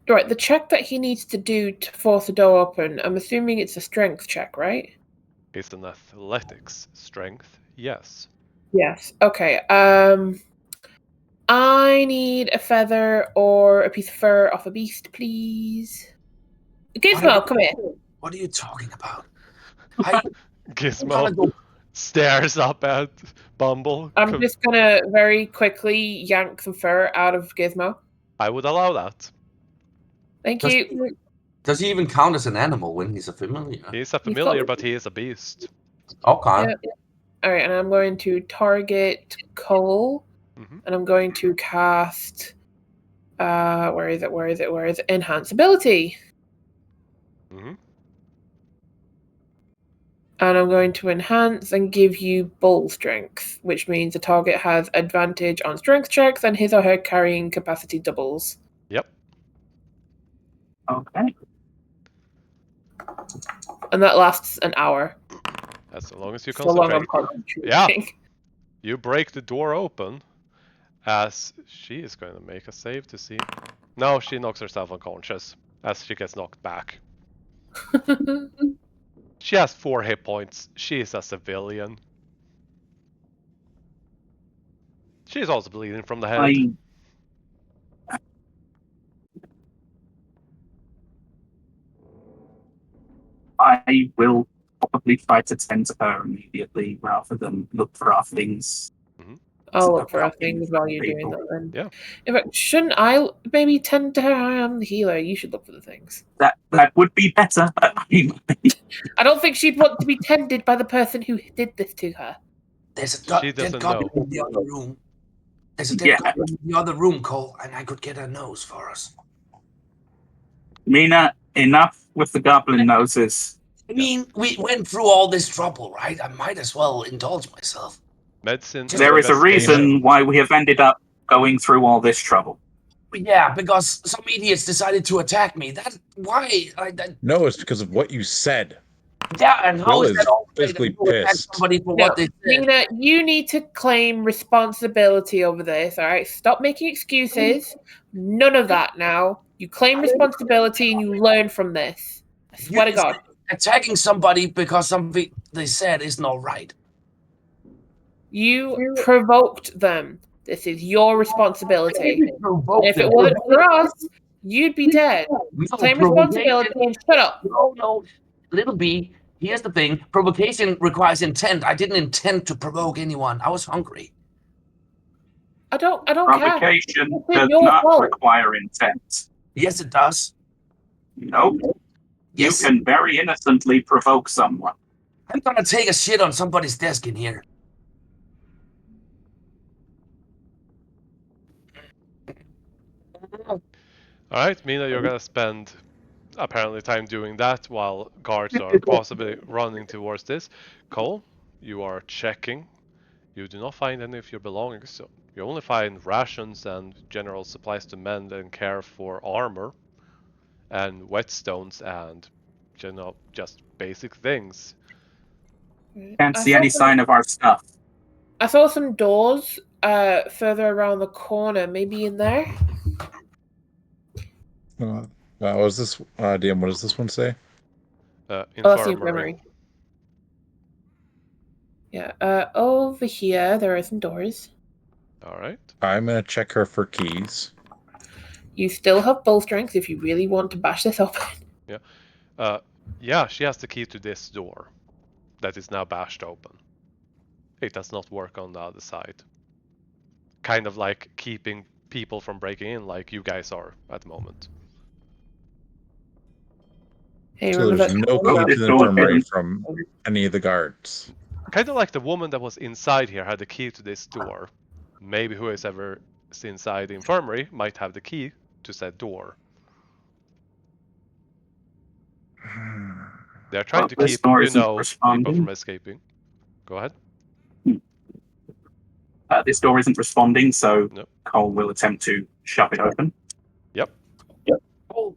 right, the check that he needs to do to force the door open, I'm assuming it's a strength check, right? It's an athletics strength, yes. Yes. Okay. I need a feather or a piece of fur off a beast, please. Gizmo, come here. What are you talking about? Gizmo stares up at Bumble. I'm just gonna very quickly yank some fur out of Gizmo. I would allow that. Thank you. Does he even count as an animal when he's a familiar? He's a familiar, but he is a beast. Okay. Yeah. All right, and I'm going to target Cole, and I'm going to cast. Where is it? Enhance ability. And I'm going to enhance and give you bull strength, which means the target has advantage on strength checks and his or her carrying capacity doubles. Yep. Okay. And that lasts an hour. As long as you So long I'm concentrate. Yeah. You break the door open as she is going to make a save to see. No, she knocks herself unconscious as she gets knocked back. She has 4 hit points. She is a civilian. She is also bleeding from the head. I will probably try to tend to her immediately rather than look for our things. I'll look for our things while you're doing that then. Yeah. In fact, shouldn't I maybe tend to her? I am the healer. You should look for the things. That would be better. I don't think she'd want to be tended by the person who did this to her. There's a dead goblin in the other room. There's a dead goblin in the other room, Cole, and I could get a nose for us. Mina, enough with the goblin noses. I mean, we went through all this trouble, right? I might as well indulge myself. Medicine. There is a reason why we have ended up going through all this trouble. Yeah, because some idiots decided to attack me. Why? No, it's because of what you said. Yeah, and how Will is is that all right physically to attack pissed. somebody for No, what they said? Nina, you need to claim responsibility over this, all right? Stop making excuses. None of that now. You claim responsibility and you learn from this. I swear to God. Attacking somebody because something they said isn't all right. You provoked them. This is your responsibility. Provoke If it them. wasn't for us, you'd be dead. No, Claim provocation- responsibility and shut up. No, little B. Here's the thing: provocation requires intent. I didn't intend to provoke anyone. I was hungry. I don't care. Provocation It's does your not fault. require intent. Yes, it does. Nope. Yes. You can very innocently provoke someone. I'm gonna take a shit on somebody's desk in here. Alright, Mina, you're gonna spend apparently time doing that while guards are possibly running towards this. Cole, you are checking. You do not find any of your belongings, so you only find rations and general supplies to mend and care for armor, and whetstones and, you know, just basic things. Can't I see saw any some- sign of our stuff. I saw some doors further around the corner, maybe in there. What was this? DM, what does this one say? Oh, that's the Infirmary. infirmary. Yeah. Over here there are some doors. Alright. I'm gonna check her for keys. You still have bull strength if you really want to bash this open. Yeah, she has the key to this door that is now bashed open. It does not work on the other side. Kind of like keeping people from breaking in like you guys are at the moment. Hey, So remember there's that? no Oh, key this to the door infirmary didn't- from any of the guards. Kind of like the woman that was inside here had the key to this door. Maybe who is ever inside the infirmary might have the key to said door. They're trying Well, to this keep, door you isn't know, people responding. from escaping. Go ahead. This door isn't responding, so Nope. Cole will attempt to shove it open. Yep. Oh,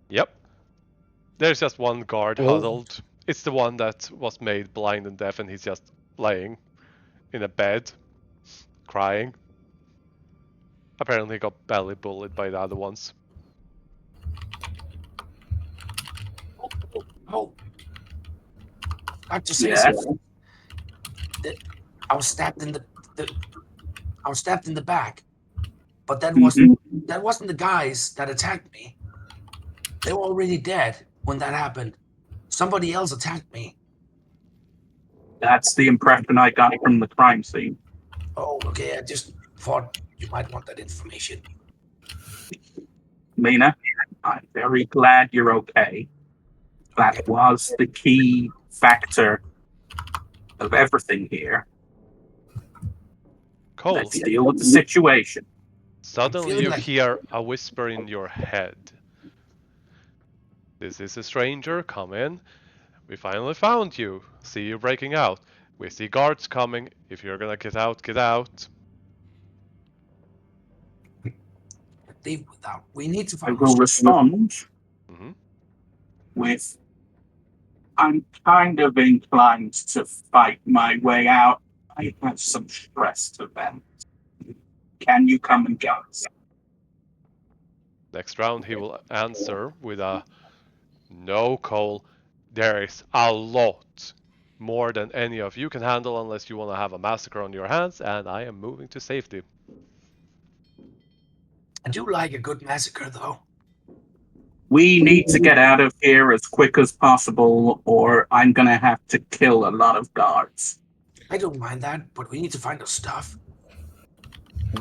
Yep. There's just one guard Oh. huddled. It's the one that was made blind and deaf, and he's just laying in a bed, crying. Apparently he got belly bullied by the other ones. oh. I have to say Yes. something. I was stabbed in the back, but that wasn't the guys that attacked me. They were already dead when that happened. Somebody else attacked me. That's the impression I got from the crime scene. Oh, okay. I just thought you might want that information. Mina, I'm very glad you're okay. That was the key factor of everything here. Cole, Let's deal with the situation. suddenly feeling you like- hear a whisper in your head. This is a stranger, come in. We finally found you. See you breaking out. We see guards coming. If you're gonna get out, get out. Leave without. We need to I find. will respond Hmm. with I'm kind of inclined to fight my way out. I have some stress to vent. Can you come and get us? Next round he will answer with a no, Cole. There is a lot more than any of you can handle unless you want to have a massacre on your hands, and I am moving to safety. I do like a good massacre, though. We need to get out of here as quick as possible, or I'm gonna have to kill a lot of guards. I don't mind that, but we need to find our stuff.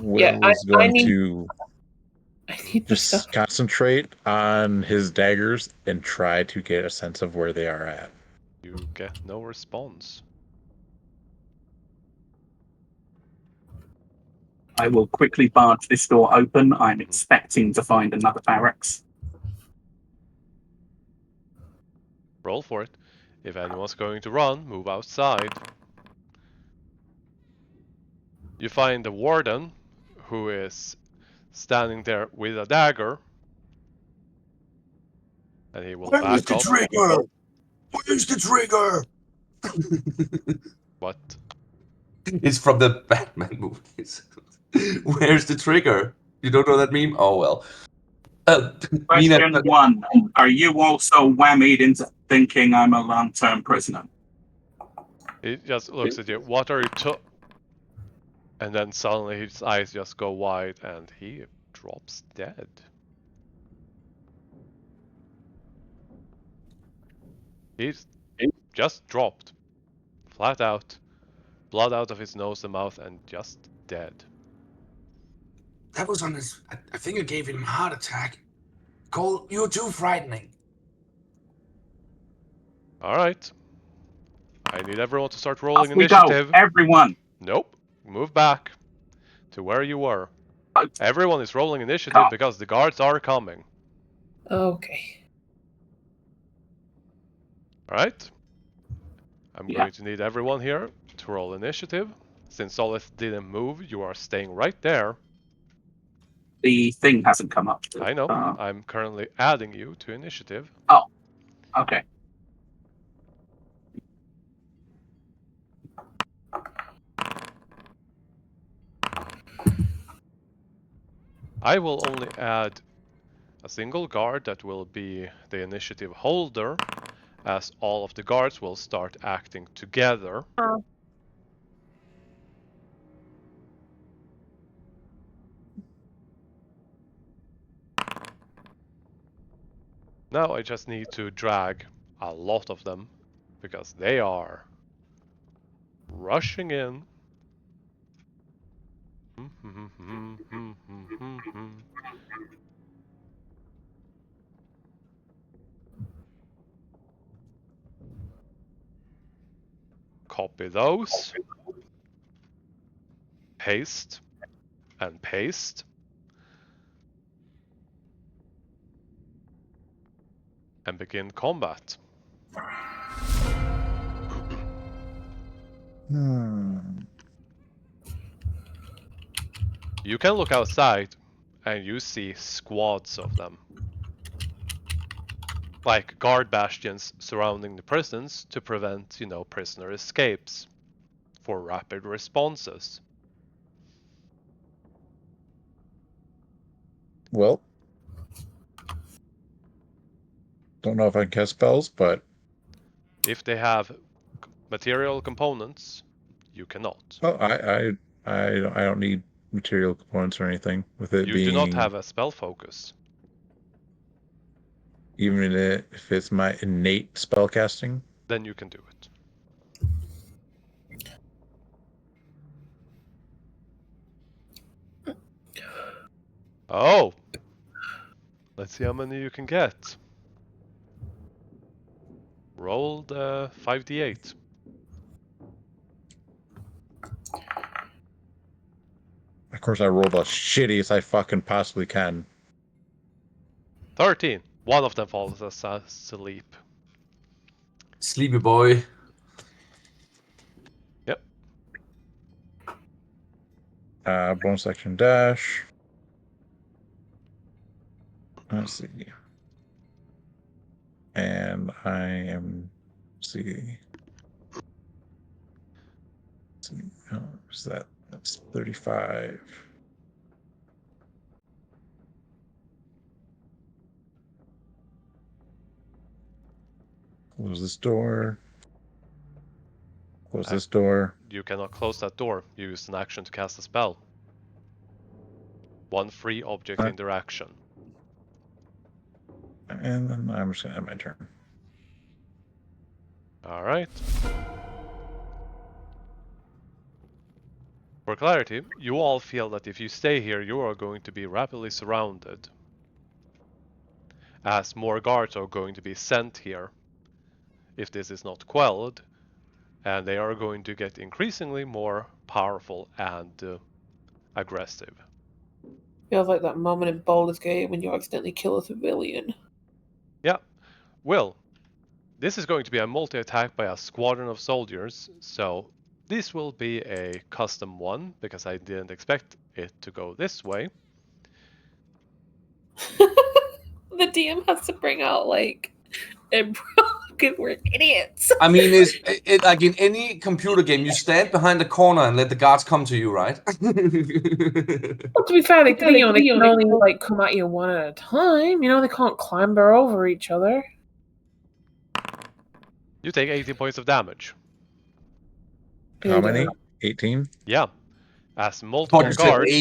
Will Yeah, is I going need- to I need the just stuff. concentrate on his daggers and try to get a sense of where they are at. You get no response. I will quickly barge this door open. I'm expecting to find another barracks. Roll for it. If anyone's going to run, move outside. You find the warden, who is standing there with a dagger, and he will Where's back the off. trigger? Where's the trigger? What? It's from the Batman movies. Where's the trigger? You don't know that meme? Oh well. Mina, Question 1. Are you also whammied into thinking I'm a long-term prisoner? He just looks at you. What are you And then suddenly his eyes just go wide and he drops dead. He's just dropped. Flat out. Blood out of his nose and mouth and just dead. That was on his. I think it gave him a heart attack. Cole, you're too frightening. Alright. I need everyone to start Off rolling we initiative. go, everyone. Nope. Move back to where you were. Uh, Everyone is rolling initiative Come. because the guards are coming. Okay. Alright? I'm Yeah. going to need everyone here to roll initiative. Since Solith didn't move, you are staying right there. The thing hasn't come up. I know. I'm currently adding you to initiative. Okay. I will only add a single guard that will be the initiative holder, as all of the guards will start acting together. Oh. Now I just need to drag a lot of them, because they are rushing in. Copy those. Paste and paste. And begin combat. You can look outside and you see squads of them. Like guard bastions surrounding the prisons to prevent, prisoner escapes for rapid responses. Well, don't know if I can cast spells, but If they have material components, you cannot. well, I don't need material components or anything. With it You being, do not have a spell focus. even if it's my innate spell casting. Then you can do it. Oh! Let's see how many you can get. Roll the 5d8. Of course, I rolled as shitty as I fucking possibly can. 13. One of them falls asleep. sleepy boy. Yep. Bonus action dash. Let's see. And I am, see. Oh, what's that? That's 35. Close this door. Close this door. You cannot close that door. You used an action to cast a spell. One free object interaction. And then I'm just gonna end my turn. Alright. For clarity, you all feel that if you stay here, you are going to be rapidly surrounded, as more guards are going to be sent here if this is not quelled, and they are going to get increasingly more powerful and aggressive. Feels like that moment in Baldur's Gate when you accidentally kill a civilian. Yeah. Will, this is going to be a multi-attack by a squadron of soldiers, so This will be a custom one because I didn't expect it to go this way. The DM has to bring out like improv. We're idiots. I mean, is it like in any computer game, you stand behind the corner and let the guards come to you, right? Well, to be fair, they can only like come at you one at a time. You know, they can't clamber over each other. You take 18 points of damage. How many? 18? Yeah. As multiple Thought you said guards.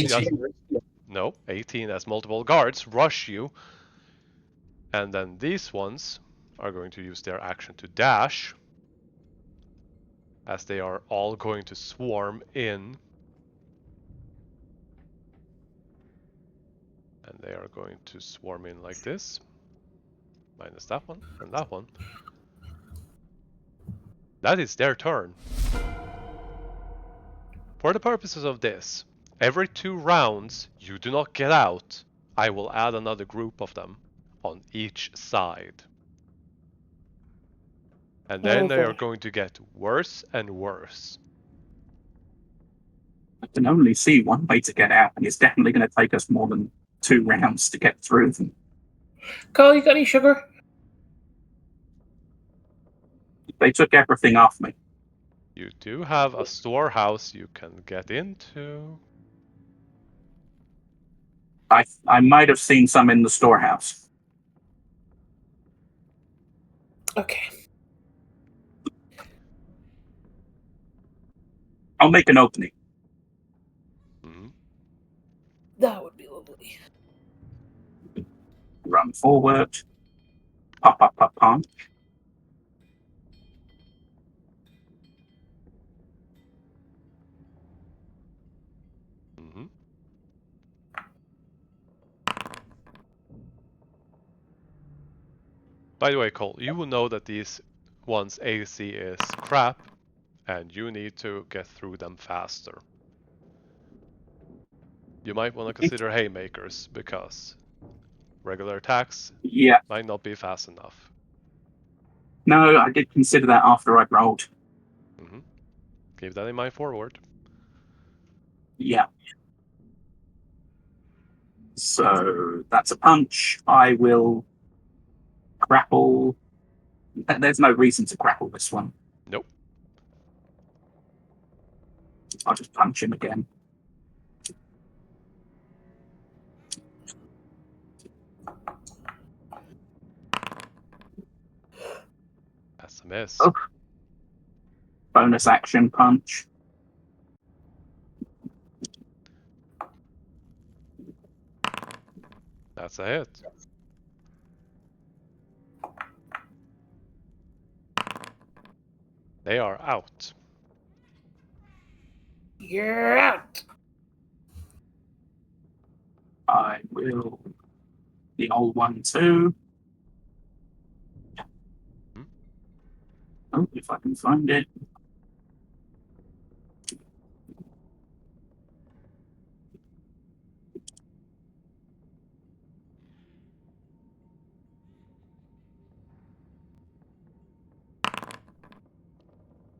80. No, 18 as multiple guards rush you. And then these ones are going to use their action to dash. As they are all going to swarm in. And they are going to swarm in like this. Minus that one and that one. That is their turn. For the purposes of this, every 2 rounds you do not get out, I will add another group of them on each side. And then they are going to get worse and worse. I can only see one way to get out, and it's definitely going to take us more than 2 rounds to get through them. Carl, you got any sugar? They took everything off me. You do have a storehouse you can get into. I might have seen some in the storehouse. Okay. I'll make an opening. Mm-hmm. That would be lovely. Run forward. Pop, pop, pop, punch. Mm-hmm. By the way, Cole, you will know that these ones' AC is crap, and you need to get through them faster. You might want to consider haymakers, because regular attacks might not be fast enough. No, I did consider that after I rolled. Mm-hmm. Keep that in mind forward. Yeah. So that's a punch. I will grapple. There's no reason to grapple this one. Nope. I'll just punch him again. That's a miss. Oh. Bonus action punch. That's a hit. They are out. You're out. I will. The old one too. Oh, if I can find it.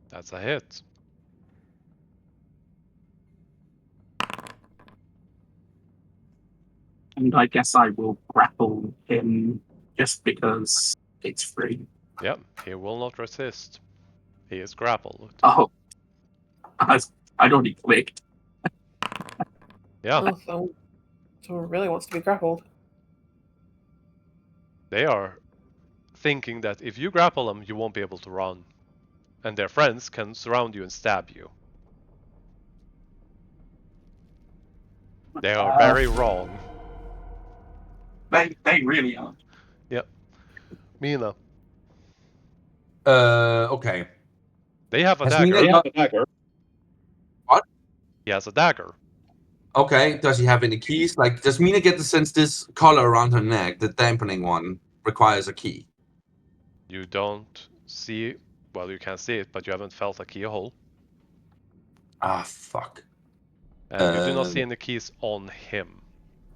That's a hit. And I guess I will grapple him just because it's free. Yep, he will not resist. He is grappled. Oh, I'd already clicked. Yeah. Oh, so it really wants to be grappled. They are thinking that if you grapple them, you won't be able to run. And their friends can surround you and stab you. They are very wrong. They really are. Yep. Mina. Okay. They have a Has dagger. Mina got... What? He has a dagger. Okay, does he have any keys? Like, does Mina get the sense this collar around her neck, the dampening one, requires a key? You don't see, well, you can't see it, but you haven't felt a keyhole. Ah, fuck. And you do not see any keys on him.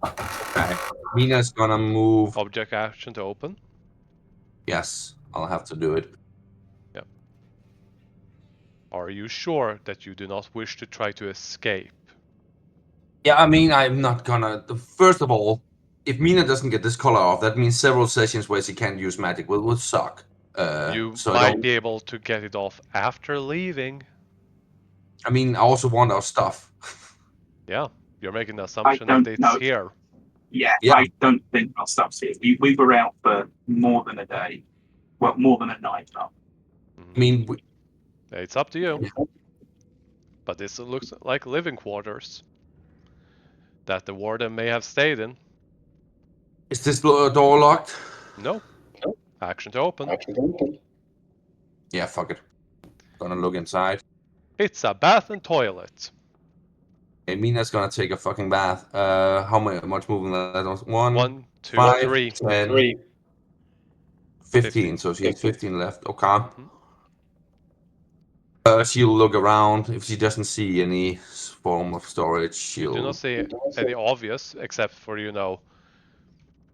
Okay. Mina's gonna move. Object action to open. Yes, I'll have to do it. Yep. Are you sure that you do not wish to try to escape? Yeah, I mean, I'm not gonna. First of all, if Mina doesn't get this color off, that means several sessions where she can't use magic will suck. You So I might don't. be able to get it off after leaving. I mean, I also want our stuff. Yeah, you're making the I assumption that don't it's know. here. Yeah, Yeah. I don't think our stuff's here. We were out for more than a day. Well, more than a night up. Mhm. I mean, It's up to you. But this looks like living quarters that the warden may have stayed in. is this door locked? No. Action to open. Yeah, fuck it. Gonna look inside. It's a bath and toilet. Okay, Mina's gonna take a fucking bath. How much moving that was? 1, 2, 5, 3. 10, 15. So she has 15 left. Okay. Mhm. She'll look around. If she doesn't see any form of storage, You do she'll. not see any obvious, except for,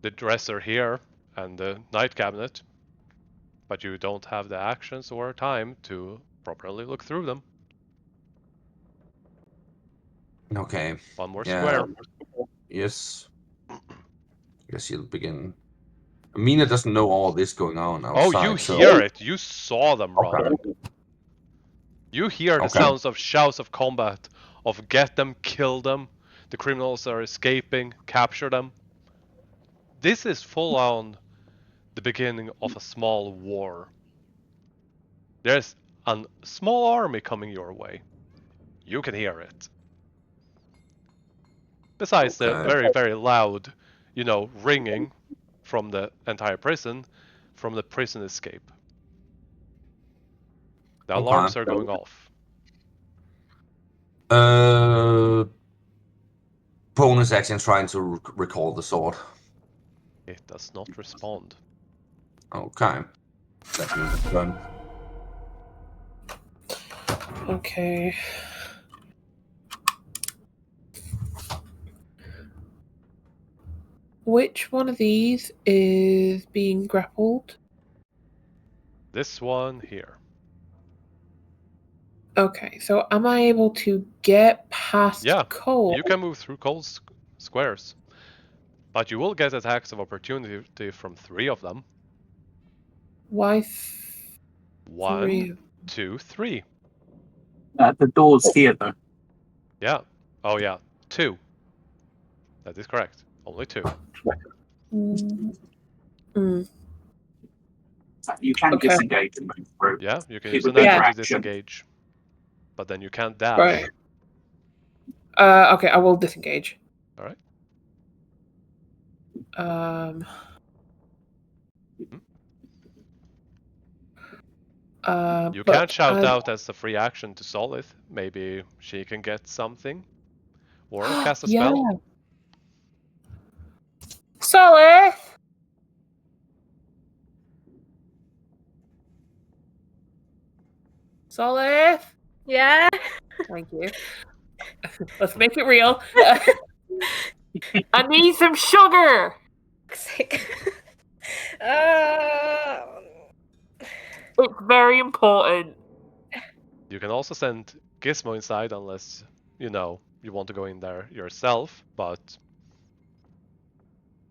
the dresser here and the night cabinet. But you don't have the actions or time to properly look through them. Okay. One more Yeah. square. Yes. Guess she'll begin. Mina doesn't know all this going on Oh, outside. you so... hear it. You saw them run. Okay. You hear the Okay. sounds of shouts of combat, of get them, kill them, the criminals are escaping, capture them. This is full on the beginning of a small war. There's a small army coming your way. You can hear it. Besides the Okay. very, very loud, ringing from the entire prison, from the prison escape. The alarms are going off. Bonus action trying to recall the sword. It does not respond. Okay. That means it's done. Okay. Which one of these is being grappled? This one here. Okay, so am I able to get past Yeah, Cole? you can move through Cole's squares. But you will get attacks of opportunity from 3 of them. Why 1, three? 2, 3. The door's here, though. Yeah. Oh, yeah. 2. That is correct. Only 2. Mm. You can Okay. disengage and move through. Yeah, you can It use would an be action your to action. disengage. But then you can't dash. Right. Okay, I will disengage. Alright. You can't shout out as a free action to Solith. Maybe she can get something. Or cast a spell. Solith! Solith! Yeah. Thank you. Let's make it real. I need some sugar! It's very important. You can also send Gizmo inside unless, you want to go in there yourself, but...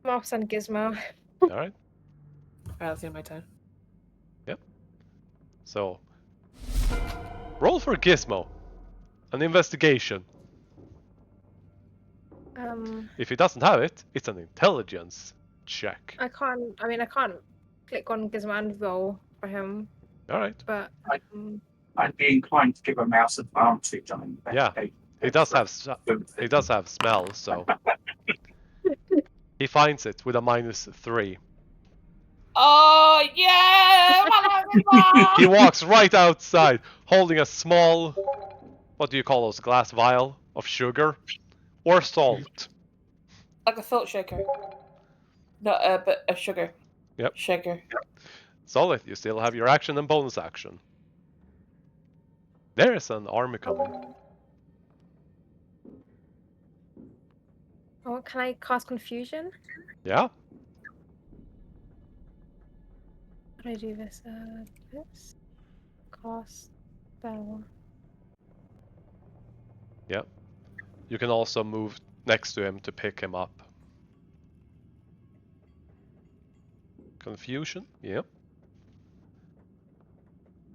I'm off send Gizmo. Alright. That's the end of my turn. Yep. So... roll for Gizmo. An investigation. If he doesn't have it, it's an intelligence check. I can't click on Gizmo and roll for him. Alright. But I'd be inclined to give a mouse advantage on investigation. He does have smell, so he finds it with a -3. Oh yeah! He walks right outside, holding a small, what do you call those, glass vial of sugar or salt. Like a salt shaker. No, but a sugar. Yep. Shaker. Solid, you still have your action and bonus action. There is an army coming. oh, can I cast confusion? Yeah. How do I do this? This cast spell. Yep. You can also move next to him to pick him up. Confusion? Yep.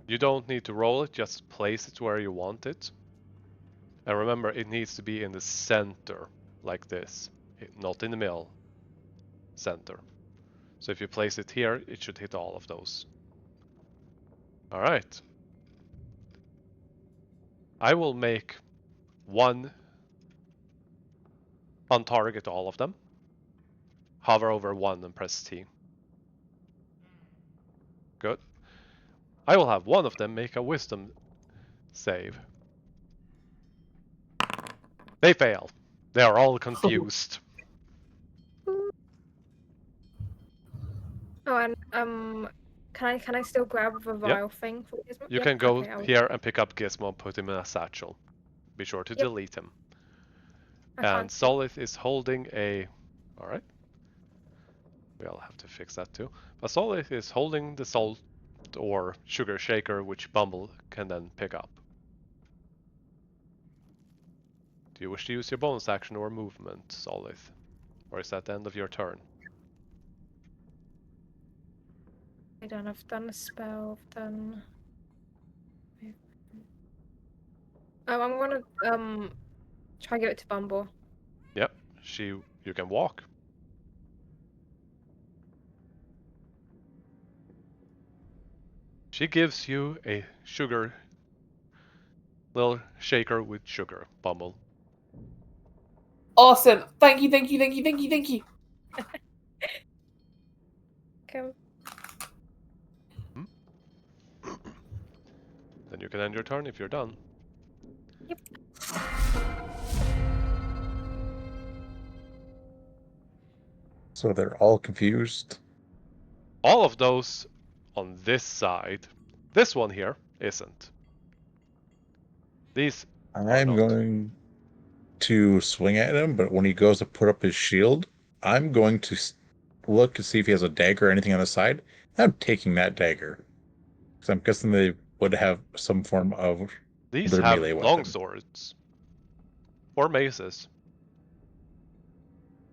You don't need to roll it, just place it where you want it. And remember, it needs to be in the center, like this. Not in the middle. Center. So if you place it here, it should hit all of those. Alright. I will make one untarget all of them. Hover over one and press T. Good. I will have one of them make a wisdom save. They fail. They are all confused. Oh, and can I still grab the vial thing for Gizmo? You Yep, can go okay, here and pick up Gizmo and put him in a satchel. Be sure to Yep. delete him. I And can't. Solith is holding a... Alright. We'll have to fix that too. But Solith is holding the salt or sugar shaker, which Bumble can then pick up. Do you wish to use your bonus action or movement, Solith? Or is that the end of your turn? I've done a spell, I've done... I'm gonna try give it to Bumble. Yep, you can walk. She gives you a sugar little shaker with sugar, Bumble. Awesome. Thank you, thank you, thank you, thank you, thank you. Okay. Then you can end your turn if you're done. Yep. So they're all confused. All of those on this side. This one here isn't. These are I'm not. going to swing at him, but when he goes to put up his shield, I'm going to look to see if he has a dagger or anything on the side. I'm taking that dagger. Because I'm guessing they would have some form of These their have melee weapon. long swords. Or maces.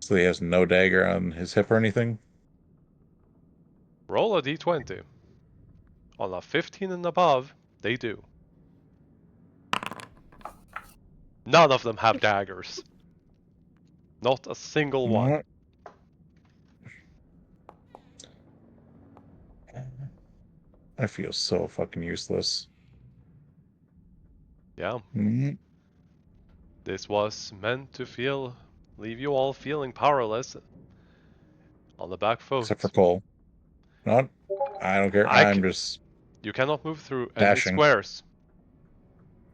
So he has no dagger on his hip or anything? Roll a d20. On a 15 and above, they do. None of them have daggers. Not a single one. I feel so fucking useless. Yeah. Mm-hmm. This was meant to leave you all feeling powerless on the back foot. Except for Cole. Not. I don't care. I'm just You cannot move through enemy dashing. squares.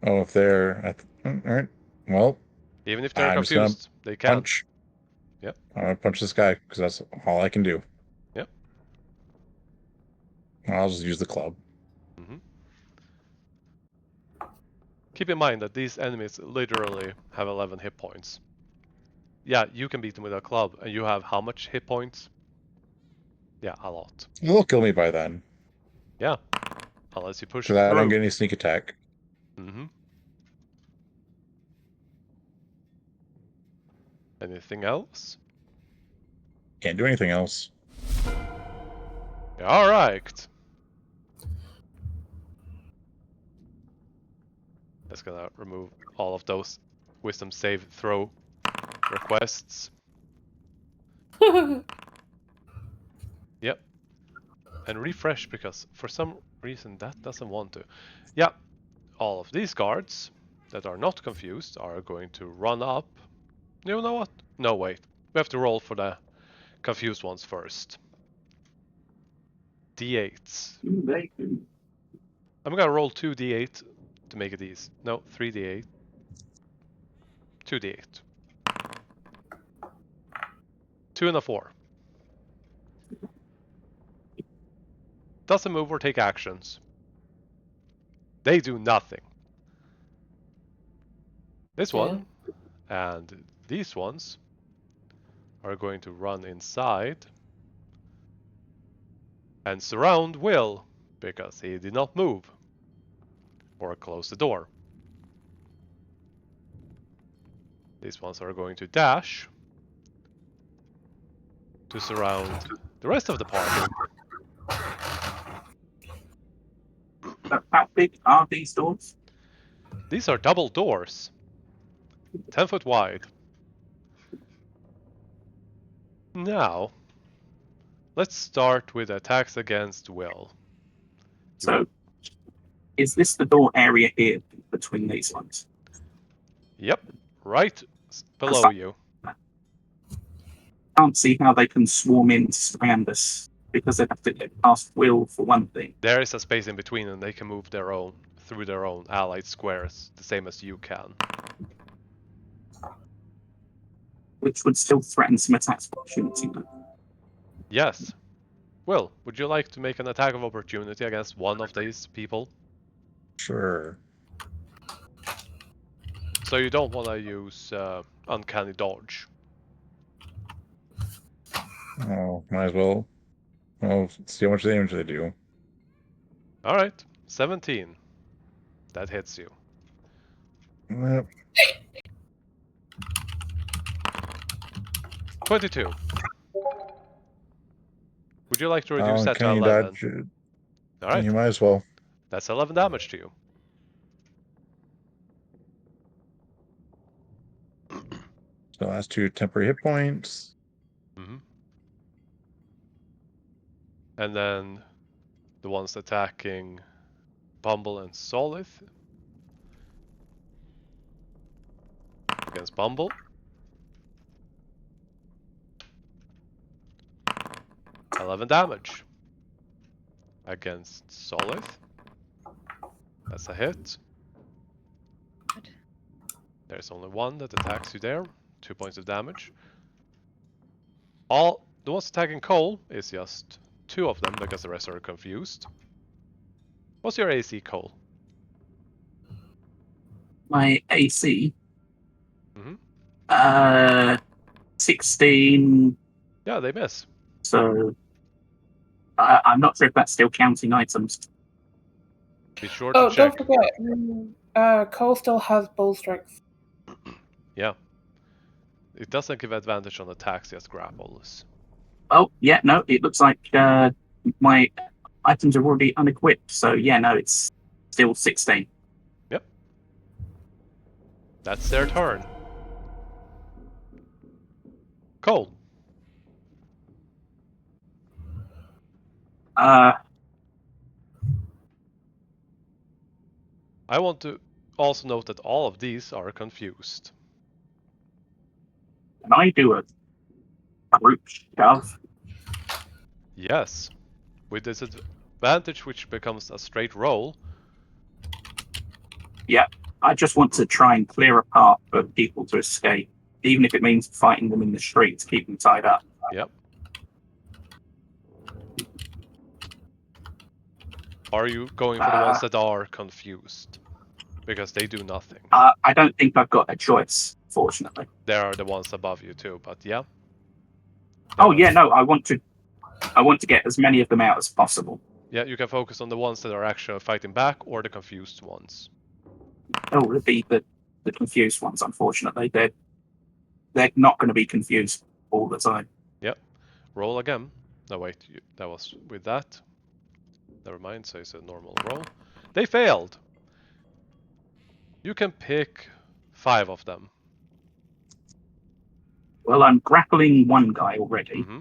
Oh, if they're all right. Well, Even if they're I'm just gonna confused, they can. punch. Yep. I'm gonna punch this guy because that's all I can do. Yep. I'll just use the club. Mm-hmm. Keep in mind that these enemies literally have 11 hit points. Yeah, you can beat them with a club, and you have how much hit points? Yeah, a lot. They'll kill me by then. Yeah, unless you push Because it I don't through. get any sneak attack. Mm-hmm. Anything else? Can't do anything else. Alright. That's gonna remove all of those wisdom save throw requests. Yep. And refresh because for some reason that doesn't want to. Yeah. All of these guards that are not confused are going to run up. You know what? No, wait. We have to roll for the confused ones first. D8s. I'm gonna roll 2d8 to make it easy. No, 3d8. 2d8. 2 and a 4. Doesn't move or take actions. They do nothing. This one and these ones are going to run inside and surround Will because he did not move. or close the door. These ones are going to dash to surround the rest of the party. How big are these doors? These are double doors, 10 foot wide. Now, let's start with attacks against Will. So, is this the door area here between these ones? Yep, right below you. I can't see how they can swarm in to surround us, because they'd have to get past Will for one thing. There is a space in between and they can move their own through their own allied squares, the same as you can. Which would still threaten some attacks of opportunity. Yes. Will, would you like to make an attack of opportunity against one of these people? Sure. So you don't want to use uncanny dodge. Oh, might as well. Well, see how much damage they do. Alright, 17. That hits you. Yep. 22. Would you like to reduce that to Uncanny 11? dodge. Alright, You might as well. that's 11 damage to you. So that's 2 temporary hit points. Mm-hmm. And then the ones attacking Bumble and Solith. Against Bumble. $11 damage. Against Solith. That's a hit. Good. There's only one that attacks you there. 2 points of damage. All the ones attacking Cole is just 2 of them because the rest are confused. What's your AC, Cole? My AC, Mm-hmm. 16. Yeah, they miss. So I'm not sure if that's still counting items. Be sure to Oh, check. don't forget, Cole still has bull strength. Yeah. It doesn't give advantage on attacks, just grapples. Oh, yeah, no, it looks like my items are already unequipped. So, yeah, no, it's still 16. Yep. That's their turn. Cole. I want to also note that all of these are confused. Can I do a group shove? Yes. With this advantage, which becomes a straight roll. Yeah, I just want to try and clear a path for people to escape, even if it means fighting them in the street to keep them tied up. Yep. Are you going for the ones that are confused? Because they do nothing. I don't think I've got a choice, fortunately. There are the ones above you too, but yeah. Oh yeah, no, I want to get as many of them out as possible. Yeah, you can focus on the ones that are actually fighting back or the confused ones. Oh, it'd be the confused ones, unfortunately. They're not going to be confused all the time. Yep. Roll again. No, wait, that was with that. Never mind, so it's a normal roll. They failed! You can pick 5 of them. Well, I'm grappling one guy already. Mm-hmm.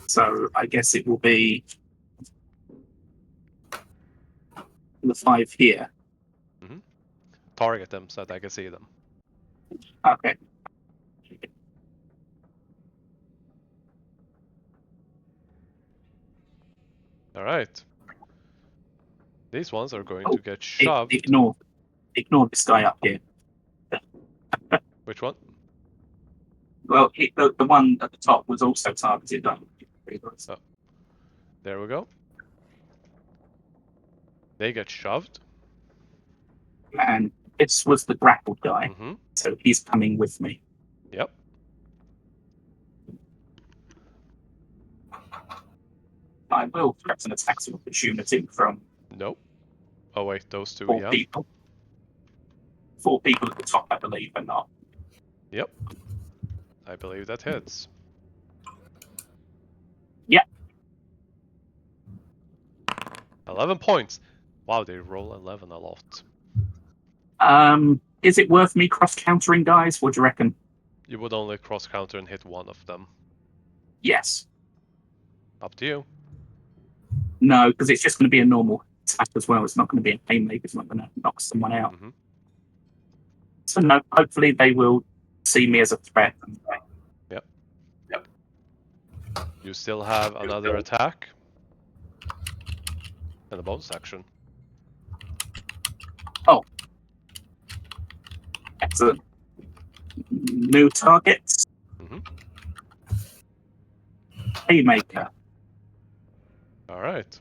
So I guess it will be the 5 here. Mm-hmm. Target them so that I can see them. Okay. Alright. These ones are going to get shoved. Ignore this guy up here. Which one? Well, the one at the top was also targeted. Oh. There we go. They get shoved. And this was the grappled guy. Mm-hmm. So he's coming with me. Yep. I will threaten an attack of opportunity from. Nope. Oh wait, those two, Four yeah. people. 4 people at the top, I believe, and not. Yep. I believe that hits. Yeah. 11 points. Wow, they roll 11 a lot. Is it worth me cross-countering, guys? What do you reckon? You would only cross counter and hit one of them. Yes. Up to you. No, because it's just going to be a normal attack as well. It's not going to be a haymaker. It's not going to knock someone out. Mm-hmm. So no, hopefully they will see me as a threat. Yep. You still have another attack. And a bonus action. Oh. Excellent. New targets. Mm-hmm. Haymaker. Alright.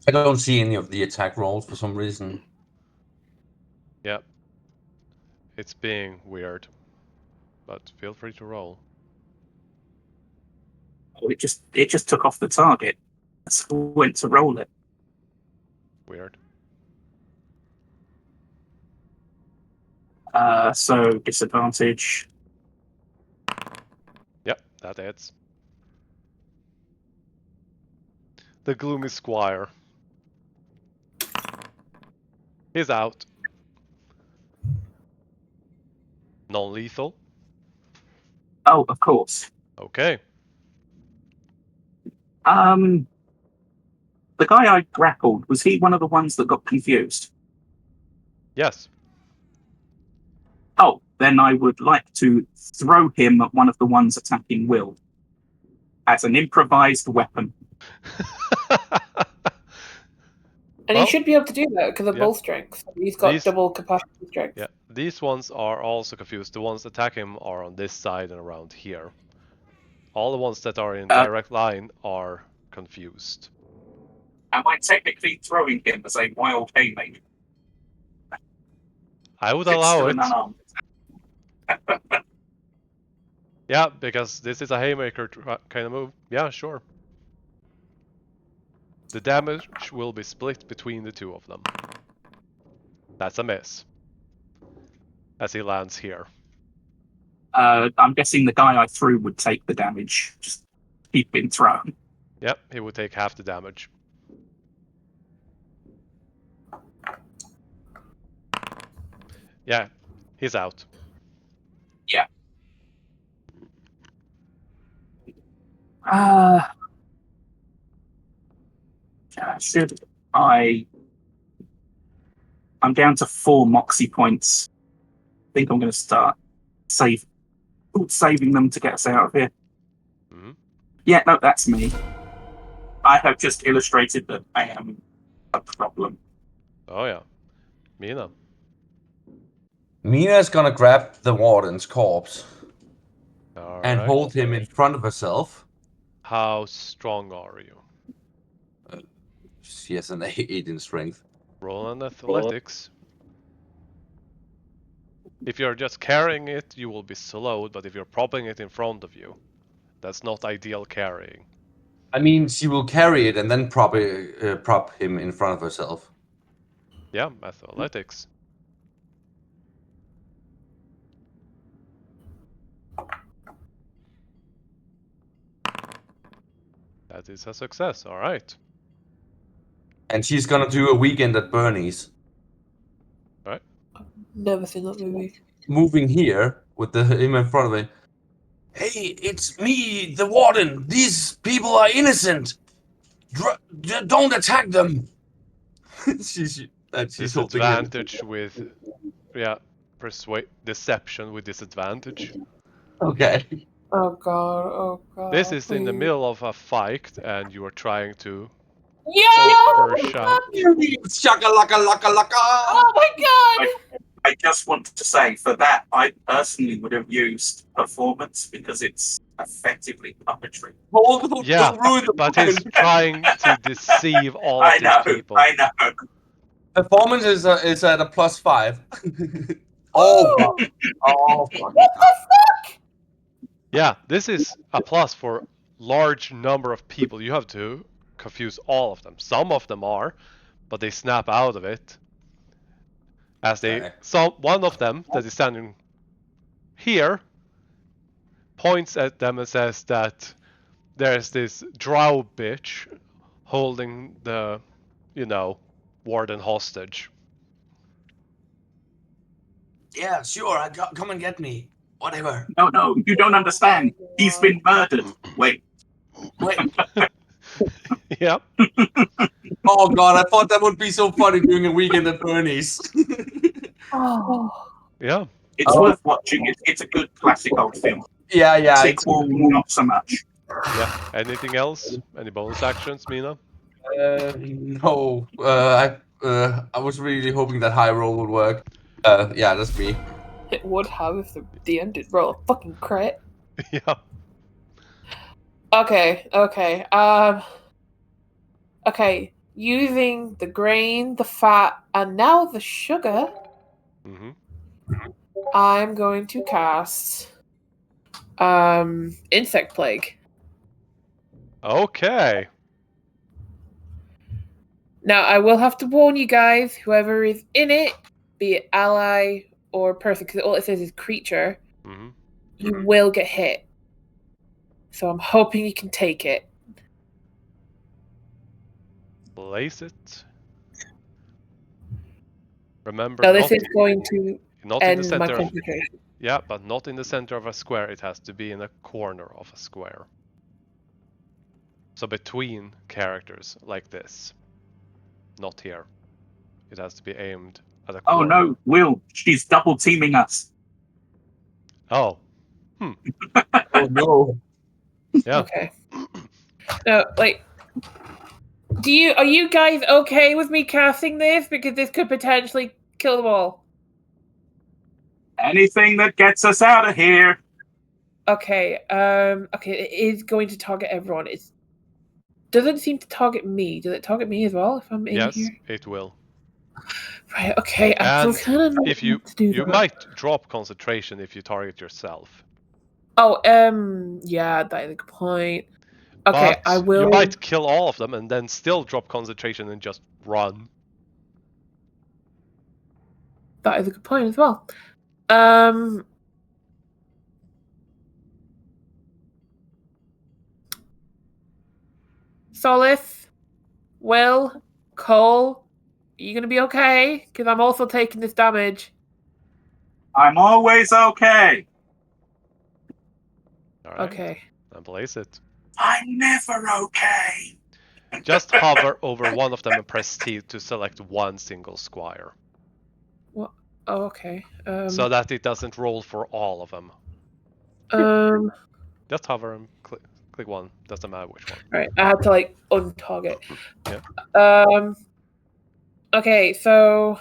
I don't see any of the attack rolls for some reason. Yep. It's being weird. But feel free to roll. Oh, it just took off the target. So I went to roll it. Weird. So disadvantage. Yep, that hits. The gloomy squire. He's out. Non-lethal. Oh, of course. Okay. The guy I grappled, was he one of the ones that got confused? Yes. Oh, then I would like to throw him at one of the ones attacking Will as an improvised weapon. And Well, he should be able to do that because of yeah. both strengths. He's got These- double capacity strength. Yeah, these ones are also confused. The ones attacking him are on this side and around here. All the ones that are in direct line are confused. Am I technically throwing him as a wild haymaker? I would It's allow still it. an unarmed attack. Yeah, because this is a haymaker kind of move. Yeah, sure. The damage will be split between the two of them. That's a miss. As he lands here. I'm guessing the guy I threw would take the damage. Just keep being thrown. Yep, he would take half the damage. Yeah, he's out. Yeah. Should I? I'm down to 4 moxie points. I think I'm going to start saving them to get us out of here. Mm-hmm. Yeah, no, that's me. I have just illustrated that I am a problem. Oh yeah. Mina. Mina's gonna grab the warden's corpse All and right. hold him in front of herself. How strong are you? She has an 8 in strength. Roll an athletics. If you're just carrying it, you will be slowed, but if you're propping it in front of you, that's not ideal carrying. I mean, she will carry it and then prop him in front of herself. Yeah, athletics. That is a success, alright. And she's gonna do a weekend at Bernie's. Never seen that movie. Moving here with him in front of me. Hey, it's me, the warden. These people are innocent. Don't attack them. she's holding him. Disadvantage with, yeah, deception with disadvantage. Okay. Oh god, oh god. This is in the please. middle of a fight, and you are trying to Yeah! overshine. Shaka-laka, laka, laka. Oh my god! I just want to say, for that, I personally would have used performance because it's effectively puppetry. Hold, Yeah, don't ruin the but plan. he's trying to deceive all of I these know, people. I know. Performance is at a +5. Oh, fuck. Oh, fuck. What the fuck? Yeah, this is a plus for large number of people, you have to confuse all of them. Some of them are, but they snap out of it. As one of them that is standing here points at them and says that there's this drow bitch holding the, warden hostage. Yeah, sure. Come and get me. Whatever. No, you don't understand. He's been murdered. Wait. Yep. Oh god, I thought that would be so funny during a weekend at Bernie's. Yeah. It's worth watching. It's a good classic old film. Yeah. Sequel, not so much. Yeah. Anything else? Any bonus actions, Mina? No. I was really hoping that high roll would work. Yeah, that's me. It would have if the end did roll a fucking crit. Yeah. Okay. Okay. Using the grain, the fat, and now the sugar, I'm going to cast Insect Plague. Okay. Now, I will have to warn you guys, whoever is in it, be it ally or person, because all it says is creature, you will get hit. So I'm hoping you can take it. Place it. Remember, No, this is going to not in the end my center. concentration. Yeah, but not in the center of a square. It has to be in a corner of a square. So between characters like this. Not here. It has to be aimed at a corner. Oh no, Will, she's double teaming us. Oh. Oh no. Yeah. Okay. No, are you guys okay with me casting this? Because this could potentially kill them all. Anything that gets us out of here. Okay, it is going to target everyone. It doesn't seem to target me. Does it target me as well if I'm in here? Yes, it will. Right, okay. I kind of know if you what to do you that. might drop concentration if you target yourself. Oh, yeah, that is a good point. Okay, But I will. you might kill all of them and then still drop concentration and just run. That is a good point as well. Solace, Will, Cole, are you gonna be okay? Because I'm also taking this damage. I'm always okay. All right. Okay. And place it. I'm never okay. Just hover over one of them and press T to select one single square. What? Oh, okay. So that it doesn't roll for all of them. Just hover and click one. Doesn't matter which one. Right, I had to untarget. Yeah. Okay, so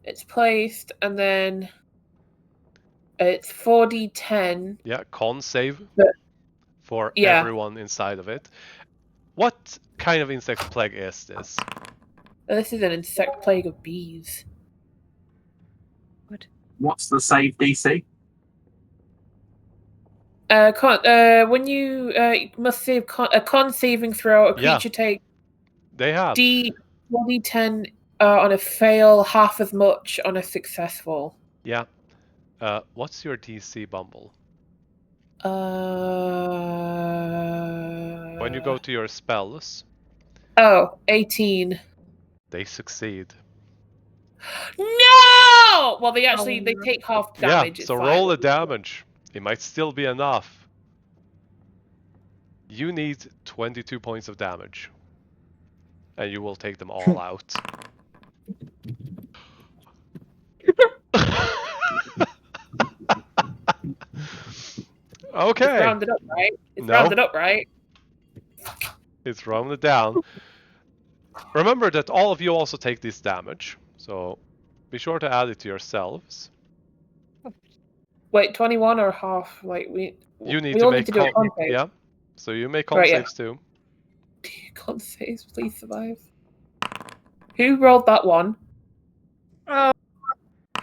it's placed and then it's 4d10. Yeah, con save for Yeah. everyone inside of it. What kind of insect plague is this? This is an insect plague of bees. What's the save DC? When you must save a con saving throw, a creature take They have 1d10 on a fail, half as much on a successful. Yeah. What's your DC, Bumble? When you go to your spells. 18. They succeed. No! Well, they take half damage. Yeah, so roll the damage. It might still be enough. You need 22 points of damage. And you will take them all out. Okay. It's rounded up, right? Rounded up, right? It's rounded down. Remember that all of you also take this damage. So be sure to add it to yourselves. Wait, 21 or half? You need we to all make need to do a con save. Yeah. So you make con saves too. Con saves, please survive. Who rolled that one?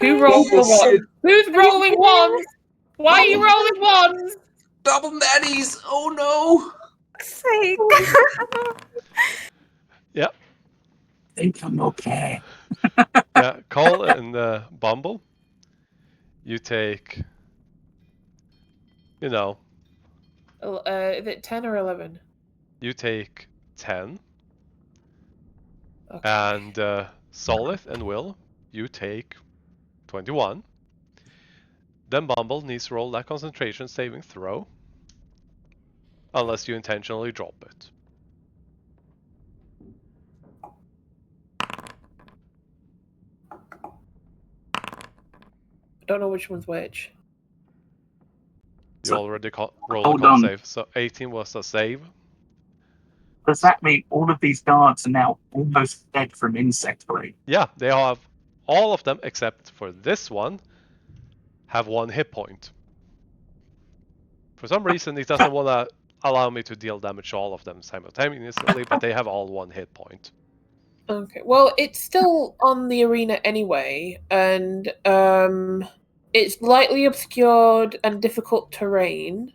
Who rolled the one? Who's rolling ones? Why are you rolling ones? Double natties! Oh no! Sake. Yeah, Think I'm okay. yeah. Cole and Bumble, you take, you know, Is it 10 or 11? you take 10, Okay. and Solith and Will, you take 21. Then Bumble needs to roll that concentration saving throw, unless you intentionally drop it. I don't know which one's which. You So, already rolled a hold con on. save, so 18 was a save. Does that mean all of these guards are now almost dead from insect plague? Yeah, they have all of them except for this one have 1 hit point. For some reason, it doesn't want to allow me to deal damage to all of them simultaneously, but they have all 1 hit point. Okay. Well, it's still on the arena anyway, and it's lightly obscured and difficult terrain.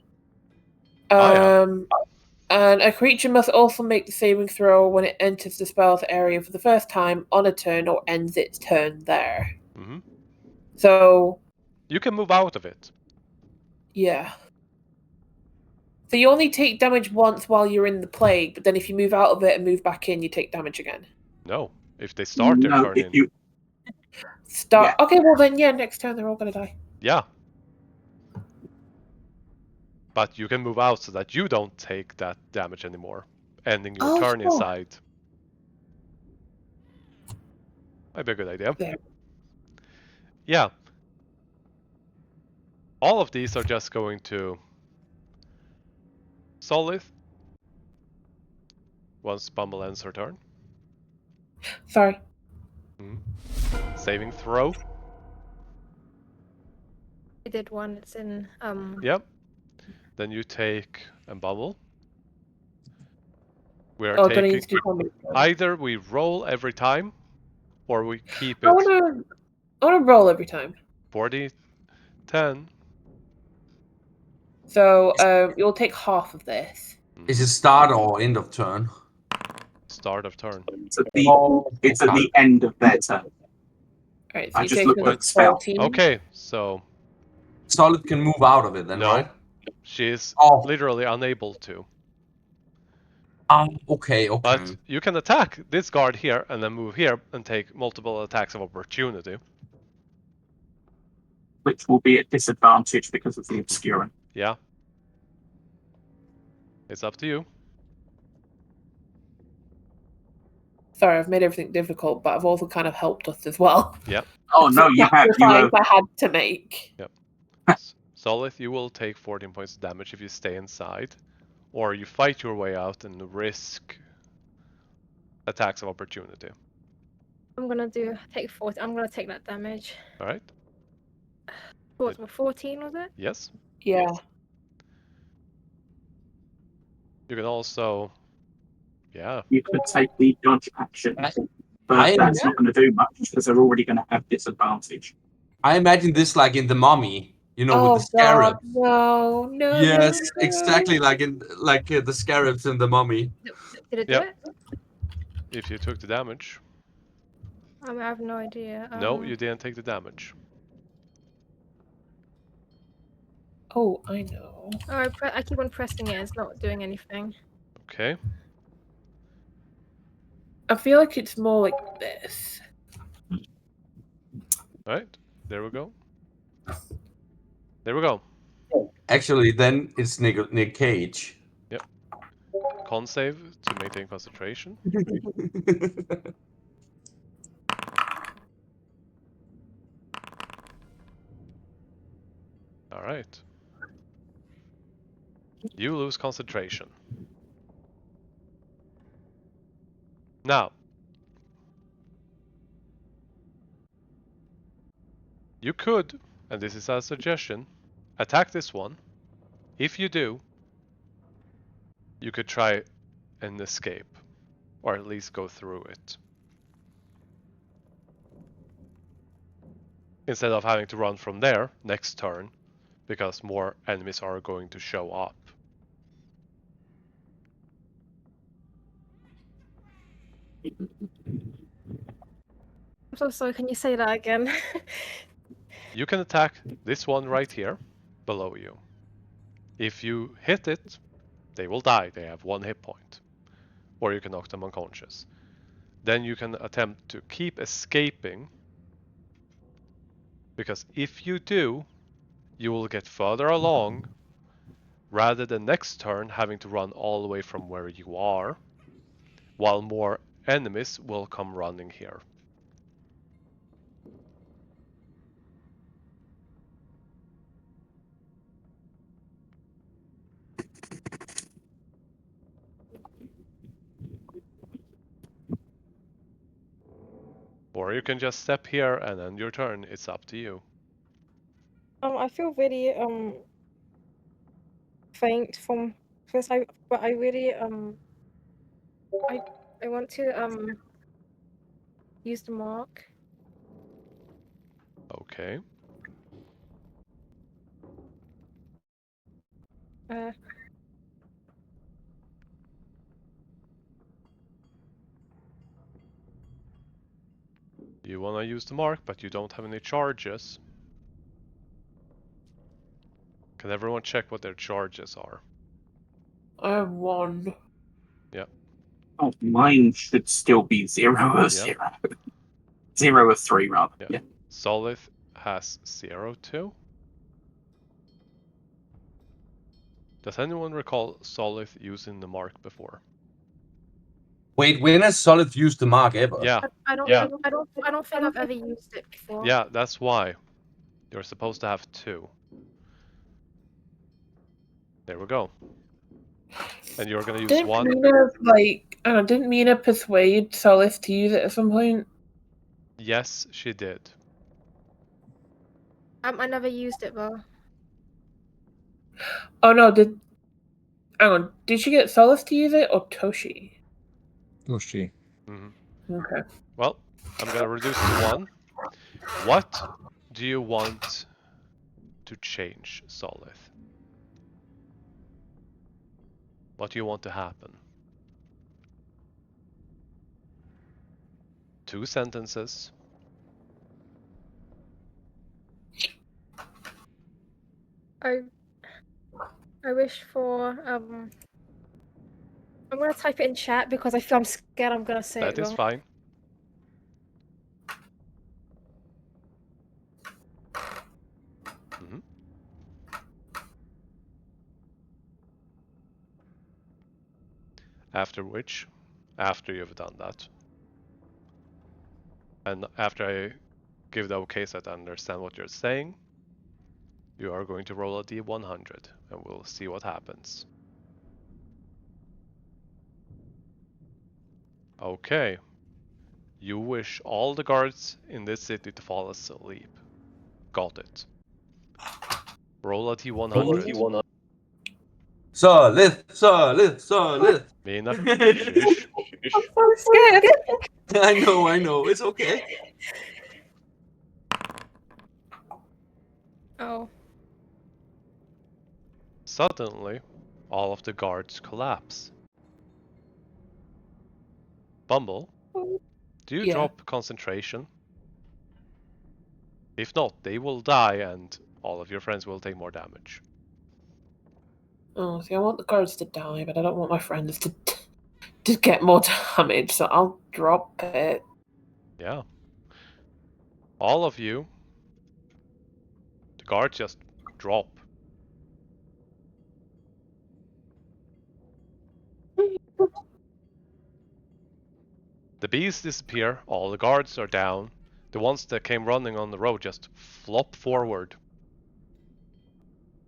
Yeah. And a creature must also make the saving throw when it enters the spell's area for the first time on a turn or ends its turn there. Mm-hmm. So, You can move out of it. yeah. So you only take damage once while you're in the plague, but then if you move out of it and move back in, you take damage again. No, if they start their No, turn if in. you Start. Yeah. Okay, well then, yeah, next turn they're all gonna die. Yeah. But you can move out so that you don't take that damage anymore, ending your turn inside. Might be a good idea. There. Yeah. All of these are just going to Solith once Bumble ends her turn. Sorry. Saving throw. I did one. It's in Yep. Then you take a Bumble. We are Oh, do I need taking to do something? either we roll every time, or we keep I it wanna roll every time. 40, 10. So you'll take half of this. Is it start or end of turn? Start of turn. it's at the end of their turn. Alright, so I you just take looked at the spell. 14. Okay, so Solid can move out of it then, no, right? she is Oh. literally unable to. Okay. But you can attack this guard here and then move here and take multiple attacks of opportunity. Which will be at disadvantage because of the obscuring. Yeah. It's up to you. Sorry, I've made everything difficult, but I've also kind of helped us as well. Yeah. Oh no, you have. You have. I had to make. Yep. Solith, you will take 14 points of damage if you stay inside, or you fight your way out and risk attacks of opportunity. I'm gonna take 40. I'm gonna take that damage. All right. What, 14 was it? Yes. Yeah. You can also, yeah. You could take the dodge action, but I- that's not going to do much because they're already going to have disadvantage. I imagine this like in the Mummy, you know, with the scarab. No, Yes, no. exactly like in the scarabs in the Mummy. Did it do Yep. it? If you took the damage. I have no idea. No, you didn't take the damage. Oh, I know. Oh, I keep on pressing it. It's not doing anything. Okay. I feel like it's more like this. All right. There we go. There we go. Actually, then it's Nick Cage. Yep. Con save to maintain concentration. All right. You lose concentration. Now, you could, and this is a suggestion, attack this one. If you do, you could try and escape, or at least go through it. Instead of having to run from there next turn because more enemies are going to show up. I'm so sorry, can you say that again? You can attack this one right here, below you. If you hit it, they will die. They have 1 hit point. Or you can knock them unconscious. Then you can attempt to keep escaping, because if you do, you will get further along rather than next turn having to run all the way from where you are, while more enemies will come running here. Or you can just step here and end your turn. It's up to you. I feel really faint from because I really I want to use the mark. Okay. You want to use the mark, but you don't have any charges. Can everyone check what their charges are? I have 1. Oh, mine should still be 0 or 0. 0 or 3, rather. Yeah. Solith has 0 too. Does anyone recall Solith using the mark before? Wait, when has Solid used the mark ever? Yeah, I don't think I've ever used it before. yeah, that's why. You're supposed to have 2. There we go. And you're gonna use Didn't 1. didn't Mina persuade Solith to use it at some point? Yes, she did. I never used it though. Oh no, hang on, did she get Solith to use it or Toshi? Toshi. Okay. Well, I'm gonna reduce to 1. What do you want to change, Solith? What do you want to happen? 2 sentences. I wish for I'm gonna type it in chat because I'm scared I'm gonna say That it is wrong. fine. After which, after you've done that, and after I give the okay set I understand what you're saying, you are going to roll a d100 and we'll see what happens. Okay. You wish all the guards in this city to fall asleep. Got it. Roll a d100. Solid. Mina, shush. I'm scared. I know. It's okay. Oh. Suddenly, all of the guards collapse. Bumble, do you Yeah. drop concentration? If not, they will die and all of your friends will take more damage. Oh, see, I want the guards to die, but I don't want my friends to get more damage, so I'll drop it. Yeah. All of you, the guards just drop. The bees disappear, all the guards are down. The ones that came running on the road just flop forward.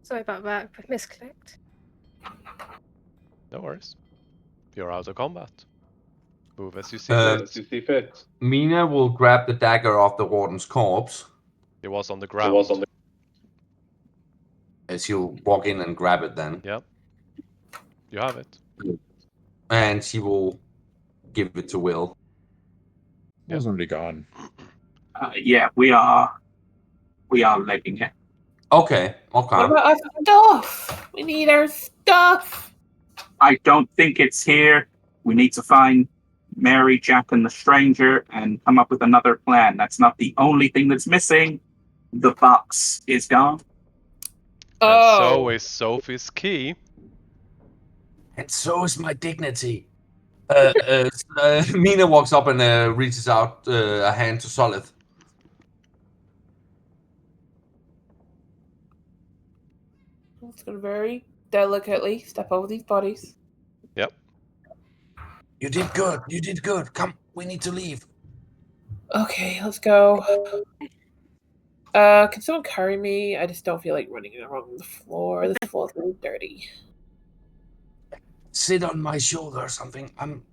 Sorry about that. Misclicked. No worries. You're out of combat. Move as you see fit. Mina will grab the dagger off the warden's corpse. It was on the ground. She'll walk in and grab it then. Yep. You have it. And she will give it to Will. It was already gone. Yeah, we are legging it. Okay. What about our stuff? We need our stuff. I don't think it's here. We need to find Mary, Jack, and the stranger and come up with another plan. That's not the only thing that's missing. The box is gone. And so Oh. is Sophie's key. And so is my dignity. Mina walks up and reaches out a hand to Solid. I'm just gonna very delicately step over these bodies. Yep. You did good. You did good. Come, we need to leave. Okay, let's go. Can someone carry me? I just don't feel like running around the floor. This floor's really dirty. Sit on my shoulder or something. I'm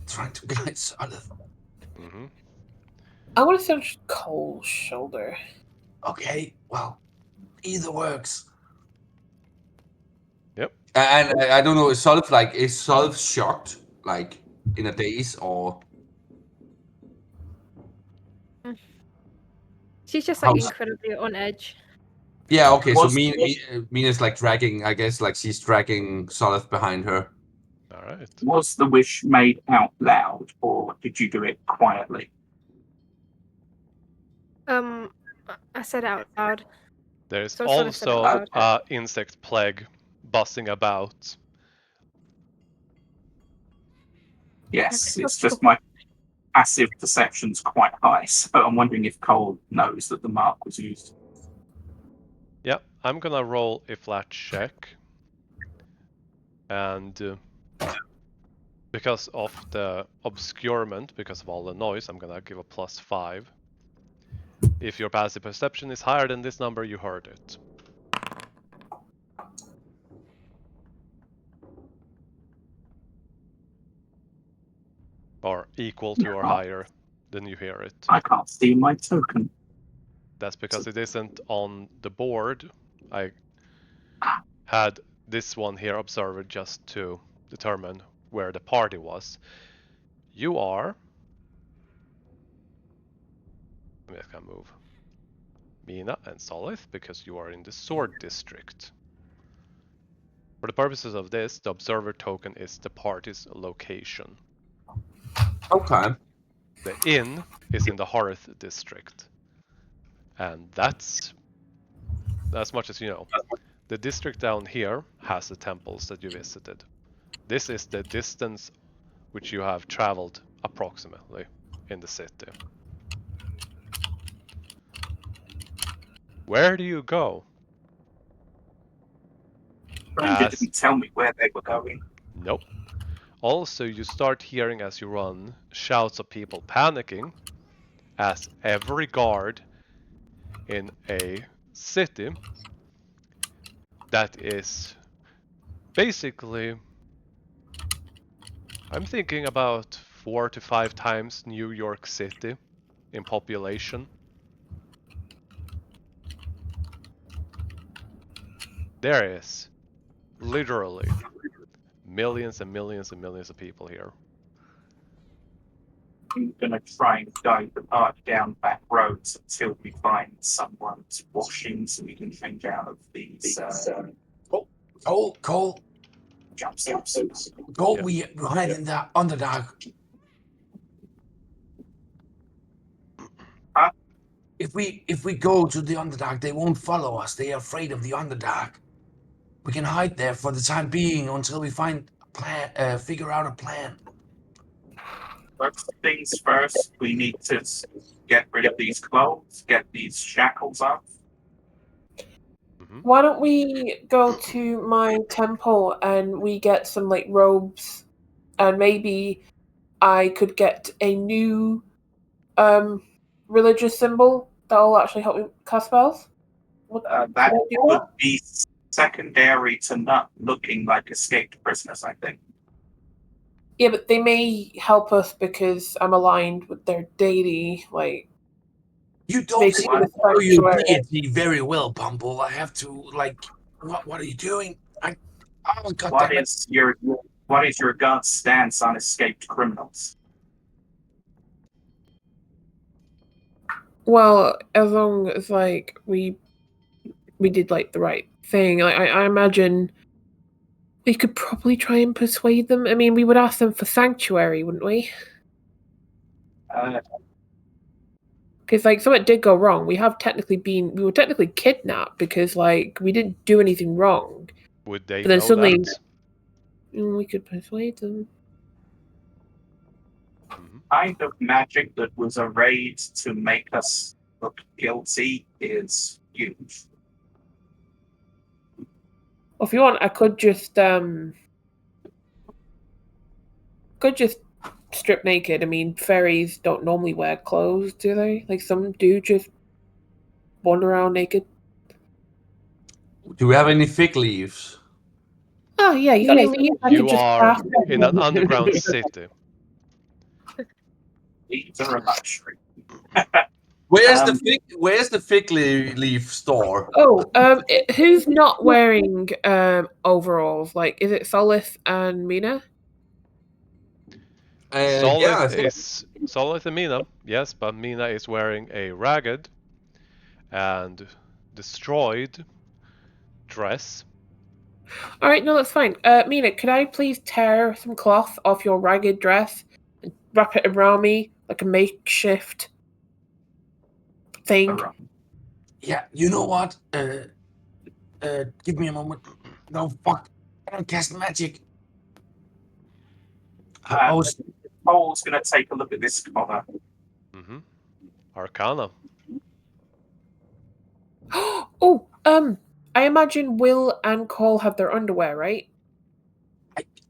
trying to guide Solid. Mm-hmm. I want to sit on Cole's shoulder. Okay, well, either works. Yep. And I don't know, is Solid shocked, like in a daze, or She's just like How's- incredibly on edge. yeah, okay. So Was- Mina's like dragging, I guess, like she's dragging Solid behind her. All right. Was the wish made out loud, or did you do it quietly? I said it out loud. There's So sort of said it also loud. insect plague buzzing about. Yes, it's just my passive perception's quite high, so I'm wondering if Cole knows that the mark was used. Yep. I'm gonna roll a flat check. And because of the obscurement, because of all the noise, I'm gonna give a +5. If your passive perception is higher than this number, you heard it. Or equal to or higher, then you hear it. I can't see my token. That's because it isn't on the board. I had this one here observed just to determine where the party was. You are... I'm just gonna move Mina and Solith because you are in the Sword District. For the purposes of this, the observer token is the party's location. Okay. The inn is in the Hearth District. And that's as much as you know. The district down here has the temples that you visited. This is the distance which you have traveled approximately in the city. Where do you go? Ranger didn't tell me where they were going. Nope. Also, you start hearing as you run shouts of people panicking, as every guard in a city that is basically, I'm thinking about 4 to 5 times New York City in population. There is literally millions and millions and millions of people here. I'm gonna try and guide the party down back roads until we find someone's washing so we can change out of these Cole, jumpsuits. Cole, Yeah. we hide in the Underdark. Huh? If we go to the Underdark, they won't follow us. They are afraid of the Underdark. We can hide there for the time being until we find a plan. Figure out a plan. First things first, we need to get rid of these clothes, get these shackles off. Why don't we go to my temple and we get some like robes, and maybe I could get a new religious symbol that will actually help me cast spells. That would be secondary to not looking like escaped prisoners, I think. Yeah, but they may help us because I'm aligned with their deity. Like, You don't Makes seem you to know your sure. deity very well, Bumble. I have to what are you doing? Oh god what damn it. is your god's stance on escaped criminals? well, as long as like we we did like the right thing. I imagine we could probably try and persuade them. I mean, we would ask them for sanctuary, wouldn't we? Because like something did go wrong. We were technically kidnapped because like we didn't do anything wrong. Would they But then know suddenly that? we could persuade them. Kind of magic that was arrayed to make us look guilty is huge. Well, if you want, I could just strip naked. I mean, fairies don't normally wear clothes, do they? Like some do just wander around naked. Do we have any fig leaves? Oh yeah, you got any leaves? I You could just are craft in an underground city. These are a luxury. Where's the fig leaf store? Oh, who's not wearing overalls? Like, is it Solith and Mina? Solith and Mina, yes, but Mina is wearing a ragged and destroyed dress. All right, no, that's fine. Mina, could I please tear some cloth off your ragged dress and wrap it around me like a makeshift thing? Yeah, you know what? Give me a moment. No, fuck. I don't cast magic. Paul's gonna take a look at this collar. Arcana. Oh, I imagine Will and Cole have their underwear, right?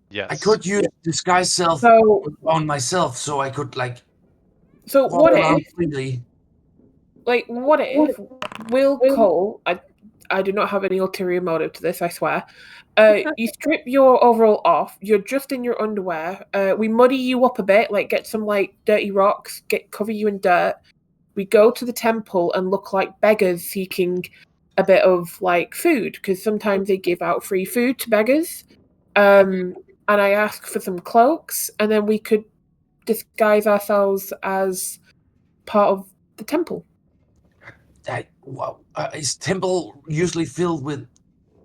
Yes. I could use disguise self on myself, so I could like. So walk what around if? freely. Like, what if Will Cole? I do not have any ulterior motive to this, I swear. You strip your overall off. You're just in your underwear. We muddy you up a bit, like get some like dirty rocks, cover you in dirt. We go to the temple and look like beggars seeking a bit of like food because sometimes they give out free food to beggars. And I ask for some cloaks, and then we could disguise ourselves as part of the temple. Is temple usually filled with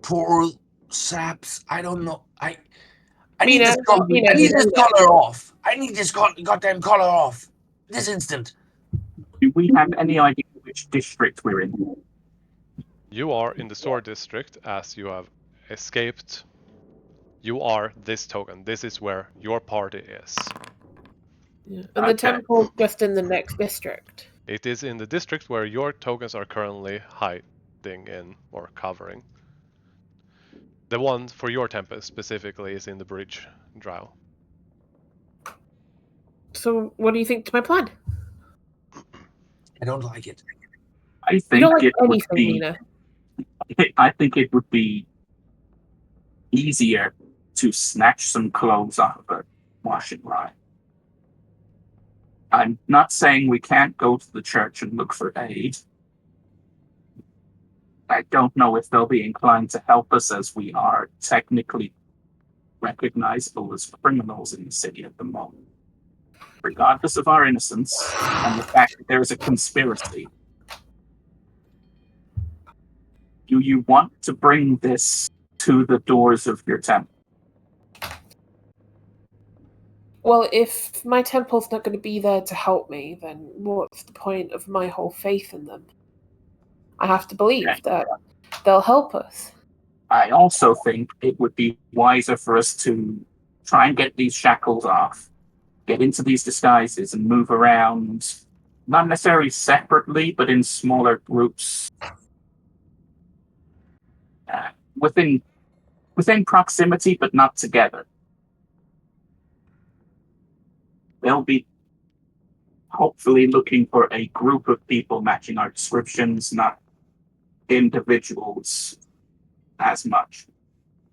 poor saps? I don't know. I need this collar. I need this collar off. I need this goddamn collar off this instant. Do we have any idea which district we're in? You are in the sword district as you have escaped. You are this token. This is where your party is. Yeah. And the temple's just in the next district. It is in the district where your tokens are currently hiding in or covering. The one for your temple specifically is in the bridge drow. So what do you think to my plan? I don't like it. I think it would be. Nina. I think it would be easier to snatch some clothes off of a washing line. I'm not saying we can't go to the church and look for aid. I don't know if they'll be inclined to help us as we are technically recognizable as criminals in the city at the moment. Regardless of our innocence and the fact that there is a conspiracy. Do you want to bring this to the doors of your temple? Well, if my temple's not going to be there to help me, then what's the point of my whole faith in them? I have to believe that they'll help us. I also think it would be wiser for us to try and get these shackles off, get into these disguises and move around, not necessarily separately, but in smaller groups. Within proximity, but not together. They'll be hopefully looking for a group of people matching our descriptions, not individuals as much.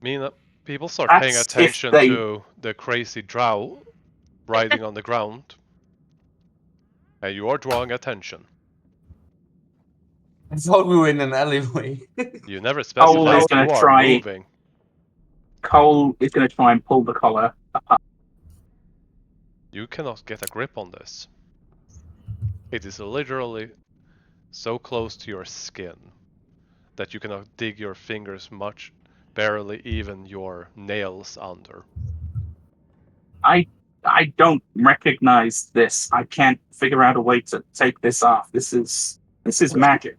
I mean, people start paying attention to the crazy drow riding on the ground. And you are drawing attention. I thought we were in an alleyway. You never specified you are moving. Cole is going to try and pull the collar apart. You cannot get a grip on this. It is literally so close to your skin that you cannot dig your fingers much, barely even your nails under. I don't recognize this. I can't figure out a way to take this off. This is magic.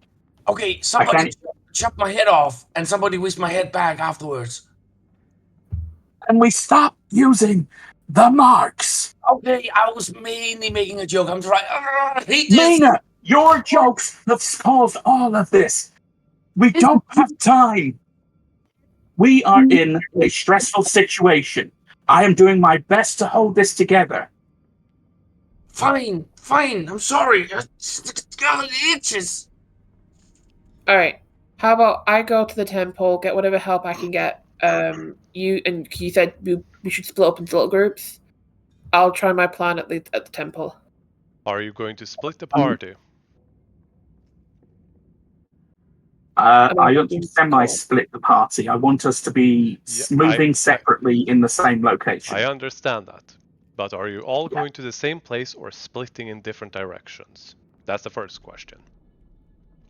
Okay, somebody chop my head off, and somebody whisk my head back afterwards. And we stop using the marks. Okay, I was mainly making a joke. I'm trying. I hate this. Mina, your jokes have caused all of this. We don't have time. We are in a stressful situation. I am doing my best to hold this together. Fine. I'm sorry. It itches. All right. How about I go to the temple, get whatever help I can get. You said we should split up into little groups. I'll try my plan at the temple. Are you going to split the party? I want to semi-split the party. I want us to be moving separately in the same location. I understand that. But are you all going to the same place or splitting in different directions? That's the first question.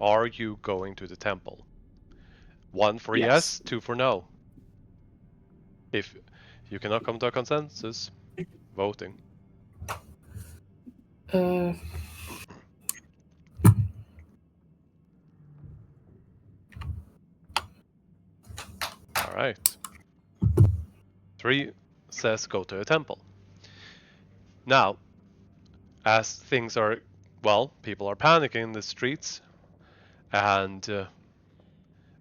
Are you going to the temple? 1 for yes, 2 for no. If you cannot come to a consensus, voting. Alright. 3 says go to a temple. Now, as things are, well, people are panicking in the streets, and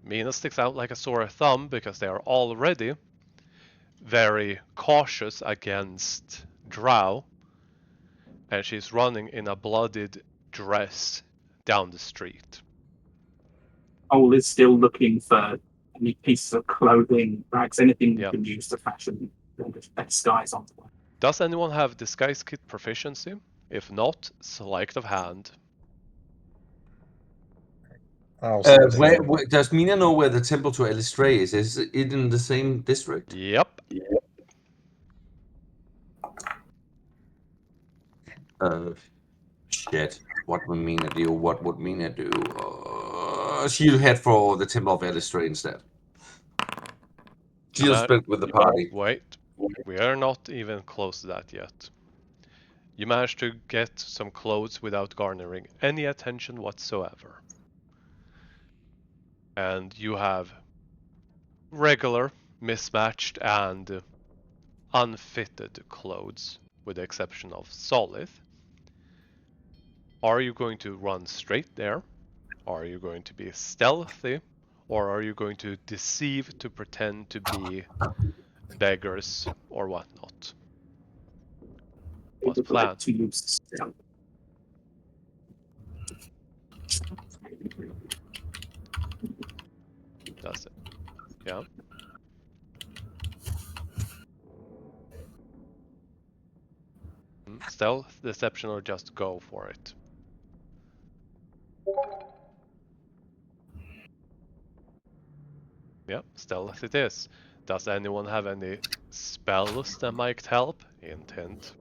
Mina sticks out like a sore thumb because they are already very cautious against Drow, and she's running in a bloodied dress down the street. Cole is still looking for any pieces of clothing, rags, anything you can use to fashion a disguise onto one. Does anyone have disguise kit proficiency? If not, sleight of hand. Where does Mina know where the temple to Elistray is? Is it in the same district? Yep. Shit. What would Mina do? She'll head for the temple of Elistray instead. She'll split with the party. Wait. We are not even close to that yet. You managed to get some clothes without garnering any attention whatsoever. And you have regular, mismatched, and unfitted clothes, with the exception of Solith. Are you going to run straight there? Are you going to be stealthy? Or are you going to deceive to pretend to be beggars or whatnot? What's the plan? That's it. Yeah. Stealth, deception, or just go for it? Yeah, stealth it is. Does anyone have any spells that might help? Hint.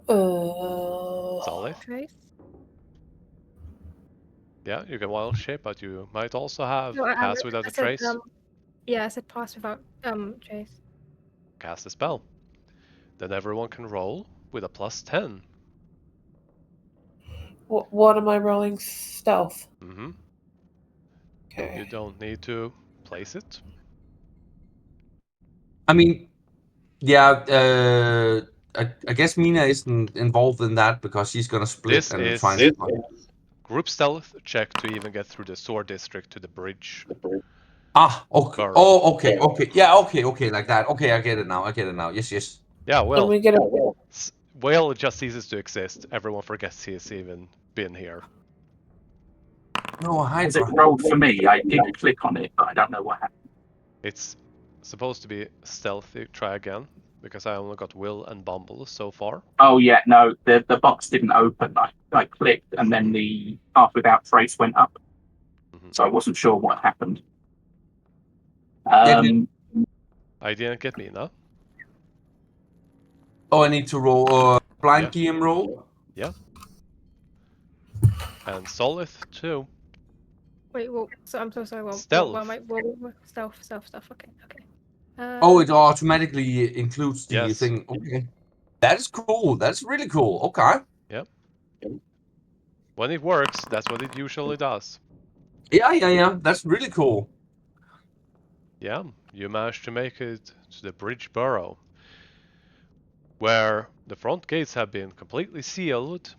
Solid? Trace? Yeah, you can wild shape, but you might also have pass without a trace. Yeah, I said pass without trace. Cast a spell. Then everyone can roll with a +10. What am I rolling? Stealth. Mm-hmm. Okay. You don't need to place it. I mean, yeah, I guess Mina isn't involved in that because she's gonna split This and is try and group stealth check to even get through the sword district to the bridge. Okay. Burrow. Oh, okay. Yeah, okay, like that. Okay, I get it now. Yes. Yeah, well, And we get a Whale just ceases to exist. Everyone forgets he has even been here. No, Has it rolled for me? I did click on it, but I don't know what happened. It's supposed to be stealthy. Try again, because I only got Will and Bumble so far. Oh yeah, no, the box didn't open. I clicked, and then the path without trace went up. So I wasn't sure what happened. I didn't get Mina. Oh, I need to roll a blind GM roll? Yeah. And Solith too. Wait, well, so I'm so sorry. Stealth. What am I? Stealth. Okay. Oh, it automatically includes the Yes. thing. Okay. That's cool. That's really cool. Okay. Yep. When it works, that's what it usually does. Yeah. That's really cool. Yeah, you managed to make it to the bridge burrow, where the front gates have been completely sealed,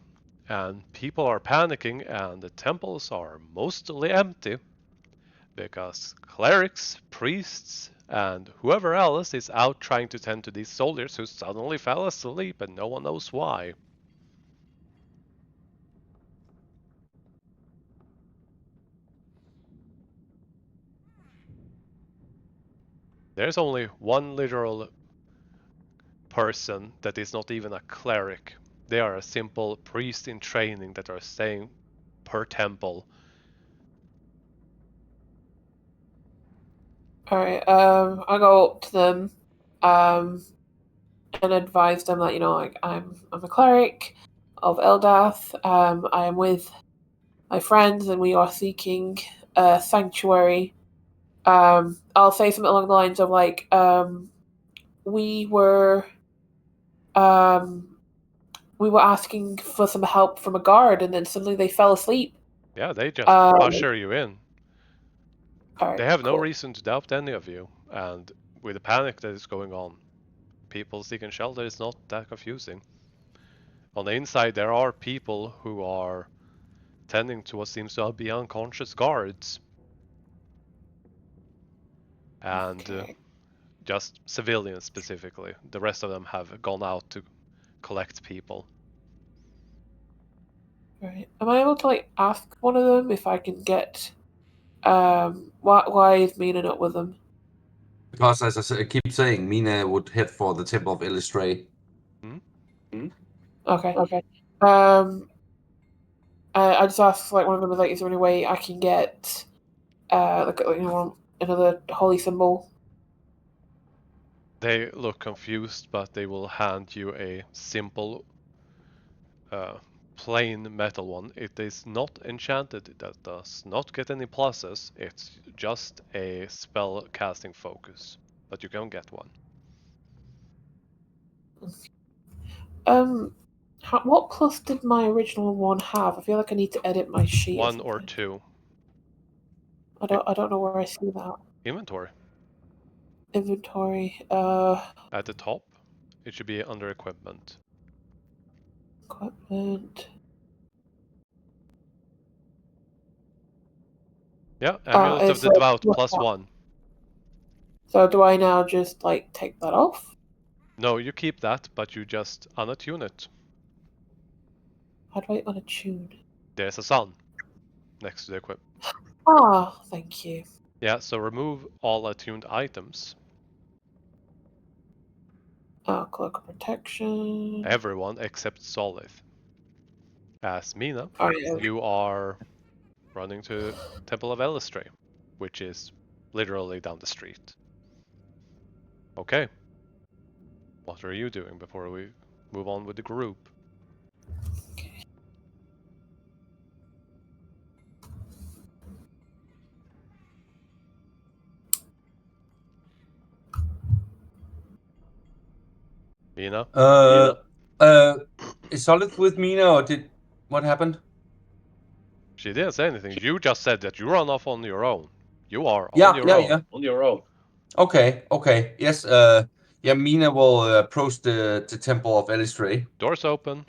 and people are panicking, and the temples are mostly empty, because clerics, priests, and whoever else is out trying to tend to these soldiers who suddenly fell asleep and no one knows why. There's only one literal person that is not even a cleric. They are a simple priest in training that are staying per temple. Alright, I go up to them, and advise them that, like, I'm a cleric of Eldath. I am with my friends and we are seeking a sanctuary. I'll say something along the lines of like, we were asking for some help from a guard and then suddenly they fell asleep. Yeah, they just usher you in. Right, They have no cool. reason to doubt any of you, and with the panic that is going on, people seeking shelter is not that confusing. On the inside, there are people who are tending to what seems to be unconscious guards, and Okay. just civilians specifically. The rest of them have gone out to collect people. Right. Am I able to like ask one of them if I can get why is Mina not with them? Because as I keep saying, Mina would head for the Temple of Illustrate. Okay. I just asked like one of them was like, is there any way I can get like another holy symbol? They look confused, but they will hand you a simple plain metal one. It is not enchanted, that does not get any pluses, it's just a spell casting focus, but you can get one. What plus did my original one have? I feel like I need to edit my sheet. 1 or 2. I don't know where I see that. Inventory. Inventory. At the top, it should be under equipment. Equipment. Yeah, Amulet of the Devout +1. So do I now just like take that off? No, you keep that, but you just unattune it. How do I unattune? There's a sun next to the equipment. Ah, thank you. Yeah, so remove all attuned items. Cloak of protection. Everyone except Solith. As Mina, Alright, you are running to Temple of Elistray, which is literally down the street. Okay. What are you doing before we move on with the group? okay. Mina? Is Solid with Mina or what happened? She didn't say anything. You just said that you run off on your own. You are Yeah, on your own. yeah. On your own. Okay. Yes, yeah, Mina will approach the Temple of Elistray. Doors open.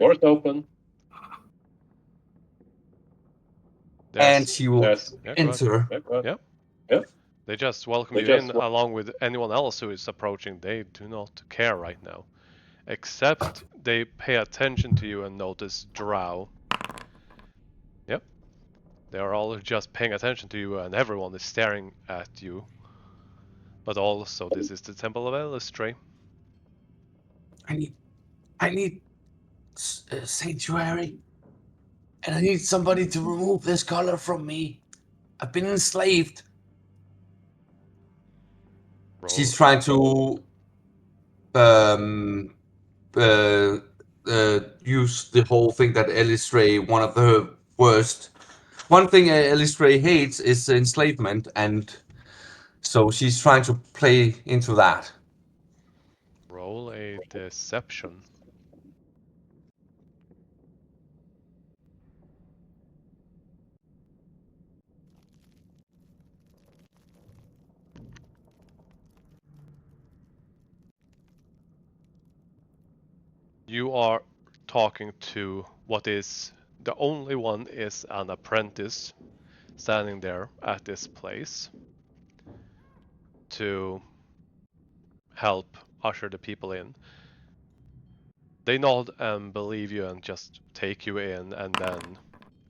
And she will Yeah, enter. Yeah. They just welcome you in along with anyone else who is approaching. They do not care right now. Except they pay attention to you and notice Drow. Yep. They are all just paying attention to you and everyone is staring at you. But also, this is the Temple of Elistray. I need sanctuary, and I need somebody to remove this color from me. I've been enslaved. Roll. She's trying to use the whole thing that Elistray, one of the worst One thing Elistre hates is enslavement, and so she's trying to play into that. Roll a deception. You are talking to what is the only one is an apprentice standing there at this place to help usher the people in. They nod and believe you and just take you in, and then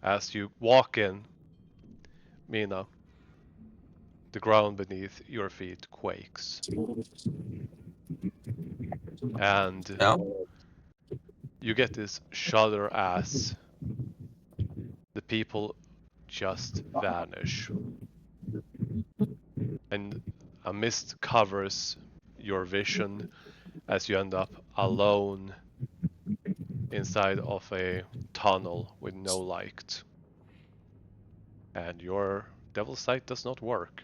as you walk in, Mina, the ground beneath your feet quakes. And Yeah. you get this shudder as the people just vanish. And a mist covers your vision as you end up alone inside of a tunnel with no light. And your devil's sight does not work.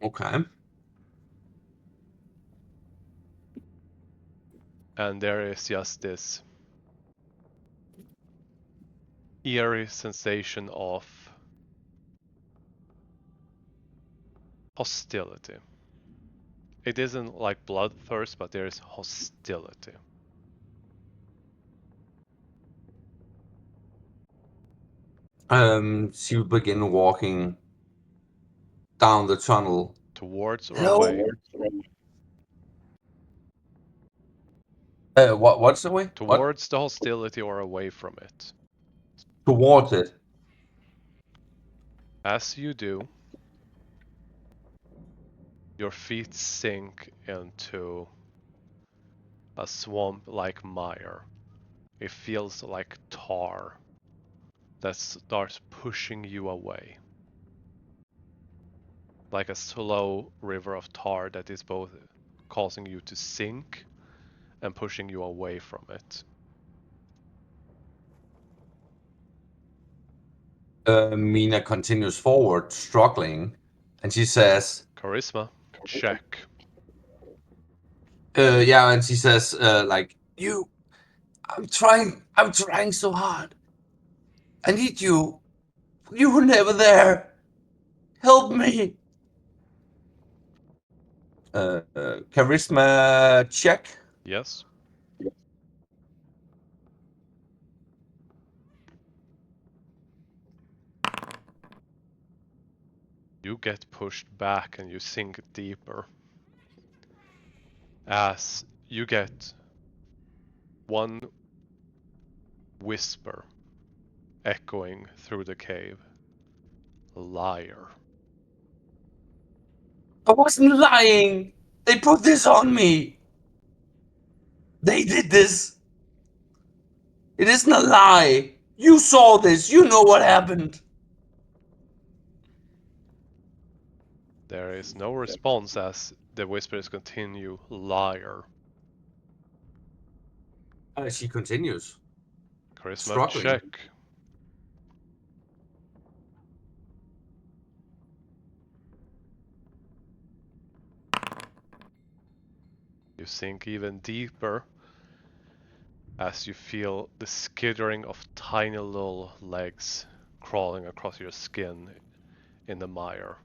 Okay. And there is just this eerie sensation of hostility. It isn't like bloodthirst, but there is hostility. She will begin walking down the tunnel. Towards or Hello? away? What's the way? What? Towards the hostility or away from it? Towards it. As you do, your feet sink into a swamp-like mire. It feels like tar that starts pushing you away. Like a slow river of tar that is both causing you to sink and pushing you away from it. Mina continues forward, struggling, and she says, Charisma, check. yeah, and she says, like, I'm trying so hard. I need you. You were never there. Help me. Charisma check. Yes? You get pushed back and you sink deeper as you get one whisper echoing through the cave. Liar. I wasn't lying. They put this on me. They did this. It isn't a lie. You saw this. You know what happened. There is no response as the whispers continue. Liar. She continues. Charisma Struggling. check. You sink even deeper as you feel the skittering of tiny little legs crawling across your skin in the mire.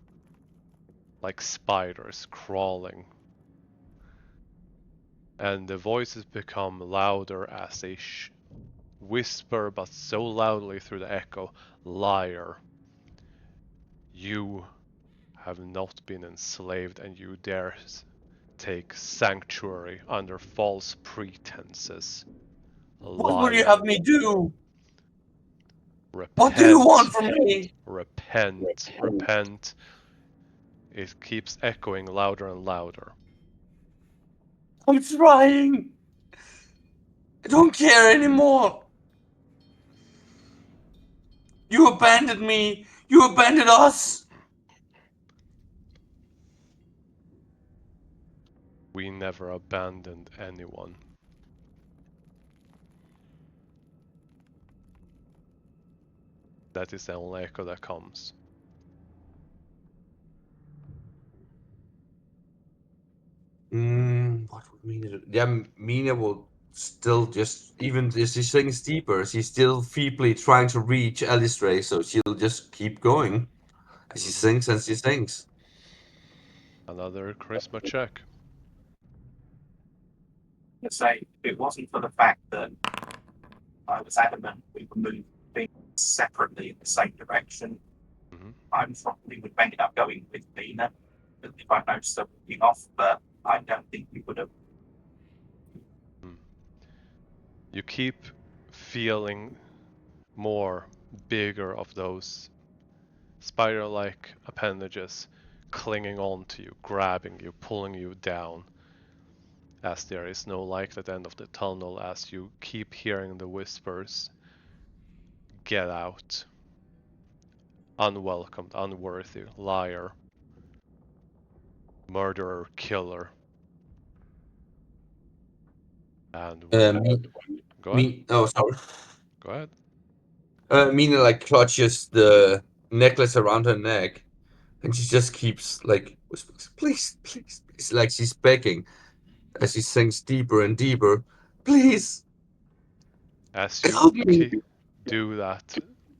Like spiders crawling. And the voices become louder as they whisper, but so loudly through the echo. Liar. You have not been enslaved and you dare take sanctuary under false pretenses. What would you Liar. have me do? Repent. What do you want from me? Repent. Repent. It keeps echoing louder and louder. I'm trying. I don't care anymore. You abandoned me. You abandoned us. We never abandoned anyone. That is the only echo that comes. What would Mina do? Yeah, Mina will still just, even if she sinks deeper, she's still feebly trying to reach Alistair, so she'll just keep going. And she sinks and she sinks. Another charisma check. To say, if it wasn't for the fact that I was adamant we were moving separately in the same direction, I probably would have ended up going with Mina if I noticed something off, but I don't think we would have. You keep feeling more bigger of those spider-like appendages clinging on to you, grabbing you, pulling you down, as there is no light at the end of the tunnel, as you keep hearing the whispers. Get out. Unwelcomed, unworthy, liar, murderer, killer. And go ahead. Oh, sorry. Go ahead. Mina like clutches the necklace around her neck, and she just keeps like whispers, please, please, please, like she's begging as she sinks deeper and deeper. Please, As you help me. do that,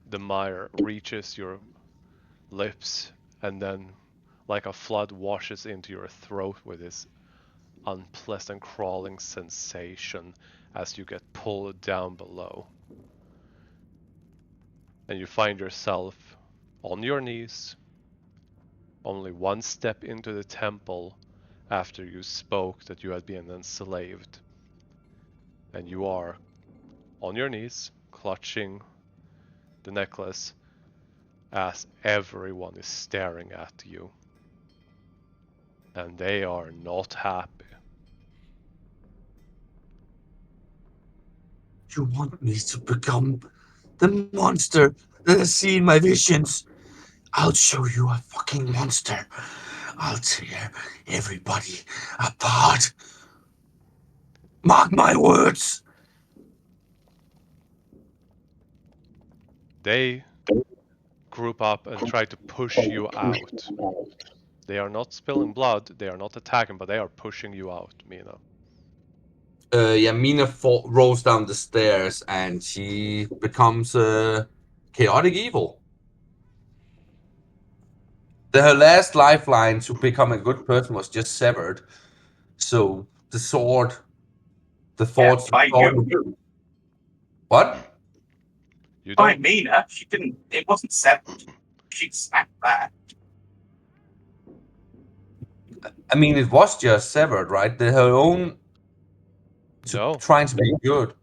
the mire reaches your lips and then, like a flood, washes into your throat with this unpleasant crawling sensation as you get pulled down below. And you find yourself on your knees, only one step into the temple after you spoke that you had been enslaved. And you are on your knees, clutching the necklace as everyone is staring at you. And they are not happy. You want me to become the monster that I see in my visions? I'll show you a fucking monster. I'll tear everybody apart. Mark my words. They group up and try to push you out. They are not spilling blood, they are not attacking, but they are pushing you out, Mina. Yeah, Mina rolls down the stairs and she becomes chaotic evil. Her last lifeline to become a good person was just severed. So the sword, the thoughts. By you. What? You By don't. Mina, she didn't. It wasn't severed. She snapped that. I mean, it was just severed, right? Her own. No. Trying to be good.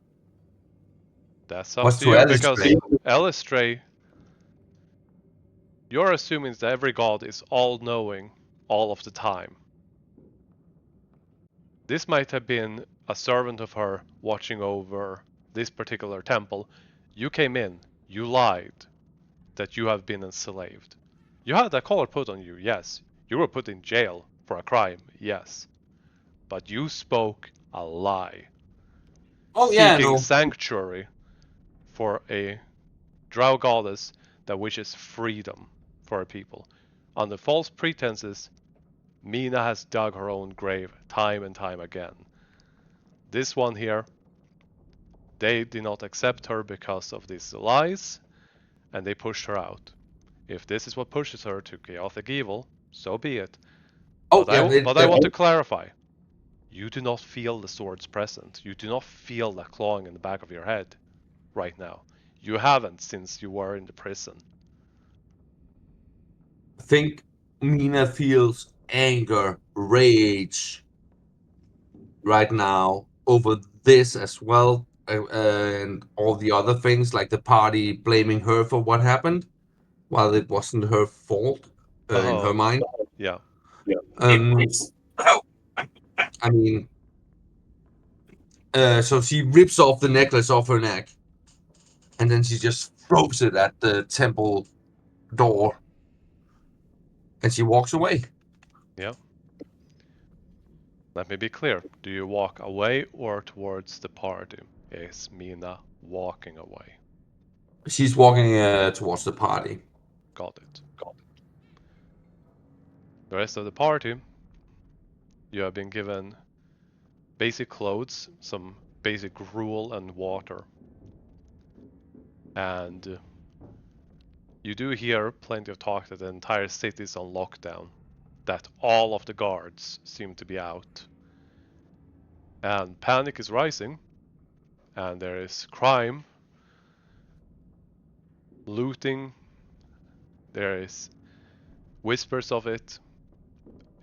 That's up Was to to you, because Alistair. Alistair, you're assuming that every god is all-knowing all of the time. This might have been a servant of her watching over this particular temple. You came in, you lied that you have been enslaved. You had a collar put on you, yes. You were put in jail for a crime, yes. But you spoke a lie. Oh yeah, seeking no. sanctuary for a drow goddess that wishes freedom for her people. Under false pretenses, Mina has dug her own grave time and time again. This one here, they did not accept her because of these lies, and they pushed her out. If this is what pushes her to chaotic evil, so be it. Oh But yeah, I want to clarify. You do not feel the sword's presence. You do not feel that clawing in the back of your head right now. You haven't since you were in the prison. I think Mina feels anger, rage right now over this as well, and all the other things, like the party blaming her for what happened, while it wasn't her fault in her mind. Yeah. Oh, I mean, so she rips off the necklace off her neck, and then she just throws it at the temple door, and she walks away. Yeah. Let me be clear. Do you walk away or towards the party? Is Mina walking away? She's walking towards the party. Got it. The rest of the party, you have been given basic clothes, some basic gruel and water. And you do hear plenty of talk that the entire city is on lockdown, that all of the guards seem to be out. And panic is rising, and there is crime, looting, there is whispers of it.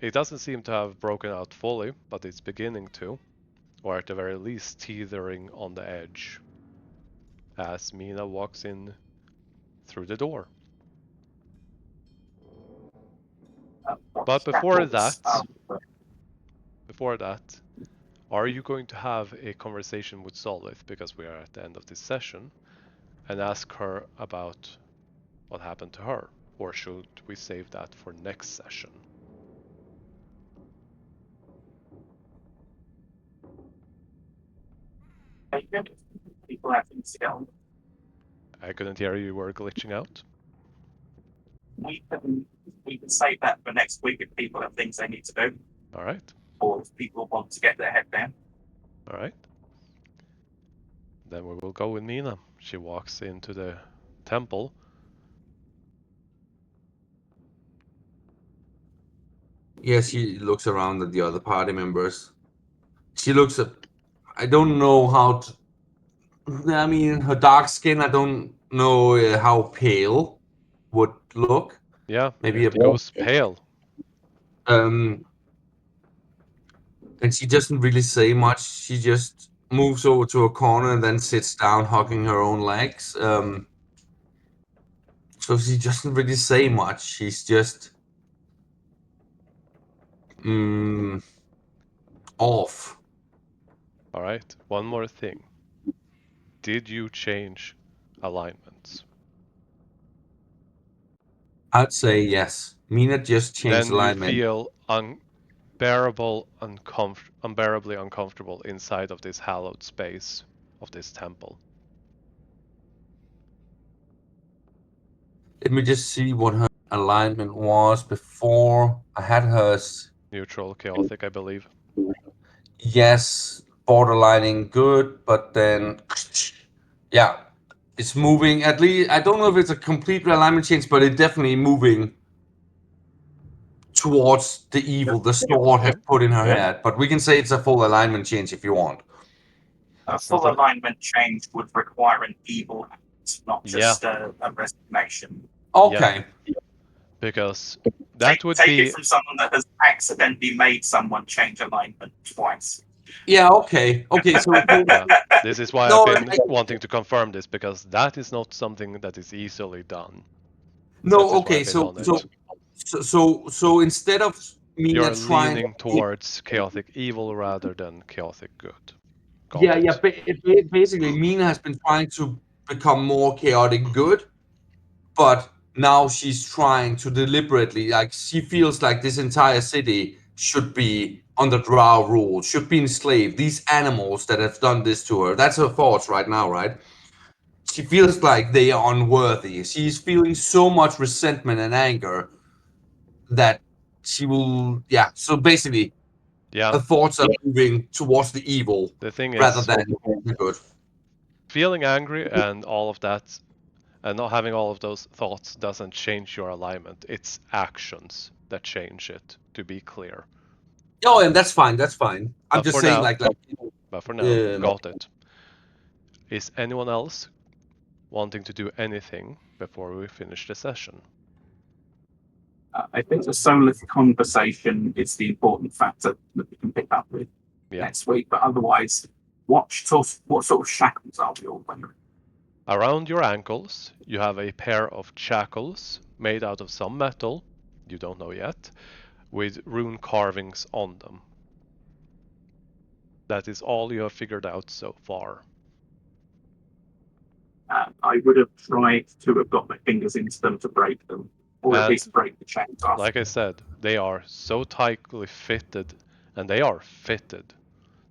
It doesn't seem to have broken out fully, but it's beginning to, or at the very least teetering on the edge, as Mina walks in through the door. But before that, are you going to have a conversation with Solith, because we are at the end of this session, and ask her about what happened to her? Or should we save that for next session? People have things to get on. I couldn't hear you, were glitching out. We can save that for next week if people have things they need to do, Alright, or if people want to get their head down. alright. Then we will go with Mina. She walks into the temple. Yeah, she looks around at the other party members. She looks at. I don't know how to. I mean, her dark skin. I don't know how pale would look. Yeah, Maybe it goes pale. And she doesn't really say much. She just moves over to a corner and then sits down, hugging her own legs. So she doesn't really say much. She's just off. Alright, one more thing. Did you change alignments? I'd say yes. Mina just changed Then you alignment. feel unbearably uncomfortable inside of this hallowed space of this temple. Let me just see what her alignment was before. I had hers. Neutral, chaotic, I believe. Yes, borderlining good, but then yeah, it's moving. At least I don't know if it's a complete realignment change, but it's definitely moving towards the evil the sword has put in her head. But we can say it's a full alignment change if you want. A full alignment change would require an evil act, not just a resignation. Okay. Yeah. Because that would take be it from someone that has accidentally made someone change alignment twice. Yeah, okay. Okay, so yeah. This is why No, I've been wanting to confirm this, because that is not something that is easily done. No, okay, so instead of Mina you're trying leaning towards chaotic evil rather than chaotic good. Basically, Mina has been trying to become more chaotic good, but now she's trying to deliberately, like, she feels like this entire city should be under Drow rule, should be enslaved. These animals that have done this to her, that's her thoughts right now, right? She feels like they are unworthy. She's feeling so much resentment and anger that she will, so basically, her thoughts are moving towards the evil rather than the good. Feeling angry and all of that, and not having all of those thoughts doesn't change your alignment. It's actions that change it, to be clear. Oh, and that's fine. That's fine. I'm just saying, but for now, got it. Is anyone else wanting to do anything before we finish the session? I think the Solith conversation is the important factor that we can pick up with next week. But otherwise, what sort of shackles are we all wearing? Around your ankles, you have a pair of shackles made out of some metal, you don't know yet, with rune carvings on them. That is all you have figured out so far. I would have tried to have got my fingers into them to break them, or at least break the chains off. Like I said, they are so tightly fitted, and they are fitted,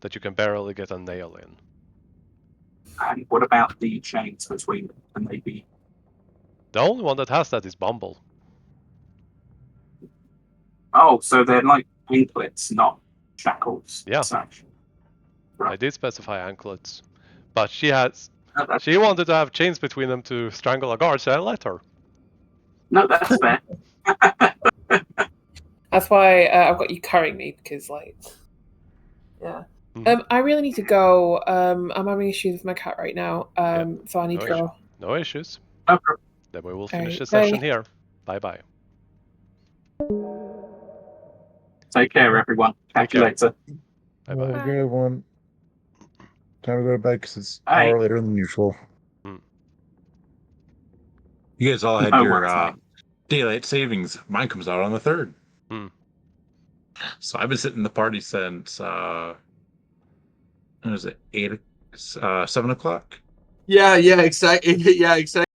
that you can barely get a nail in. And what about the chains between them? Can they be? The only one that has that is Bumble. Oh, so they're like anklets, not shackles. Yeah. Such. I did specify anklets, but she has. No, that's, She wanted to have chains between them to strangle a guard, so I let her. no, that's fair. That's why I've got you carrying me, because, like, yeah. I really need to go. I'm having issues with my cat right now, so I need to go. No issues. Okay. Then we will finish the Alright, session bye. here. Bye-bye. Take care, everyone. Catch you care. later. Bye-bye. Have a good one. Time to go to bed because it's an Bye. hour later than usual. You guys all had No your worries, mate. daylight savings. Mine comes out on the 3rd. So I've been sitting in the party since what was it, 7 o'clock? Yeah, exactly. Yeah, exactly.